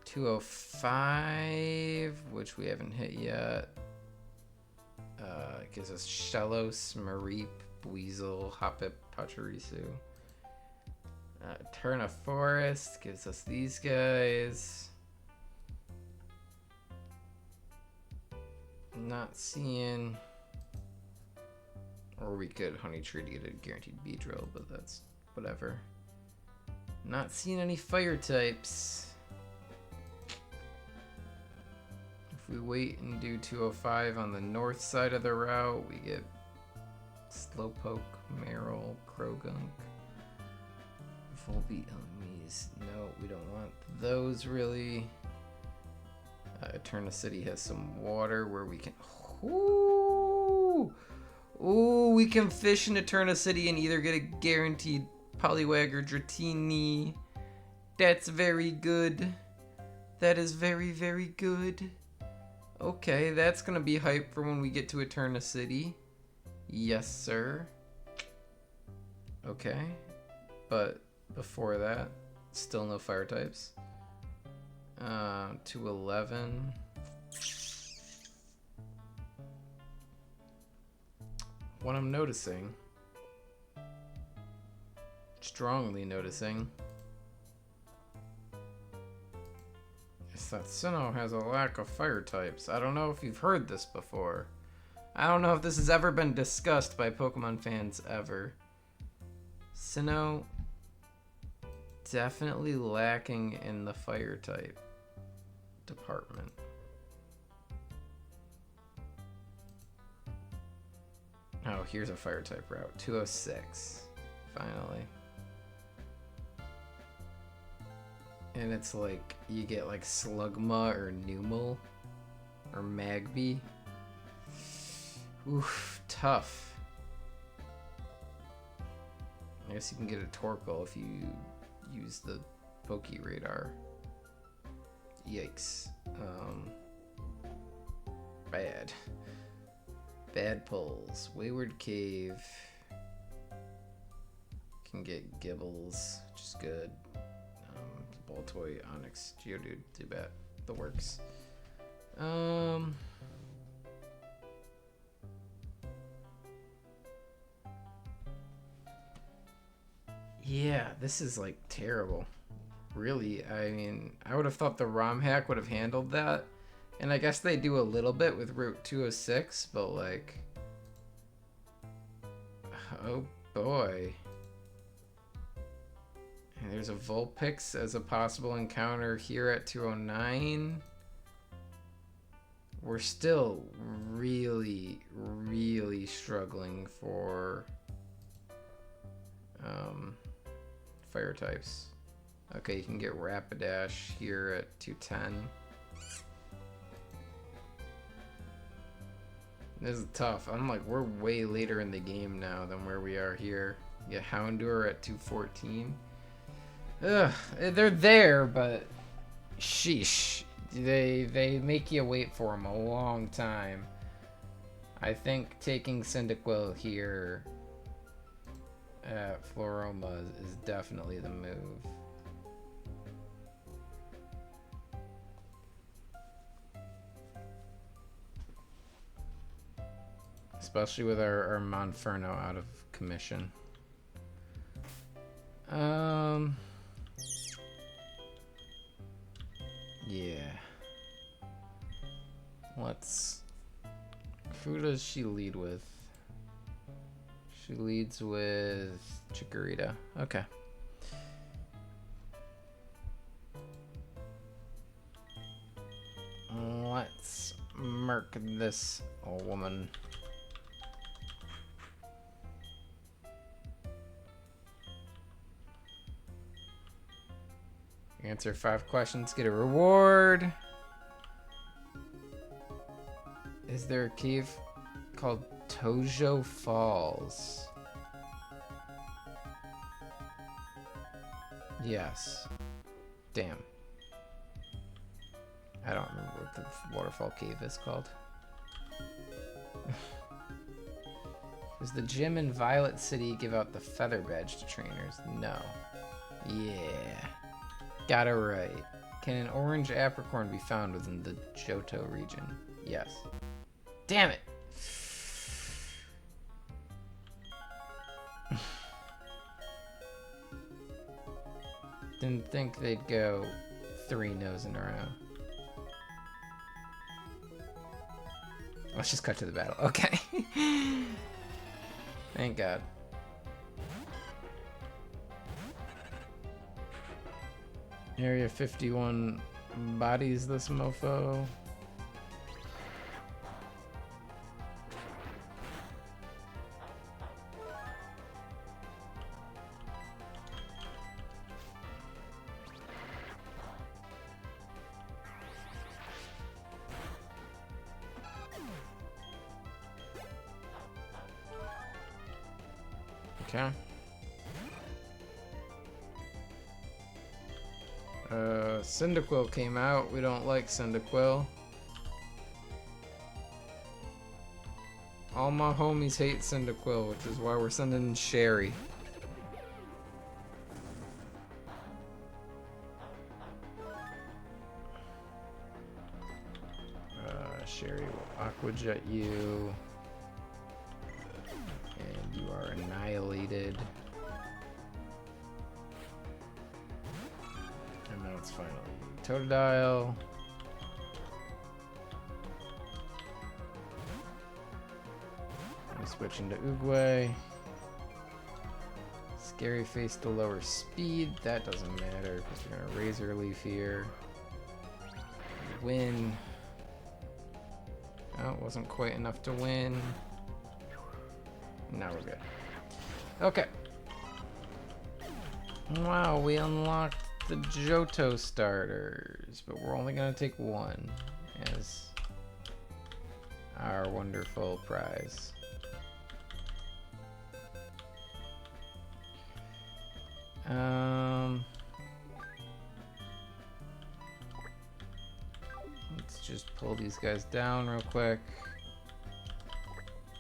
205, which we haven't hit yet. It gives us Shellos, Mareep, Weasel, Hoppip, Pachirisu. Turn of Forest gives us these guys. Not seeing. Or we could Honey Tree to get a guaranteed Beedrill, but that's whatever. Not seeing any fire types. If we wait and do 205 on the north side of the route, we get Slowpoke, Marill, Krogunk. Volbeat enemies. No, we don't want those really. Eterna City has some water where we can. Ooh! Ooh, we can fish in Eterna City and either get a guaranteed Poliwag or Dratini. That's very good. That is very, very good. Okay, that's gonna be hype for when we get to Eterna City. Yes, sir. Okay. But before that, still no fire types. 211. What I'm noticing, strongly noticing, is that Sinnoh has a lack of fire types. I don't know if you've heard this before. I don't know if this has ever been discussed by Pokemon fans ever. Sinnoh definitely lacking in the fire type department. Oh, here's a fire type route. 206. Finally. And it's like, you get like Slugma or Numel or Magby. Oof, tough. I guess you can get a Torkoal if you use the Poke Radar. Yikes. Bad. Bad pulls. Wayward Cave. Can get Gibbles, which is good. Boltoy, Onyx, Geodude, Zubat, the works. Yeah, this is like terrible. Really, I mean, I would have thought the ROM hack would have handled that. And I guess they do a little bit with Route 206, but like, Oh boy. And there's a Vulpix as a possible encounter here at 209. We're still really, really struggling for fire types. Okay, you can get Rapidash here at 210. This is tough. I'm like, we're way later in the game now than where we are here. Yeah, Houndour at 214. Ugh, they're there, but sheesh. They make you wait for them a long time. I think taking Cyndaquil here at Floroma is definitely the move. Especially with our Monferno out of commission. Yeah. Who does she lead with? She leads with Chikorita. Okay. Let's murk this woman. Answer 5 questions, get a reward. Is there a cave called Tojo Falls? Yes. Damn. I don't remember what the waterfall cave is called. Does the gym in Violet City give out the feather badge to trainers? No. Yeah. Got it right. Can an orange apricorn be found within the Johto region? Yes. Damn it! Didn't think they'd go 3 no's in a row. Let's just cut to the battle. Okay. Thank God. Area 51 bodies this mofo. Okay. Cyndaquil came out. We don't like Cyndaquil. All my homies hate Cyndaquil, which is why we're sending Sherry. Sherry will Aqua Jet you. And you are annihilated. And now it's finally Totodile. I'm switching to Oogway. Scary Face to lower speed. That doesn't matter because we're gonna Razor Leaf here. Win. Oh, it wasn't quite enough to win. Now we're good. Okay. Wow, we unlocked the Johto starters, but we're only gonna take one as our wonderful prize. Let's just pull these guys down real quick.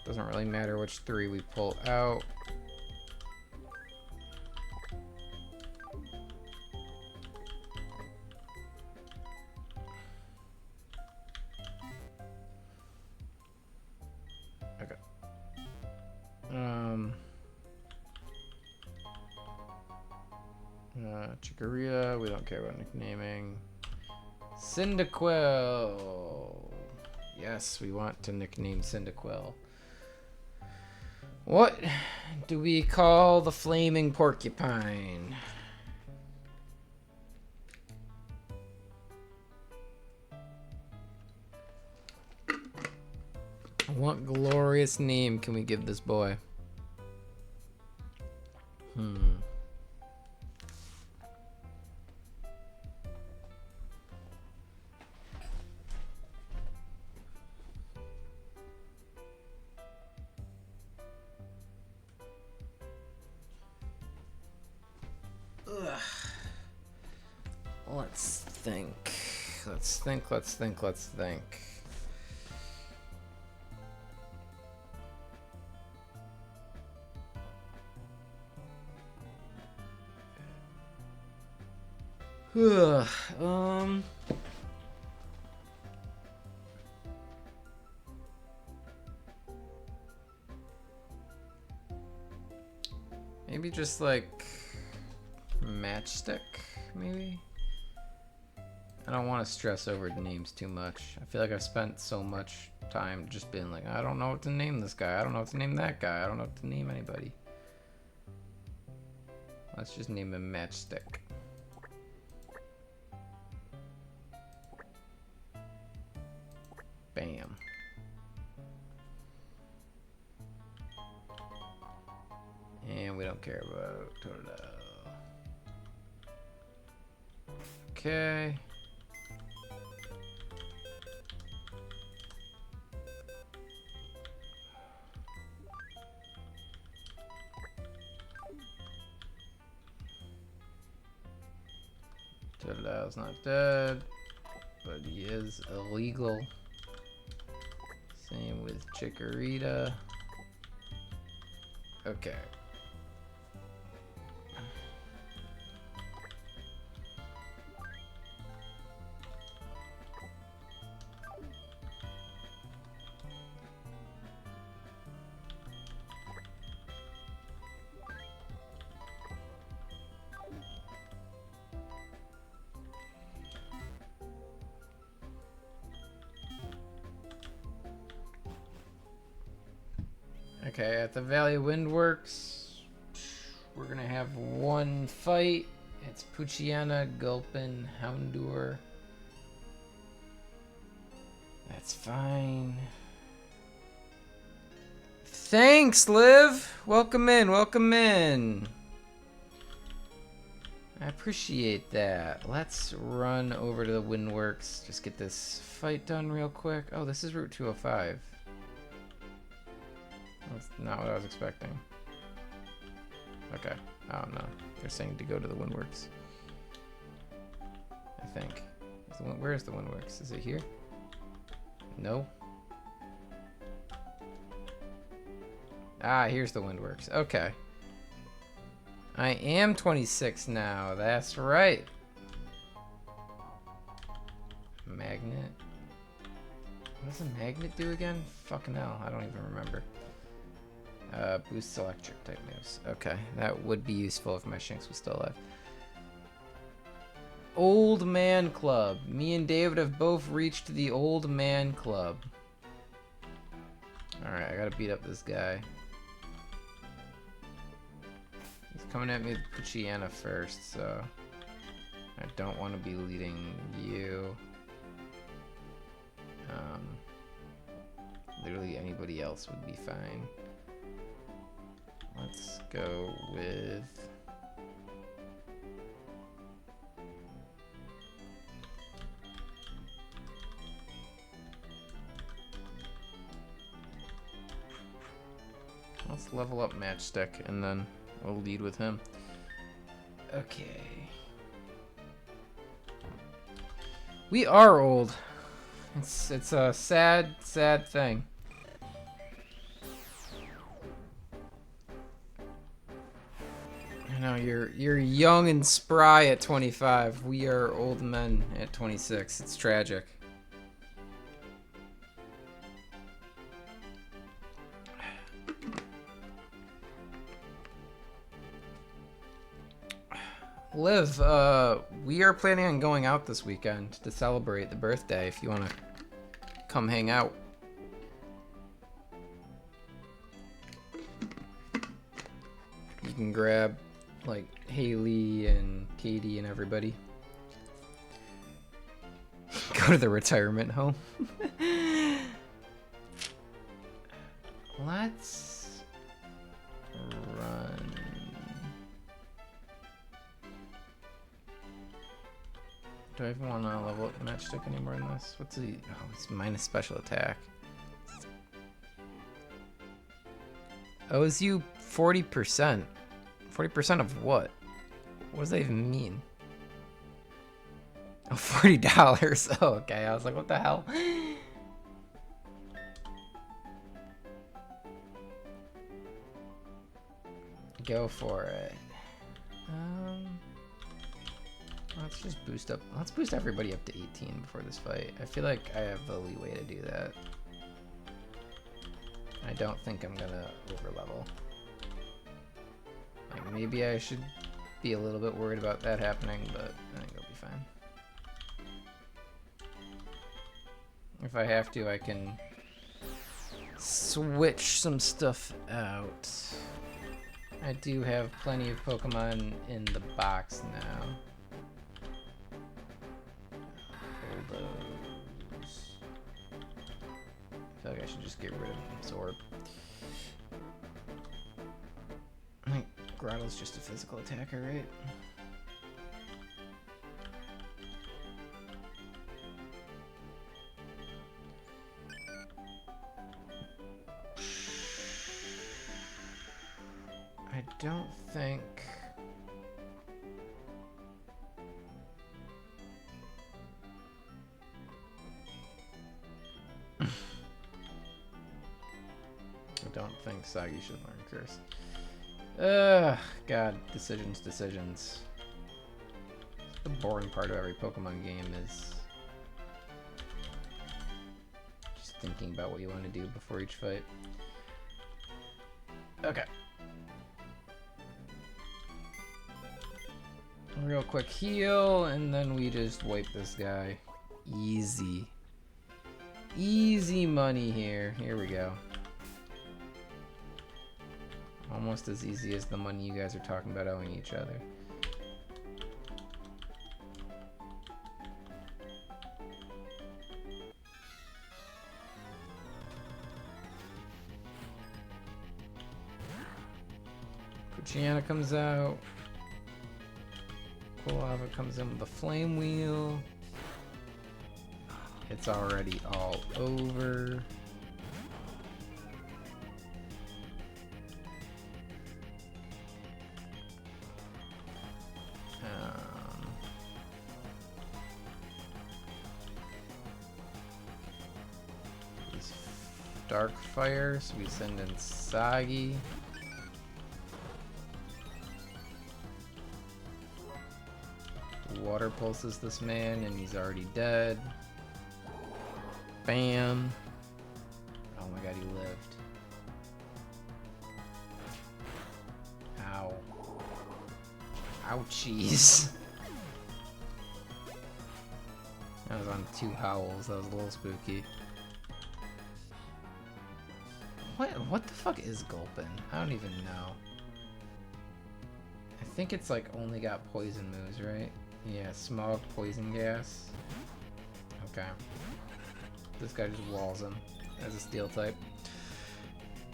Doesn't really matter which 3 we pull out. Okay. Chikorita, we don't care about nicknaming. Cyndaquil. Yes, we want to nickname Cyndaquil. What do we call the flaming porcupine? What glorious name can we give this boy? Ugh. Let's think. Let's think. Maybe just like matchstick, maybe? I don't want to stress over the names too much. I feel like I've spent so much time just being like, I don't know what to name this guy. I don't know what to name that guy. I don't know what to name anybody. Let's just name him Matchstick. Bam. And we don't care about Totodile. Okay. Totodile's not dead, but he is illegal. Same with Chikorita. Okay. Okay, at the Valley Windworks, we're gonna have one fight. It's Poochyena, Gulpin, Houndour. That's fine. Thanks, Liv! Welcome in, welcome in. I appreciate that. Let's run over to the Windworks. Just get this fight done real quick. Oh, this is Route 205. That's not what I was expecting. Okay. Oh no. They're saying to go to the Windworks. I think. Where is the Windworks? Is it here? No. Ah, here's the Windworks. Okay. I am 26 now. That's right. Magnet. What does a magnet do again? Fucking hell. I don't even remember. Boosts electric type moves. Okay, that would be useful if my Shinx was still alive. Old Man Club. Me and David have both reached the Old Man Club. Alright, I gotta beat up this guy. He's coming at me with Poochyena first, so I don't want to be leading you. Literally anybody else would be fine. Let's go with... Let's level up Matchstick and then we'll lead with him. Okay. We are old. It's a sad, sad thing. I know you're young and spry at 25. We are old men at 26. It's tragic. Liv, we are planning on going out this weekend to celebrate the birthday if you want to come hang out. can grab like Haley and Katie and everybody. Go to the retirement home. Let's run. Do I even want to level up the matchstick anymore in this? What's the... Oh, it's minus special attack. Owes you 40%. 40% of what? What does that even mean? Oh, $40. Oh, okay. I was like, what the hell? Go for it. Let's just boost up. Let's boost everybody up to 18 before this fight. I feel like I have the leeway to do that. I don't think I'm gonna overlevel. Like, maybe I should be a little bit worried about that happening, but I think it'll be fine. If I have to, I can switch some stuff out. I do have plenty of Pokemon in the box now. Those. I feel like I should just get rid of Absorb. I think Grottle's just a physical attacker, right? I don't think... I don't think Sagi should learn Curse. God, decisions. The boring part of every Pokemon game is just thinking about what you want to do before each fight. Okay. Real quick heal, and then we just wipe this guy. Easy. Easy money here. Here we go. Almost as easy as the money you guys are talking about owing each other. Puchiana comes out. Lava comes in with the Flame Wheel. It's already all over. He's Dark Fire, so we send in Sagi. Water pulses this man, and he's already dead. Bam. Oh my god, he lived. Ow. Ouchies. I was on 2 howls. That was a little spooky. What the fuck is Gulpin? I don't even know. I think it's like only got poison moves, right? Yeah, smog, poison gas. Okay. This guy just walls him as a steel type.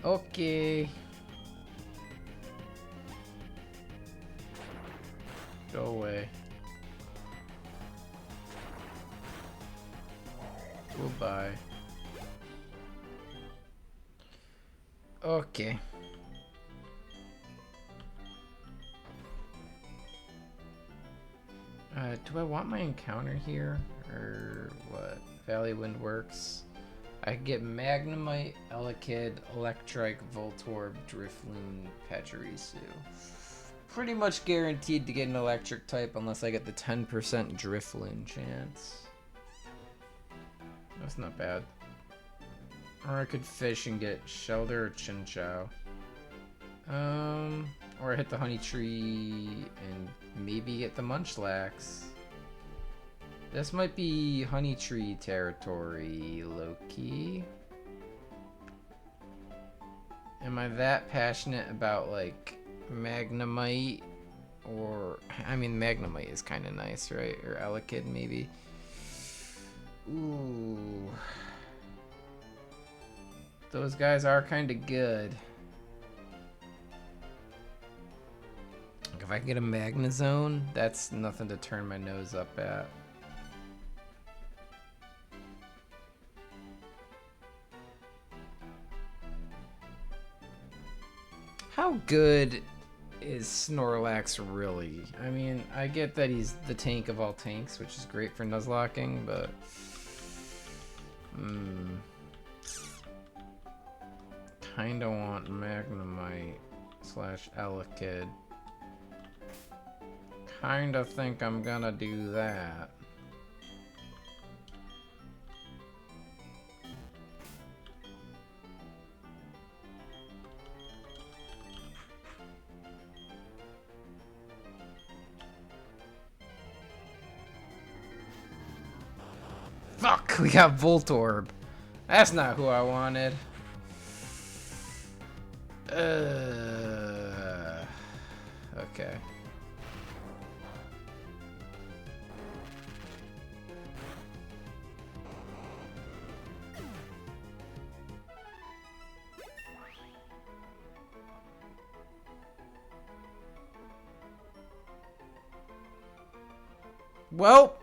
Okay. Go away. Goodbye. Okay. Do I want my encounter here? Or what? Valley Wind works. I could get Magnemite, Elekid, Electrike, Voltorb, Drifloon, Pachirisu. Pretty much guaranteed to get an electric type unless I get the 10% Drifloon chance. That's not bad. Or I could fish and get Shelter or Chinchou. Or I hit the Honey Tree and maybe get the Munchlax. This might be Honey Tree territory, low-key. Am I that passionate about, like, Magnemite, or I mean Magnemite is kind of nice, right? Or Elekid maybe. Ooh, those guys are kind of good. If I can get a Magnezone, that's nothing to turn my nose up at. How good is Snorlax really? I mean, I get that he's the tank of all tanks, which is great for Nuzlocking, but kinda want Magnemite slash Elekid. Kinda think I'm gonna do that. Fuck, we got Voltorb. That's not who I wanted. Okay. Well,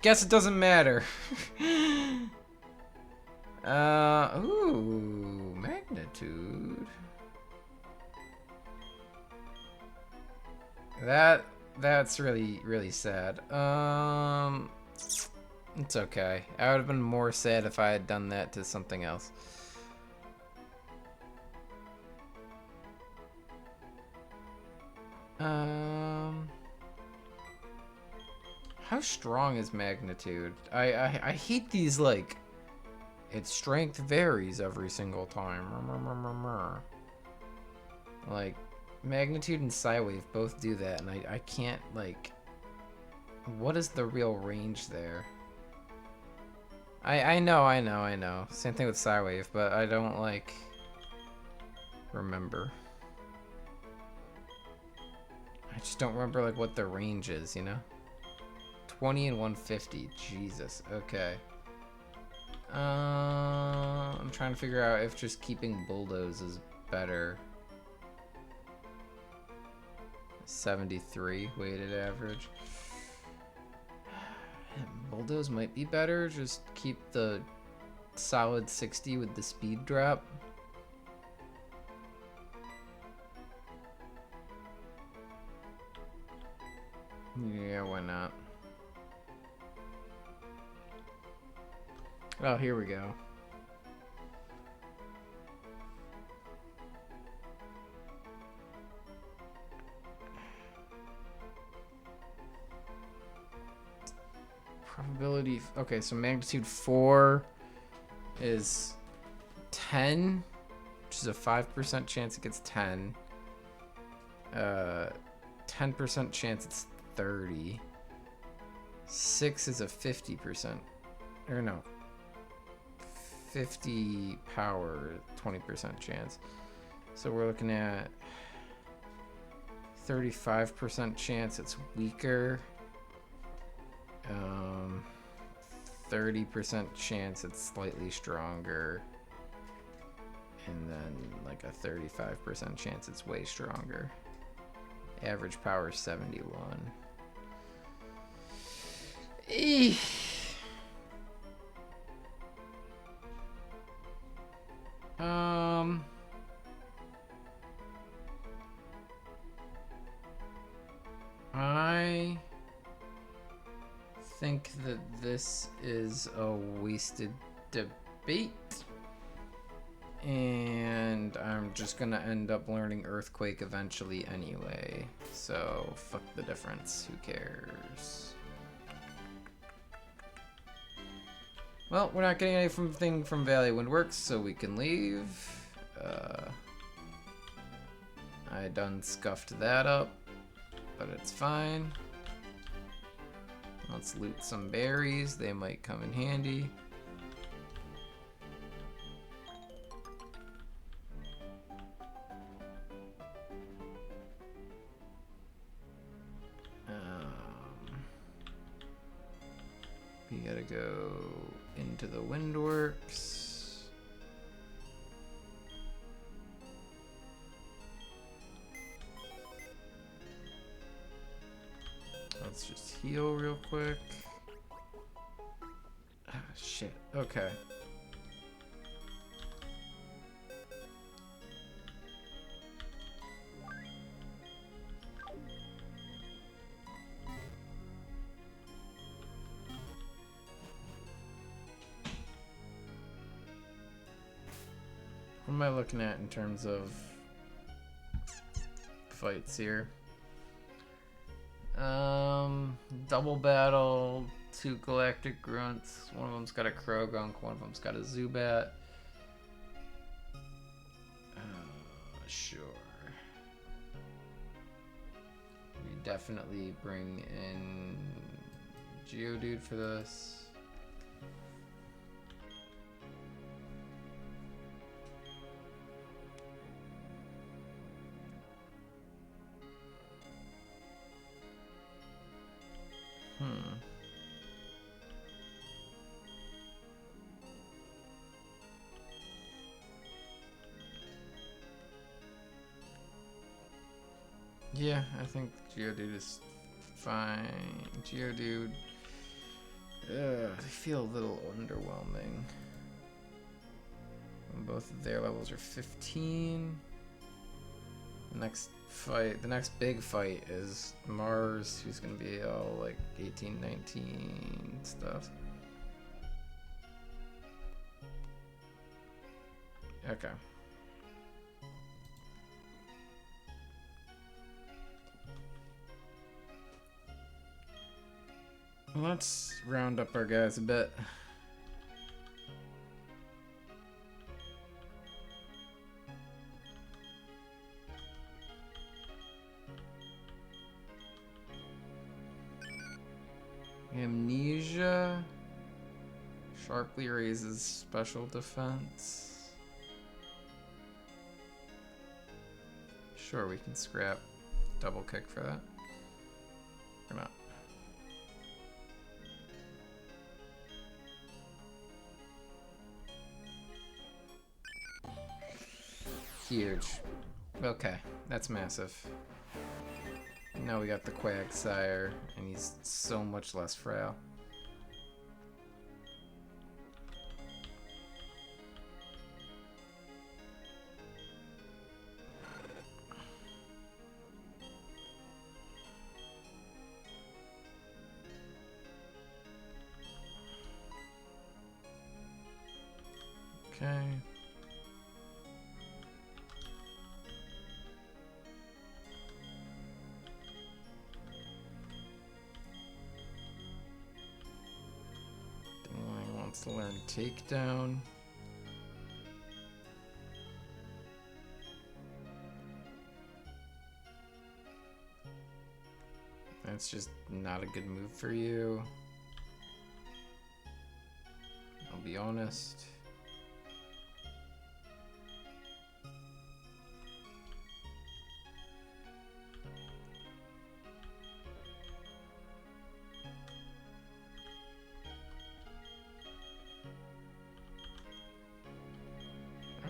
guess it doesn't matter. Ooh, Magnitude. That's really sad. It's okay. I would have been more sad if I had done that to something else. How strong is Magnitude? I hate these, like, its strength varies every single time. Like, Magnitude and Psywave both do that, and I can't, like... What is the real range there? I know. Same thing with Psywave, but I don't, like... remember. I just don't remember, like, what the range is, you know? 20 and 150. Jesus. Okay. I'm trying to figure out if just keeping Bulldoze is better. 73 weighted average. Bulldoze might be better. Just keep the solid 60 with the speed drop. Yeah, why not? Oh, here we go. Probability. Okay, so magnitude 4 is 10, which is a 5% chance it gets 10. 10% chance it's 30. 6 is a 50%. Or no. 50 power, 20% chance. So we're looking at 35% chance it's weaker. 30% chance it's slightly stronger. And then like a 35% chance it's way stronger. Average power 71. Eesh. I think that this is a wasted debate, and I'm just gonna end up learning Earthquake eventually anyway, so fuck the difference, who cares? Well, we're not getting anything from Valley Windworks, so we can leave. I done scuffed that up, but it's fine. Let's loot some berries, they might come in handy. go into the Windworks. Let's just heal real quick. Ah, shit. Okay. What am I looking at in terms of fights here? Double battle, 2 galactic grunts. One of them's got a Krogunk, one of them's got a Zubat. Sure. We definitely bring in Geodude for this. Yeah, I think Geodude is fine. Geodude, they feel a little underwhelming. Both of their levels are 15. The next big fight is Mars, who's gonna be all like 18, 19 stuff. Okay. Let's round up our guys a bit. Amnesia sharply raises special defense. Sure, we can scrap double kick for that. Or not. Huge. Okay, that's massive. Now we got the Quagsire, and he's so much less frail. Okay. Wants to learn takedown. That's just not a good move for you. I'll be honest.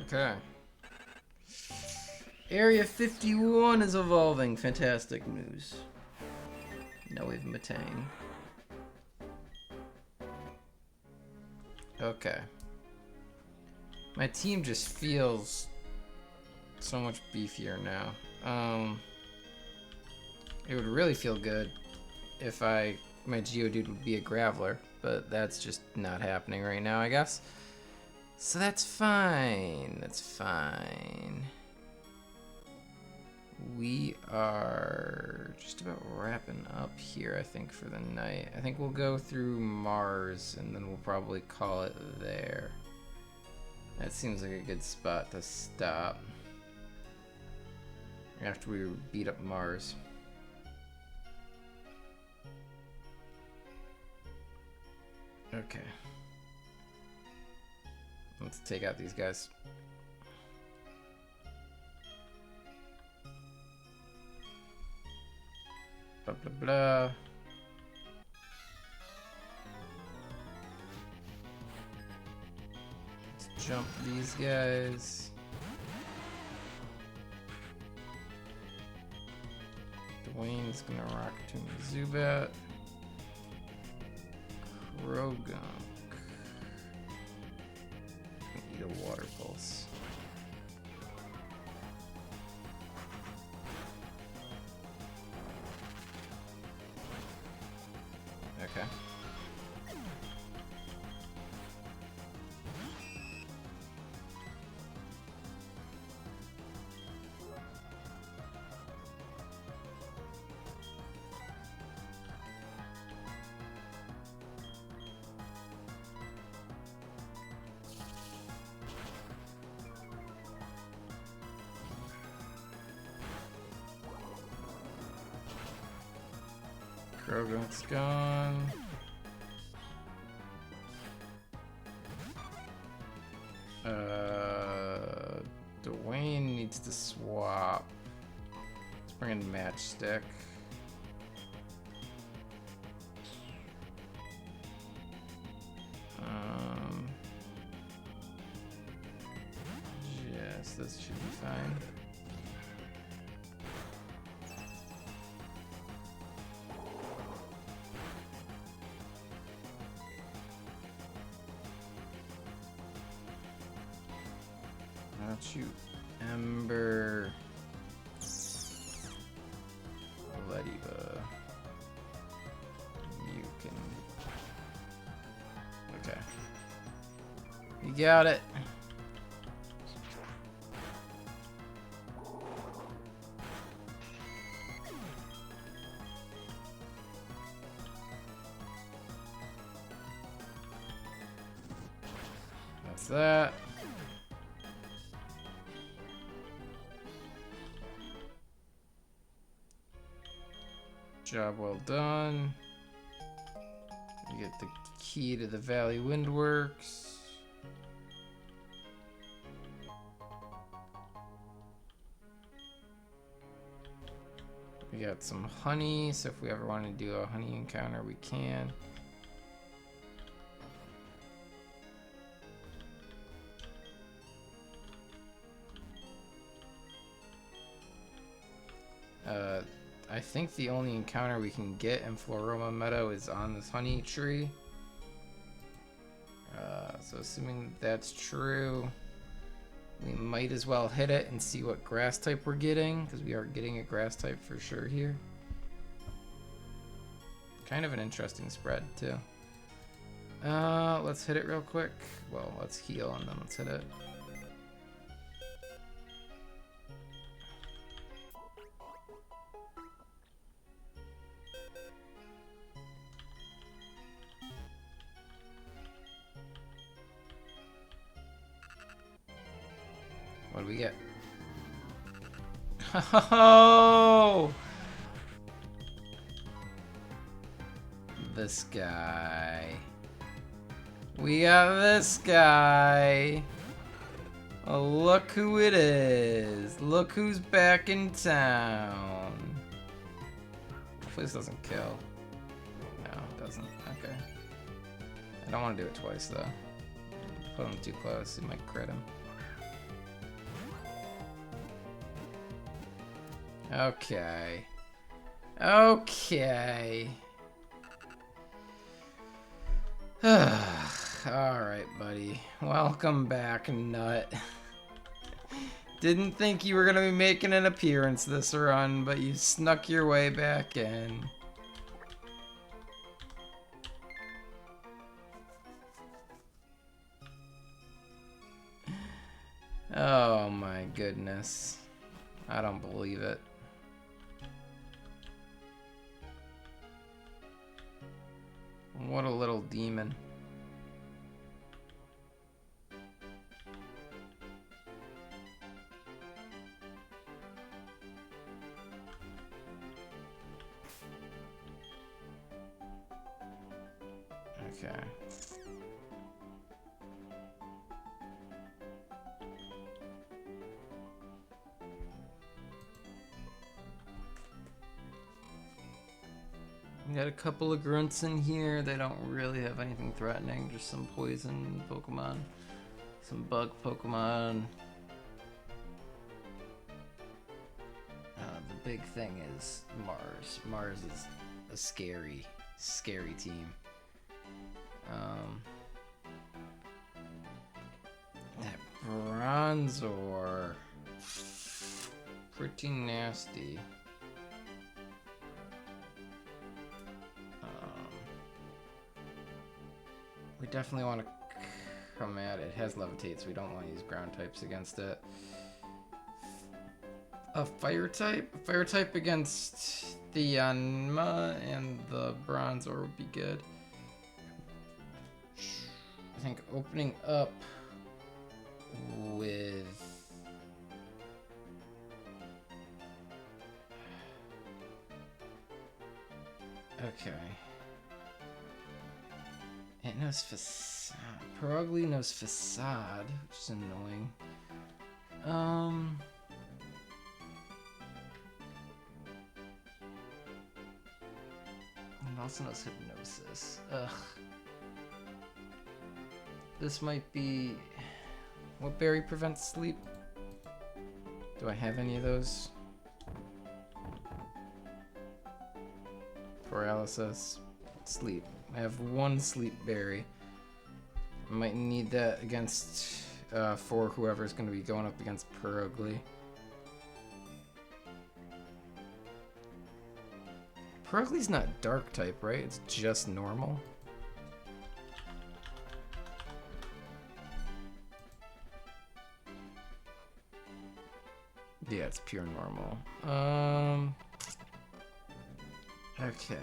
Okay. Area 51 is evolving. Fantastic news. Now we have Matang. Okay. My team just feels so much beefier now. It would really feel good if my Geodude would be a Graveler, but that's just not happening right now, I guess. So that's fine. That's fine. We are just about wrapping up here, I think, for the night. I think we'll go through Mars, and then we'll probably call it there. That seems like a good spot to stop after we beat up Mars. Okay. Let's take out these guys. Blah, blah, blah. jump these guys. Dwayne's gonna rock to Zubat. Krogunk. Eat a water pulse. Okay. Krogunk's gone. Dwayne needs to swap. Let's bring in Matchstick. Yes, this should be fine. Not you, Ember. Lediva. You can. Okay. You got it. That's that. Job well done. You get the key to the Valley Windworks. We got some honey, so if we ever want to do a honey encounter, we can. I think the only encounter we can get in Floroma Meadow is on this honey tree. So assuming that's true, we might as well hit it and see what grass type we're getting, because we are getting a grass type for sure here. Kind of an interesting spread too. Let's hit it real quick. Well, let's heal and then let's hit it. What do we get? Oh! This guy. We got this guy. Oh, look who it is. Look who's back in town. Hopefully this doesn't kill. No, it doesn't. Okay. I don't want to do it twice, though. Put him too close. He might crit him. Okay. Okay. Alright, buddy. Welcome back, Nut. Didn't think you were gonna be making an appearance this run, but you snuck your way back in. Oh my goodness. I don't believe it. What a little demon. Okay. We got a couple of grunts in here. They don't really have anything threatening, just some poison Pokemon. Some bug Pokemon. The big thing is Mars. Mars is a scary, scary team. That Bronzor, pretty nasty. We definitely want to come at it. It has Levitate, so we don't want to use ground types against it. A fire type? A fire type against the Yanma and the Bronzor would be good. I think opening up with... Okay. It knows Facade. Perugly knows Facade, which is annoying. It also knows Hypnosis. Ugh. This might be... What berry prevents sleep? Do I have any of those? Paralysis. Sleep. I have one sleep berry. I might need that against for whoever's going to be going up against Perugly. Perugly's not dark type, right? It's just normal. Yeah, it's pure normal. Okay.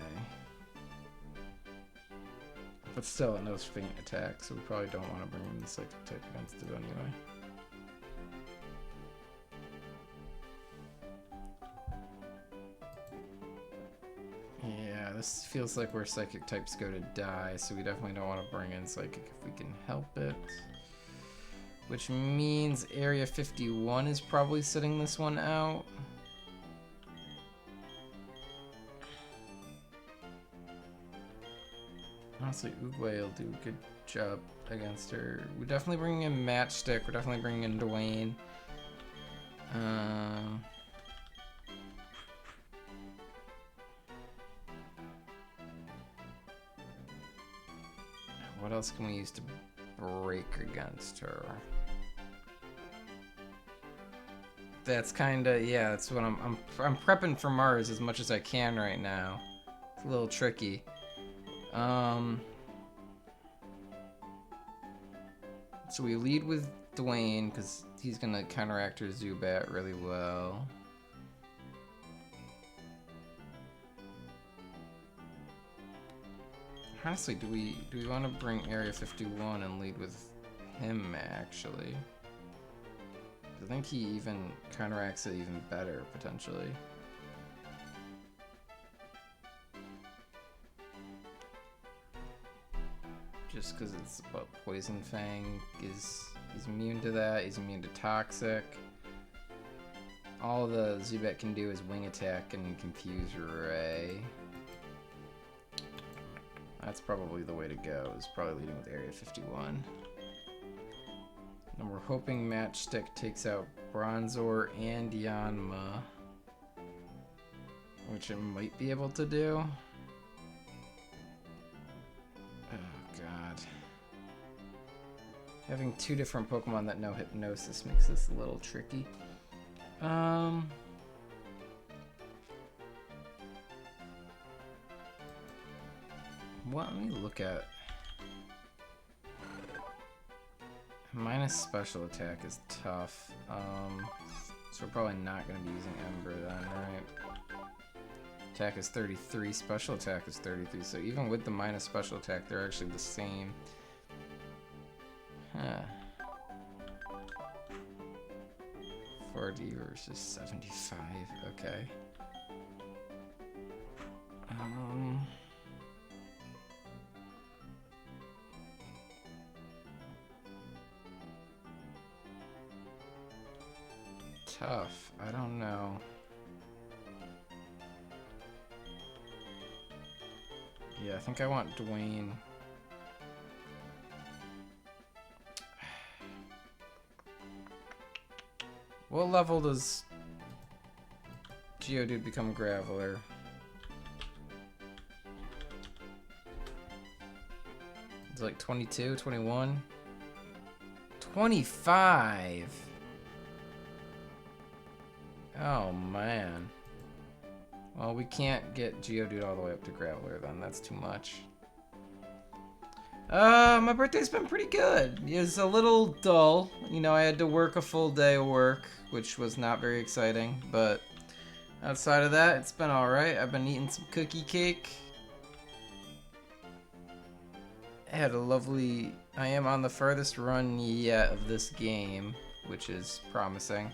But still, it knows Faint Attack, so we probably don't want to bring in the Psychic type against it anyway. Yeah, this feels like where Psychic types go to die, so we definitely don't want to bring in Psychic if we can help it. Which means Area 51 is probably sitting this one out. Honestly, Oogway will do a good job against her. We're definitely bringing in Matchstick. We're definitely bringing in Dwayne. What else can we use to break against her? That's kinda, yeah, that's what I'm prepping for Mars as much as I can right now. It's a little tricky. So we lead with Dwayne, because he's gonna counteract her Zubat really well. Honestly, do we want to bring Area 51 and lead with him, actually? I think he even counteracts it even better, potentially. Just because it's what Poison Fang he's immune to that. He's immune to Toxic. All the Zubat can do is Wing Attack and Confuse Ray. That's probably the way to go. Is probably leading with Area 51. And we're hoping Matchstick takes out Bronzor and Yanma, which it might be able to do. Having two different Pokemon that know Hypnosis makes this a little tricky. Well, let me look at... Minus Special Attack is tough. So we're probably not going to be using Ember then, right? Attack is 33, Special Attack is 33, so even with the minus Special Attack, they're actually the same. Huh. 40 versus 75, okay. Tough, I don't know. Yeah, I think I want Dwayne. What level does Geodude become Graveler? It's like 22, 21, 25. Oh man. Well, we can't get Geodude all the way up to Graveler then. That's too much. My birthday's been pretty good. It was a little dull. You know, I had to work a full day of work, which was not very exciting. But outside of that, it's been alright. I've been eating some cookie cake. I had a lovely... I am on the furthest run yet of this game, which is promising.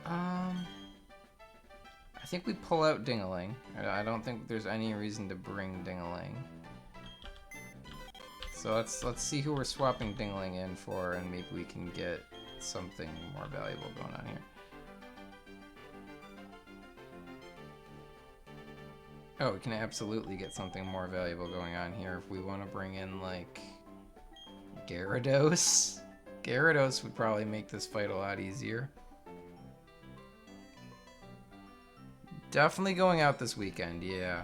I think we pull out Dingaling. I don't think there's any reason to bring Dingaling. So let's see who we're swapping Dingaling in for, and maybe we can get something more valuable going on here. Oh, we can absolutely get something more valuable going on here if we want to bring in, like, Gyarados. Gyarados would probably make this fight a lot easier. Definitely going out this weekend, yeah.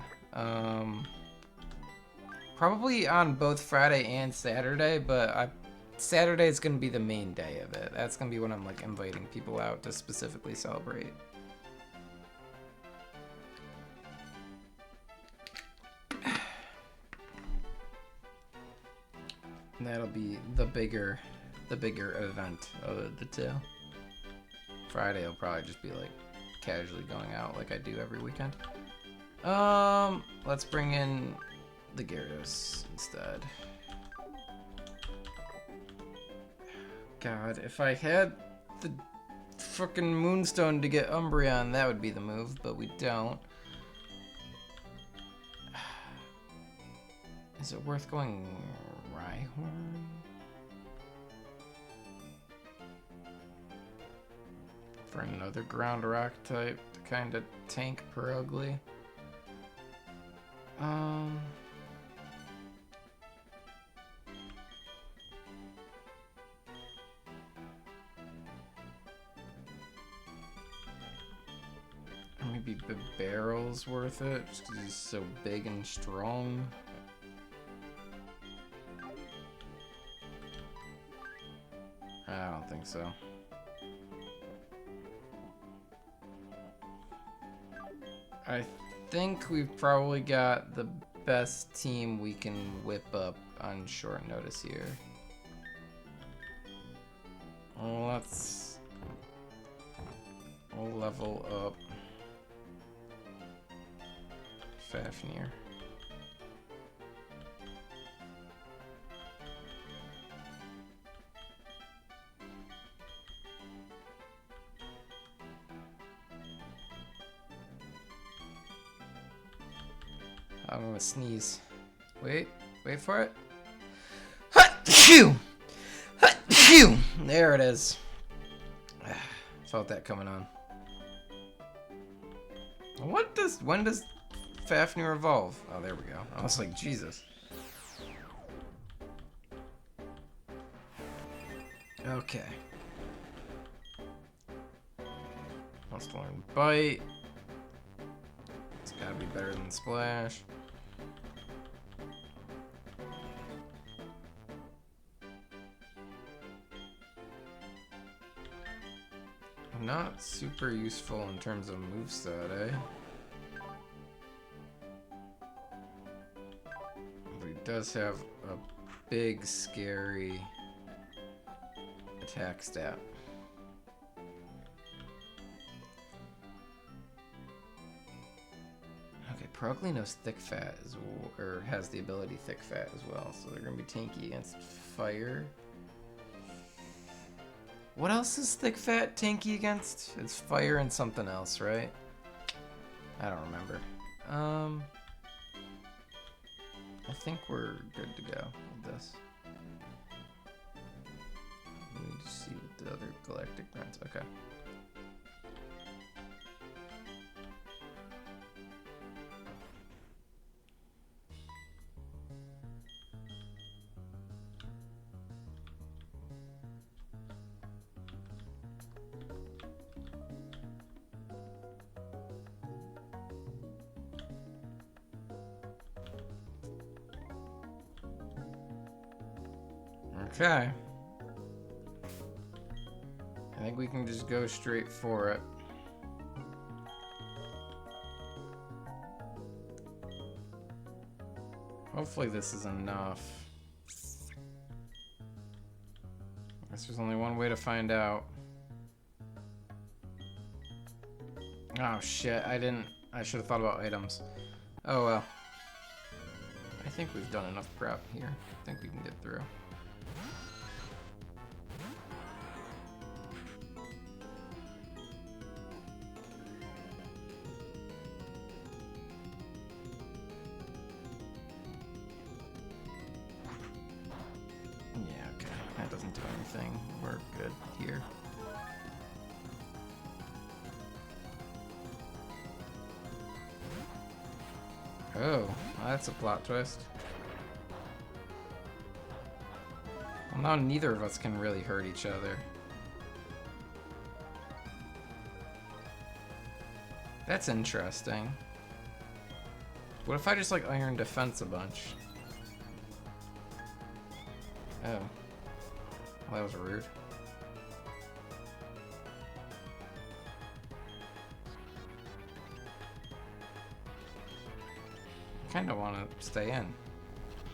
Probably on both Friday and Saturday, but Saturday is going to be the main day of it. That's going to be when I'm, like, inviting people out to specifically celebrate. And that'll be the bigger event of the two. Friday will probably just be, like, casually going out like I do every weekend. Let's bring in the Gyarados instead. God, if I had the frickin' Moonstone to get Umbreon, that would be the move, but we don't. Is it worth going Rhyhorn? For another ground rock type to kind of tank Perugly. Maybe Barrel's worth it, just because he's so big and strong. I don't think so. I think we've probably got the best team we can whip up on short notice here. Let's level up Fafnir. I'm gonna sneeze. Wait for it. Hut-chew! Hut-chew! There it is. Felt that coming on. When does Fafnir evolve? Oh, there we go. I was like, Jesus. Okay. Wants to learn Bite. It's gotta be better than Splash. Not super useful in terms of moveset, eh? But he does have a big, scary attack stat. Okay, Perugly knows Thick Fat as well, or has the ability Thick Fat as well, so they're gonna be tanky against fire. What else is Thick Fat tanky against? It's fire and something else, right? I don't remember. I think we're good to go with this. Let me just see what the other galactic runs. Okay. Okay. I think we can just go straight for it. Hopefully this is enough. I guess there's only one way to find out. Oh shit, I should have thought about items. Oh well. I think we've done enough prep here. I think we can get through. Yeah, okay. That doesn't do anything. We're good here. Oh, well, that's a plot twist. Well, now neither of us can really hurt each other. That's interesting. What if I just like iron defense a bunch? Oh. Well, that was rude. I kinda wanna stay in.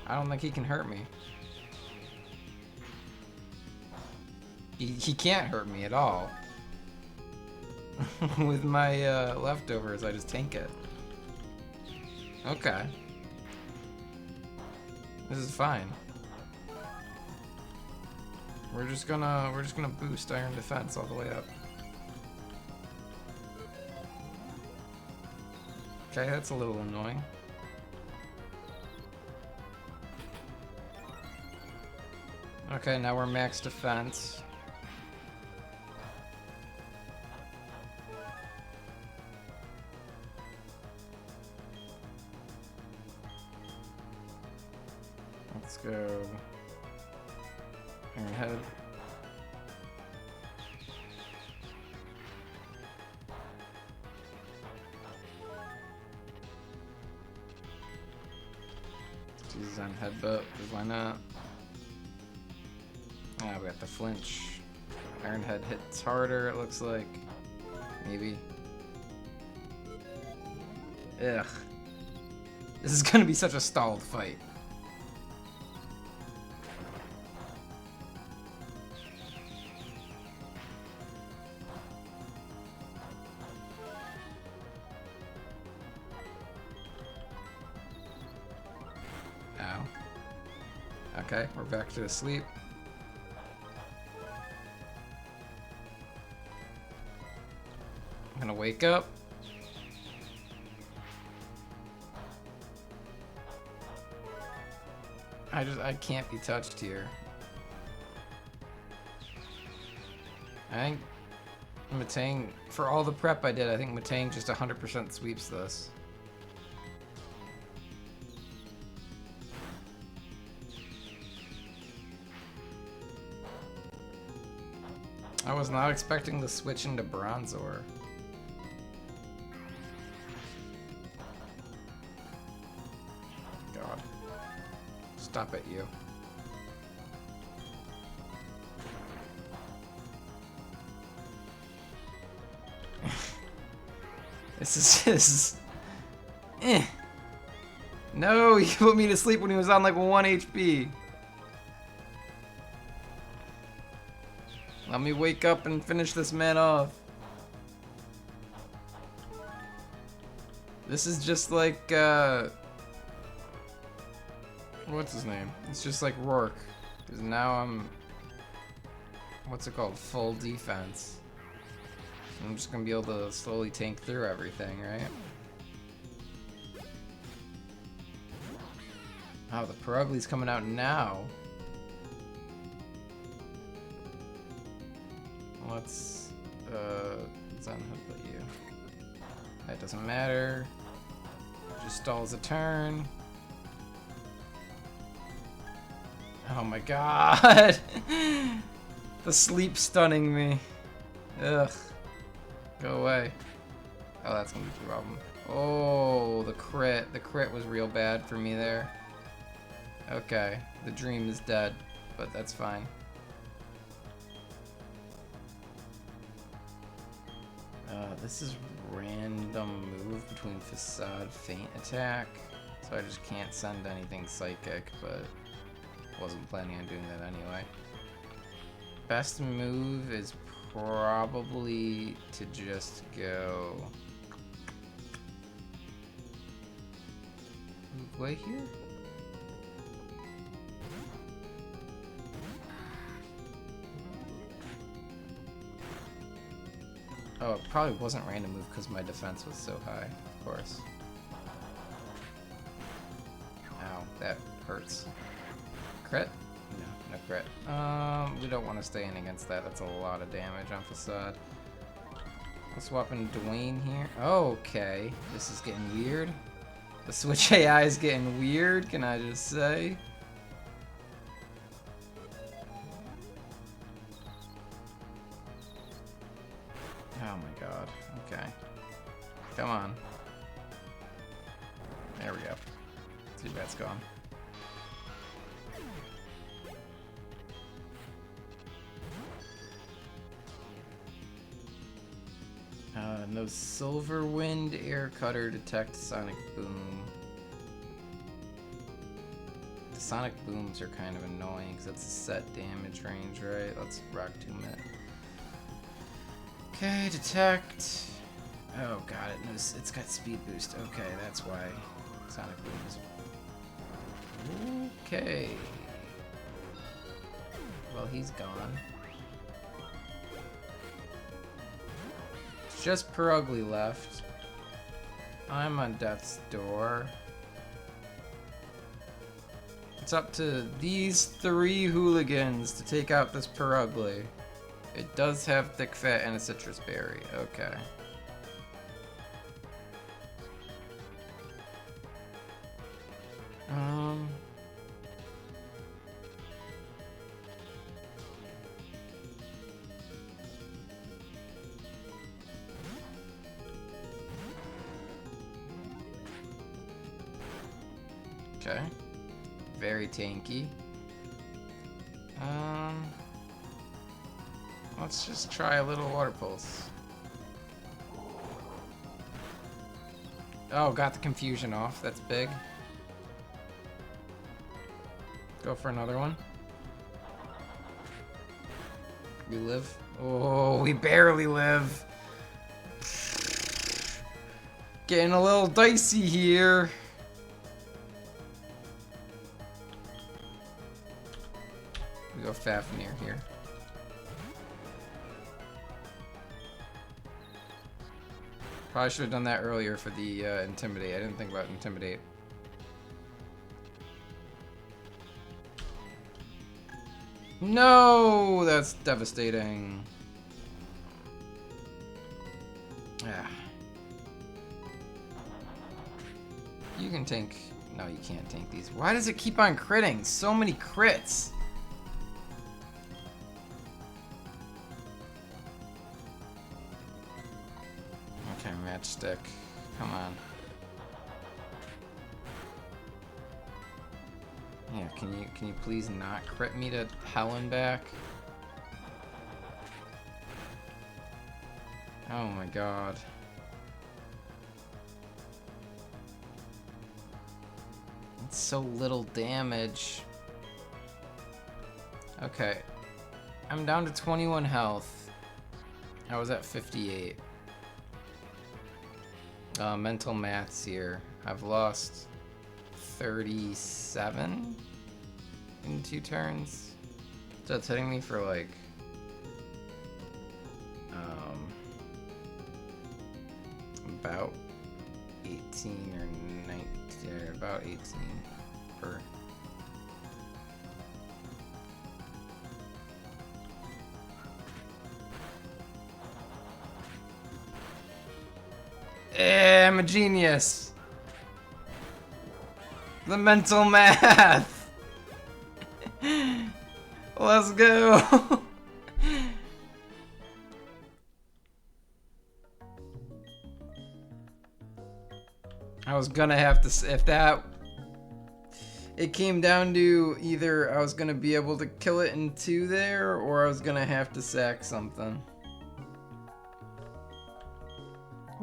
I don't think he can hurt me. He can't hurt me at all. With my leftovers, I just tank it. Okay. This is fine. We're just gonna boost iron defense all the way up. Okay, that's a little annoying. Okay, now we're max defense. Let's go. Iron Head. Let's use on Headbutt, because why not? Ah, we got the flinch. Iron Head hits harder, it looks like. Maybe. Ugh. This is gonna be such a stalled fight. Ow. Okay, we're back to sleep. I'm gonna wake up. I can't be touched here. I think Matang, for all the prep I did, I think Matang just 100% sweeps this. I was not expecting the switch into Bronzor. God. Stop it, you. This is eh. No, he put me to sleep when he was on like 1 HP. Let me wake up and finish this man off. This is just like, what's his name? It's just like Rourke. Because now I'm, what's it called? Full defense. I'm just gonna be able to slowly tank through everything, right? Oh, the Perugli's coming out now. Let's unhook you. That doesn't matter. Just stalls a turn. Oh my god! The sleep stunning me. Ugh. Go away. Oh, that's gonna be the problem. Oh, the crit. The crit was real bad for me there. Okay, the dream is dead. but that's fine. This is random move between facade, feint attack. So I just can't send anything psychic, but wasn't planning on doing that anyway. Best move is probably to just go move way here. Oh, it probably wasn't random move because my defense was so high, of course. Ow, that hurts. Crit? No, no crit. We don't want to stay in against that. That's a lot of damage on facade. Let's swap in Dwayne here. Okay, this is getting weird. The Switch AI is getting weird, can I just say? Oh my god. Okay. Come on. There we go. Too bad it's gone. No Silver Wind Air Cutter detect Sonic Boom. The Sonic Booms are kind of annoying because it's a set damage range, right? Let's rock Tomb it. Okay, detect. Oh god, it knows it's got speed boost. Okay, that's why Sonic Boom is. Okay. Well, he's gone. It's just Perugly left. I'm on death's door. It's up to these 3 hooligans to take out this Perugly. It does have thick fat and a citrus berry. Okay. Okay. Very tanky. Let's just try a little water pulse. Oh, got the confusion off. That's big. Go for another one. We live. Oh, we barely live. Getting a little dicey here. We go Fafnir here. Probably should have done that earlier for the Intimidate. I didn't think about Intimidate. No! That's devastating. Ah. You can tank. No, you can't tank these. Why does it keep on critting? So many crits. Okay, Matchstick. Come on. Yeah, can you please not crit me to hell and back? Oh my god. It's so little damage. Okay. I'm down to 21 health. I was at 58. Mental maths here. I've lost 37 in 2 turns. So it's hitting me for like about 18 or 19, or about 18 per. I'm a genius. The mental math. Let's go. I was gonna have to, it came down to either I was gonna be able to kill it in 2 there, or I was gonna have to sack something.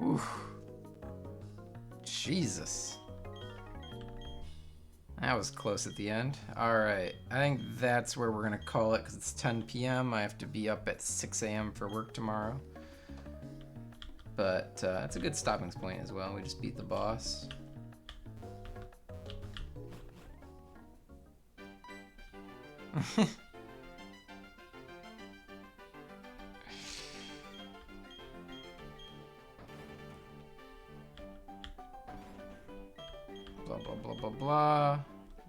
Oof. Jesus. That was close at the end. Alright, I think that's where we're gonna call it because it's 10 p.m. I have to be up at 6 a.m. for work tomorrow. But that's a good stopping point as well. We just beat the boss. Blah, blah, blah, blah, blah.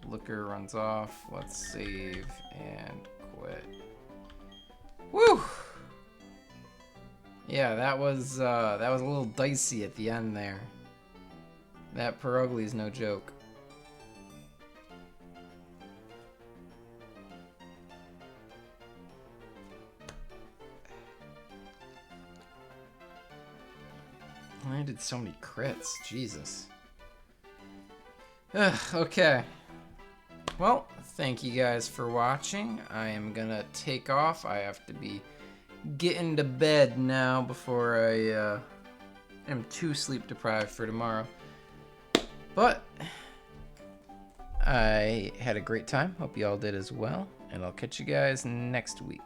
Looker runs off. Let's save and quit. Woo! Yeah, that was a little dicey at the end there. That Pierogi is no joke. I did so many crits, Jesus. Okay. Well, thank you guys for watching. I am gonna take off. I have to be getting to bed now before I am too sleep deprived for tomorrow. But I had a great time. Hope you all did as well. And I'll catch you guys next week.